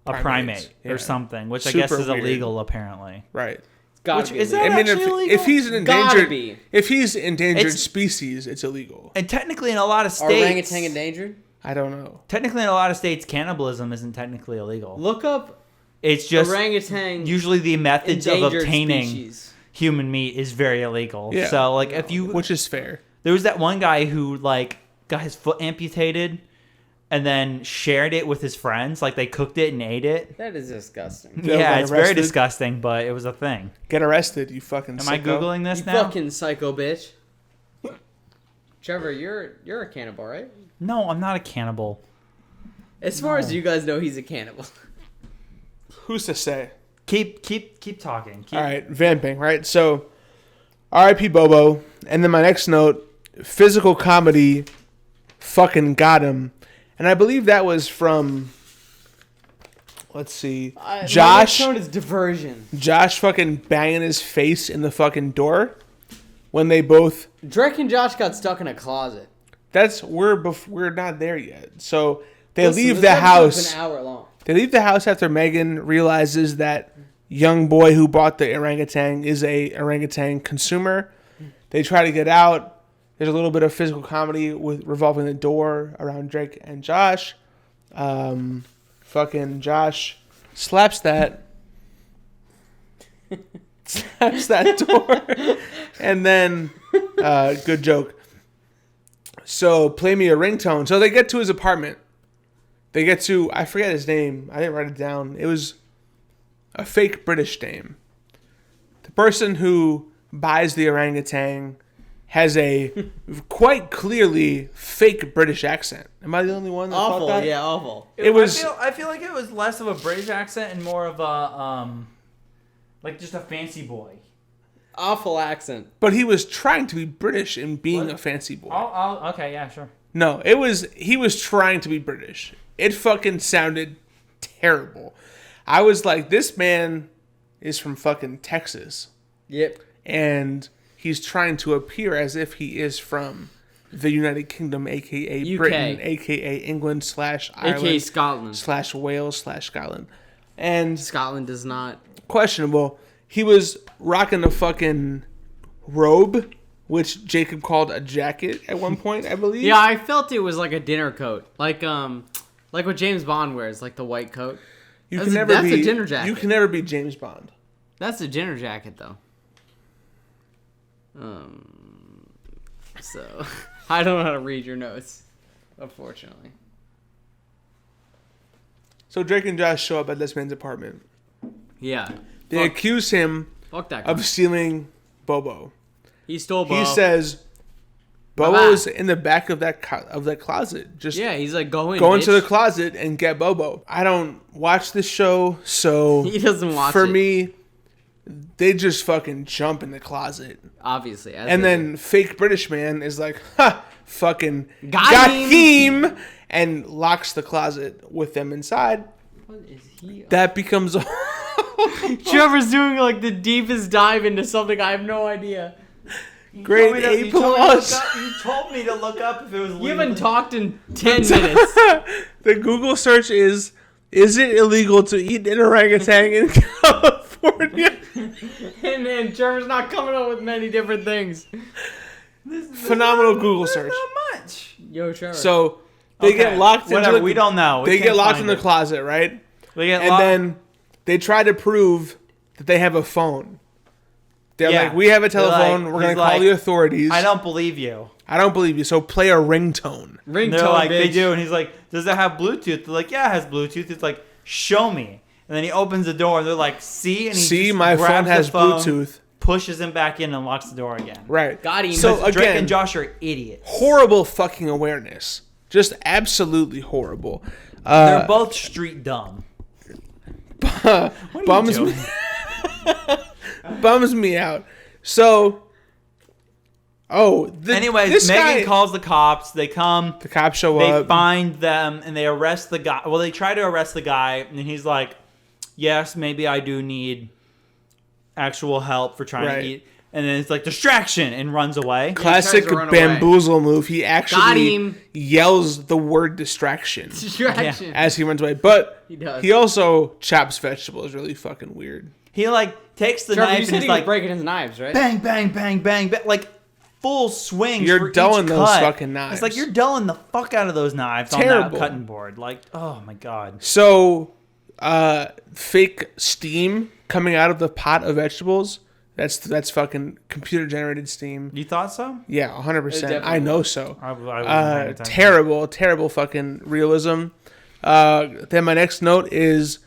[SPEAKER 2] a
[SPEAKER 3] Primates,
[SPEAKER 2] primate
[SPEAKER 3] yeah.
[SPEAKER 2] or something, which I
[SPEAKER 3] Super
[SPEAKER 2] guess is
[SPEAKER 3] weird.
[SPEAKER 2] illegal apparently.
[SPEAKER 3] Right.
[SPEAKER 1] Gotta
[SPEAKER 2] Which
[SPEAKER 1] be
[SPEAKER 2] is
[SPEAKER 1] illegal.
[SPEAKER 2] that
[SPEAKER 3] I mean,
[SPEAKER 2] actually
[SPEAKER 3] if he's an
[SPEAKER 1] Gotta
[SPEAKER 3] endangered...
[SPEAKER 1] be.
[SPEAKER 3] If he's endangered
[SPEAKER 2] It's-
[SPEAKER 3] species, it's illegal.
[SPEAKER 2] And technically in a lot of
[SPEAKER 1] Are
[SPEAKER 2] states...
[SPEAKER 1] orangutan endangered?
[SPEAKER 3] I don't know.
[SPEAKER 2] Technically in a lot of states, cannibalism isn't technically illegal.
[SPEAKER 1] Look up
[SPEAKER 2] It's just
[SPEAKER 1] orangutan
[SPEAKER 2] usually the methods of
[SPEAKER 1] endangered
[SPEAKER 2] obtaining
[SPEAKER 1] species.
[SPEAKER 2] human meat is very illegal.
[SPEAKER 3] Yeah.
[SPEAKER 2] So like if you...
[SPEAKER 3] Which is fair.
[SPEAKER 2] There was that one guy who like got his foot amputated and then shared it with his friends. Like they cooked it and ate it.
[SPEAKER 1] That is disgusting.
[SPEAKER 3] Yeah,
[SPEAKER 2] Yeah,
[SPEAKER 3] got
[SPEAKER 2] it's very
[SPEAKER 3] arrested.
[SPEAKER 2] disgusting, but it was a thing.
[SPEAKER 3] Get arrested, you fucking
[SPEAKER 2] Am I
[SPEAKER 3] sicko.
[SPEAKER 2] Googling this
[SPEAKER 1] You
[SPEAKER 2] now?
[SPEAKER 1] fucking psycho bitch. Trevor, you're a cannibal, right?
[SPEAKER 2] No, I'm not a cannibal.
[SPEAKER 1] As far as you guys know, he's a cannibal.
[SPEAKER 3] Who's to say?
[SPEAKER 2] Keep talking.
[SPEAKER 3] All right, vamping, right? So, R.I.P. Bobo. And then my next note, physical comedy, fucking got him. And I believe that was from, let's see, Josh.
[SPEAKER 1] My next is diversion.
[SPEAKER 3] Josh fucking banging his face in the fucking door when they both...
[SPEAKER 1] Drake and Josh got stuck in a closet.
[SPEAKER 3] We're not there yet. So they
[SPEAKER 1] Listen,
[SPEAKER 3] leave
[SPEAKER 1] this
[SPEAKER 3] the
[SPEAKER 1] episode's
[SPEAKER 3] house.
[SPEAKER 1] an hour long.
[SPEAKER 3] They leave the house after Megan realizes that young boy who bought the orangutan is a orangutan consumer. They try to get out. There's a little bit of physical comedy with revolving the door around Drake and Josh. Fucking Josh slaps that door. And then, good joke. So play me a ringtone. So they get to his apartment. They get to, I forget his name. I didn't write it down. It was a fake British name. The person who buys the orangutan has a quite clearly fake British accent. Am I the only one that
[SPEAKER 1] Awful,
[SPEAKER 3] thought that?
[SPEAKER 1] yeah, awful.
[SPEAKER 3] It was...
[SPEAKER 2] I feel like it was less of a British accent and more of a like just a fancy boy.
[SPEAKER 1] Awful accent.
[SPEAKER 3] But he was trying to be British and being a fancy boy.
[SPEAKER 2] Okay, yeah, sure.
[SPEAKER 3] No, he was trying to be British. It fucking sounded terrible. I was like, this man is from fucking Texas.
[SPEAKER 1] Yep.
[SPEAKER 3] And he's trying to appear as if he is from the United Kingdom, a.k.a.
[SPEAKER 1] UK.
[SPEAKER 3] Britain, a.k.a. England / Ireland
[SPEAKER 1] AKA Scotland.
[SPEAKER 3] / Wales / Scotland. And
[SPEAKER 1] Scotland does not.
[SPEAKER 3] questionable. He was rocking a fucking robe which Jacob called a jacket at one point, I believe.
[SPEAKER 1] Yeah, I felt it was like a dinner coat, like what James Bond wears, like the white coat. That's a dinner jacket.
[SPEAKER 3] You can never be James Bond.
[SPEAKER 1] That's a dinner jacket, though. So I don't know how to read your notes, unfortunately.
[SPEAKER 3] So Drake and Josh show up at this man's apartment.
[SPEAKER 1] Yeah.
[SPEAKER 3] They accuse him
[SPEAKER 1] Fuck that guy.
[SPEAKER 3] of stealing Bobo.
[SPEAKER 1] He stole Bobo.
[SPEAKER 3] He says Bobo's in the back of that closet. Just
[SPEAKER 1] he's like, go
[SPEAKER 3] into the closet and get Bobo. I don't watch this show, so
[SPEAKER 1] he doesn't watch
[SPEAKER 3] for
[SPEAKER 1] it.
[SPEAKER 3] me, they just fucking jump in the closet.
[SPEAKER 1] Obviously.
[SPEAKER 3] And then fake British man is like, ha, fucking
[SPEAKER 1] got
[SPEAKER 3] him, and locks the closet with them inside.
[SPEAKER 1] What is he?
[SPEAKER 3] That becomes
[SPEAKER 1] Trevor's doing like the deepest dive into something. I have no idea.
[SPEAKER 3] grade A plus.
[SPEAKER 2] You told me to look up if it was legal.
[SPEAKER 1] You haven't talked in 10 minutes.
[SPEAKER 3] The Google search is it illegal to eat an orangutan in California?
[SPEAKER 1] and Trevor's not coming up with many different things.
[SPEAKER 3] Phenomenal Google search.
[SPEAKER 2] Not much.
[SPEAKER 1] Yo, Trevor.
[SPEAKER 3] So they get locked
[SPEAKER 2] Whatever,
[SPEAKER 3] into
[SPEAKER 2] we don't know.
[SPEAKER 3] They get locked in the closet, right?
[SPEAKER 2] We get
[SPEAKER 3] and
[SPEAKER 2] locked.
[SPEAKER 3] then they try to prove that they have a phone. They're
[SPEAKER 2] Yeah.
[SPEAKER 3] like, we have a telephone.
[SPEAKER 2] Like,
[SPEAKER 3] we're going to
[SPEAKER 2] he's
[SPEAKER 3] call
[SPEAKER 2] like,
[SPEAKER 3] the authorities.
[SPEAKER 2] I don't believe you.
[SPEAKER 3] I don't believe you. So play a ringtone.
[SPEAKER 2] And they're like, they do. And he's like, does it have Bluetooth? They're like, yeah, it has Bluetooth. It's like, show me. And then he opens the door and they're like, see? And he just
[SPEAKER 3] my phone
[SPEAKER 2] grabs the
[SPEAKER 3] has Bluetooth.
[SPEAKER 2] Pushes him back in and locks the door again.
[SPEAKER 3] Right.
[SPEAKER 1] Got him.
[SPEAKER 3] So
[SPEAKER 2] Drake
[SPEAKER 3] again,
[SPEAKER 2] and Josh are idiots.
[SPEAKER 3] horrible fucking awareness. Just absolutely horrible.
[SPEAKER 2] They're both street dumb.
[SPEAKER 3] Bums me, bums me out. So,
[SPEAKER 2] anyways, Megan calls the cops. They come.
[SPEAKER 3] The cops show
[SPEAKER 2] They
[SPEAKER 3] up.
[SPEAKER 2] find them and they arrest the guy. Well, they try to arrest the guy, and he's like, "Yes, maybe I do need actual help for trying to eat." And then it's like distraction and runs away.
[SPEAKER 3] Classic bamboozle move. He actually yells the word distraction
[SPEAKER 1] Distraction.
[SPEAKER 3] as he runs away. But
[SPEAKER 1] He does.
[SPEAKER 3] he also chops vegetables. Really fucking weird.
[SPEAKER 2] He like takes the
[SPEAKER 1] Trevor, you
[SPEAKER 2] knife
[SPEAKER 1] said
[SPEAKER 2] and
[SPEAKER 1] he
[SPEAKER 2] he's
[SPEAKER 1] was
[SPEAKER 2] like
[SPEAKER 1] breaking his knives, right?
[SPEAKER 2] bang, bang, bang, bang, bang, like full swings.
[SPEAKER 3] You're
[SPEAKER 2] for each
[SPEAKER 3] dulling those
[SPEAKER 2] cut.
[SPEAKER 3] fucking knives.
[SPEAKER 2] It's like you're dulling the fuck out of those knives on
[SPEAKER 3] Terrible.
[SPEAKER 2] that cutting board. Like, oh my god.
[SPEAKER 3] So, fake steam coming out of the pot of vegetables. That's fucking computer generated steam.
[SPEAKER 2] You thought so?
[SPEAKER 3] Yeah, 100%.
[SPEAKER 1] definitely
[SPEAKER 3] I know so.
[SPEAKER 2] I wasn't paying attention.
[SPEAKER 3] Terrible fucking realism. Then my next note is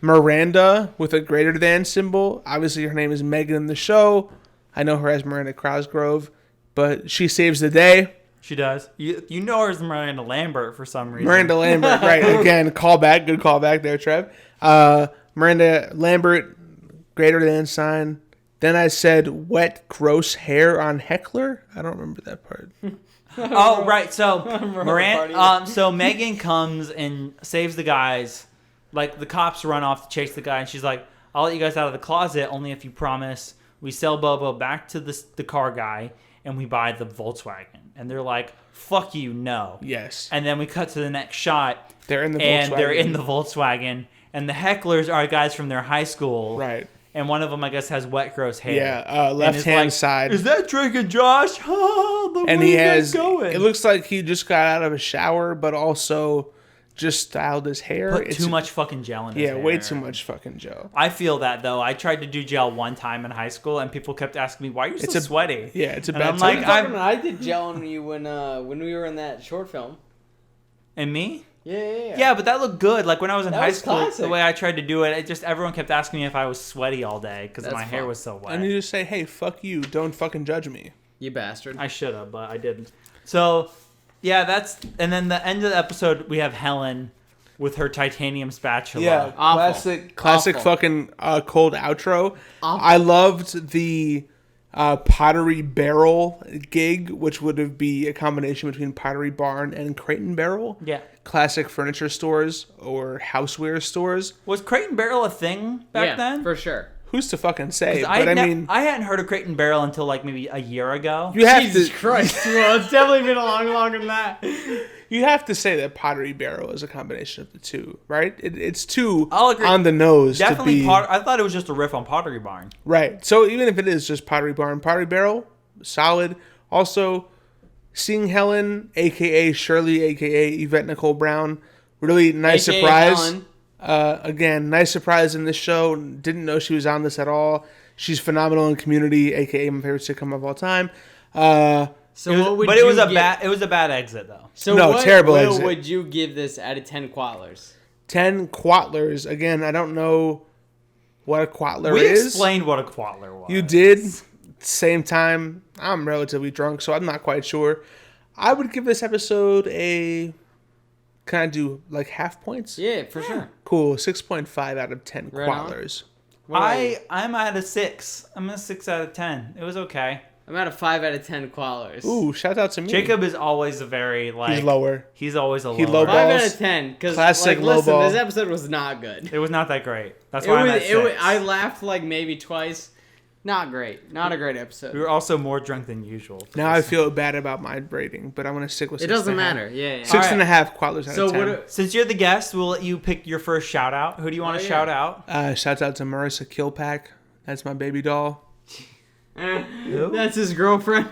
[SPEAKER 3] Miranda with a greater than symbol. Obviously, her name is Megan in the show. I know her as Miranda Cosgrove, but she saves the day.
[SPEAKER 2] She does. You know her as Miranda Lambert for some reason.
[SPEAKER 3] Miranda Lambert, right? Again, callback. Good callback there, Trev. Miranda Lambert, greater than sign. Then I said wet, gross hair on Heckler. I don't remember that part.
[SPEAKER 2] Oh, right. So so Megan comes and saves the guys. Like the cops run off to chase the guy, and she's like, "I'll let you guys out of the closet only if you promise we sell Bobo back to the car guy and we buy the Volkswagen." And they're like, "Fuck you, no."
[SPEAKER 3] Yes.
[SPEAKER 2] And then we cut to the next shot.
[SPEAKER 3] They're in the Volkswagen.
[SPEAKER 2] And they're in the Volkswagen, and the hecklers are guys from their high school.
[SPEAKER 3] Right.
[SPEAKER 2] And one of them, I guess, has wet, gross hair.
[SPEAKER 3] Yeah, left-hand side.
[SPEAKER 2] Is that Drake and Josh?
[SPEAKER 3] And he has, it looks like he just got out of a shower, but also just styled his hair.
[SPEAKER 2] Put too much fucking gel in his hair.
[SPEAKER 3] Yeah, way too much fucking gel.
[SPEAKER 2] I feel that, though. I tried to do gel one time in high school, and people kept asking me, why are you so sweaty?
[SPEAKER 3] Yeah, it's a
[SPEAKER 2] and
[SPEAKER 3] bad
[SPEAKER 2] I'm like,
[SPEAKER 1] I did gel on you when we were in that short film.
[SPEAKER 2] And me?
[SPEAKER 1] Yeah.
[SPEAKER 2] Yeah, but that looked good. Like when I was in
[SPEAKER 1] That
[SPEAKER 2] high
[SPEAKER 1] was
[SPEAKER 2] school,
[SPEAKER 1] classic.
[SPEAKER 2] the way I tried to do it, everyone kept asking me if I was sweaty all day because my hair
[SPEAKER 1] fun.
[SPEAKER 2] was so wet.
[SPEAKER 3] And you just say, hey, fuck you. Don't fucking judge me.
[SPEAKER 1] You bastard.
[SPEAKER 2] I should have, but I didn't. So, yeah, and then the end of the episode, we have Helen with her titanium spatula.
[SPEAKER 3] Yeah,
[SPEAKER 1] Awful.
[SPEAKER 3] classic
[SPEAKER 1] Awful.
[SPEAKER 3] fucking cold outro.
[SPEAKER 1] Awful.
[SPEAKER 3] I loved the Pottery Barrel gig, which would be a combination between Pottery Barn and Crate & Barrel.
[SPEAKER 2] Yeah.
[SPEAKER 3] Classic furniture stores or houseware stores.
[SPEAKER 2] Was Crate and Barrel a thing back then?
[SPEAKER 1] For sure.
[SPEAKER 3] Who's to fucking say?
[SPEAKER 2] 'Cause
[SPEAKER 3] But I mean,
[SPEAKER 2] I hadn't heard of Crate and Barrel until like maybe a year ago.
[SPEAKER 3] you have
[SPEAKER 1] Jesus
[SPEAKER 3] to
[SPEAKER 1] Christ. Well, it's definitely been a long longer than that.
[SPEAKER 3] you have to say that Pottery Barrel is a combination of the two, right? It's too
[SPEAKER 2] I'll agree.
[SPEAKER 3] on the nose
[SPEAKER 2] Definitely,
[SPEAKER 3] to be
[SPEAKER 2] I thought it was just a riff on Pottery Barn.
[SPEAKER 3] right. So even if it is just Pottery Barn, Pottery Barrel, solid. Also, seeing Helen, aka Shirley, aka Yvette Nicole Brown, really nice
[SPEAKER 1] AKA
[SPEAKER 3] surprise.
[SPEAKER 1] Helen.
[SPEAKER 3] Again, nice surprise in this show. Didn't know she was on this at all. She's phenomenal in Community, aka my favorite sitcom of all time.
[SPEAKER 1] So what would
[SPEAKER 2] it
[SPEAKER 1] you
[SPEAKER 2] was a
[SPEAKER 1] give-
[SPEAKER 2] bad. It was a bad exit though.
[SPEAKER 1] So
[SPEAKER 3] No,
[SPEAKER 1] what
[SPEAKER 3] terrible
[SPEAKER 1] Will
[SPEAKER 3] exit.
[SPEAKER 1] would you give this out of 10 quatlers?
[SPEAKER 3] 10 quatlers. Again, I don't know what a quatler
[SPEAKER 2] We
[SPEAKER 3] is.
[SPEAKER 2] explained what a quatler was.
[SPEAKER 3] You did. Same time, I'm relatively drunk, so I'm not quite sure. I would give this episode a... Can I do like half points?
[SPEAKER 1] Yeah, for sure.
[SPEAKER 3] Cool. 6.5 out of 10
[SPEAKER 1] Right on.
[SPEAKER 3] quatlers.
[SPEAKER 1] What about you?
[SPEAKER 2] I'm at a 6. I'm at a 6 out of 10. It was okay.
[SPEAKER 1] I'm at a 5 out of 10 quatlers.
[SPEAKER 3] Ooh, shout out to me.
[SPEAKER 2] Jacob is always a very like.
[SPEAKER 3] He's lower.
[SPEAKER 2] He's always a
[SPEAKER 3] He
[SPEAKER 2] lower.
[SPEAKER 3] lowballs.
[SPEAKER 1] 5 out of 10. Because,
[SPEAKER 3] Classic
[SPEAKER 1] like, listen,
[SPEAKER 3] lowball.
[SPEAKER 1] this episode was not good.
[SPEAKER 2] It was not that great. That's
[SPEAKER 1] It
[SPEAKER 2] why I'm
[SPEAKER 1] was,
[SPEAKER 2] at 6.
[SPEAKER 1] I laughed like maybe twice. Not great. Not a great episode.
[SPEAKER 2] We were also more drunk than usual. for
[SPEAKER 3] Now I
[SPEAKER 2] this.
[SPEAKER 3] feel bad about my rating, but I'm going to stick with
[SPEAKER 1] It
[SPEAKER 3] 6.5.
[SPEAKER 1] doesn't matter. Yeah.
[SPEAKER 3] Six
[SPEAKER 2] All
[SPEAKER 3] and
[SPEAKER 2] right.
[SPEAKER 3] a half quatlers out
[SPEAKER 1] So
[SPEAKER 3] of 10.
[SPEAKER 1] what?
[SPEAKER 2] Since you're the guest, we'll let you pick your first shout out. Who do you want to
[SPEAKER 1] yeah.
[SPEAKER 2] shout out?
[SPEAKER 3] Shouts out to Marissa Kilpack. That's my baby doll.
[SPEAKER 1] That's his girlfriend.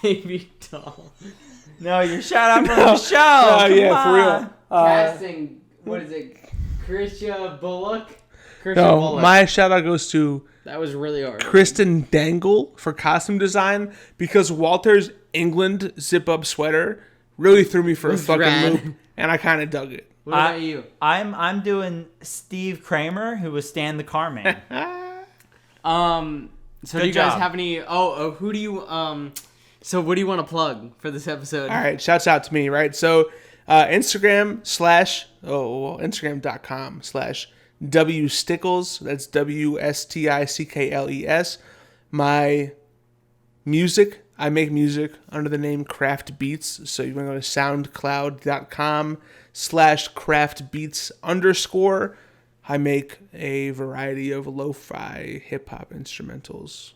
[SPEAKER 1] Baby doll.
[SPEAKER 2] No, your shout out from
[SPEAKER 3] No.
[SPEAKER 2] the show.
[SPEAKER 3] Oh,
[SPEAKER 2] Come
[SPEAKER 3] yeah, for real.
[SPEAKER 2] on.
[SPEAKER 1] Casting. What is it? Krisha Bullock. Krisha
[SPEAKER 3] No,
[SPEAKER 1] Bullock.
[SPEAKER 3] my shout out goes to
[SPEAKER 1] That was really hard.
[SPEAKER 3] Kristen Dangle for costume design because Walter's England zip up sweater really threw me for a
[SPEAKER 1] Was
[SPEAKER 3] fucking
[SPEAKER 1] rad.
[SPEAKER 3] loop, and I kind of dug it.
[SPEAKER 1] What about you?
[SPEAKER 2] I'm doing Steve Kramer, who was Stan the Car Man.
[SPEAKER 1] So
[SPEAKER 2] Good
[SPEAKER 1] do you guys
[SPEAKER 2] job.
[SPEAKER 1] have any? Who do you? So what do you want to plug for this episode?
[SPEAKER 3] All right, shouts out to me, right? So Instagram/Instagram.com/WStickles. That's WSTICKLES. My music, I make music under the name Craft Beats. So you want to go to soundcloud.com/craftbeats_. I make a variety of lo-fi hip-hop instrumentals.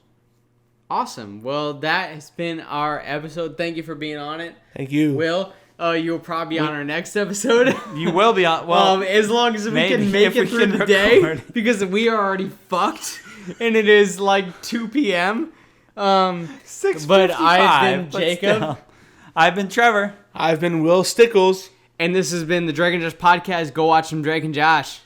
[SPEAKER 1] Awesome. Well, that has been our episode. Thank you for being on it,
[SPEAKER 3] Thank you.
[SPEAKER 1] Will. You'll probably be on our next episode.
[SPEAKER 2] You will be on. Well,
[SPEAKER 1] As long as we
[SPEAKER 2] maybe
[SPEAKER 1] can make
[SPEAKER 2] if we
[SPEAKER 1] it through
[SPEAKER 2] can
[SPEAKER 1] the day,
[SPEAKER 2] record.
[SPEAKER 1] because we are already fucked, and it is like 2 p.m.
[SPEAKER 2] 6:55,
[SPEAKER 1] But I've been
[SPEAKER 2] but
[SPEAKER 1] Jacob.
[SPEAKER 2] still. I've been Trevor.
[SPEAKER 3] I've been Will Stickles.
[SPEAKER 1] And this has been the Drake and Josh podcast. Go watch some Drake and Josh.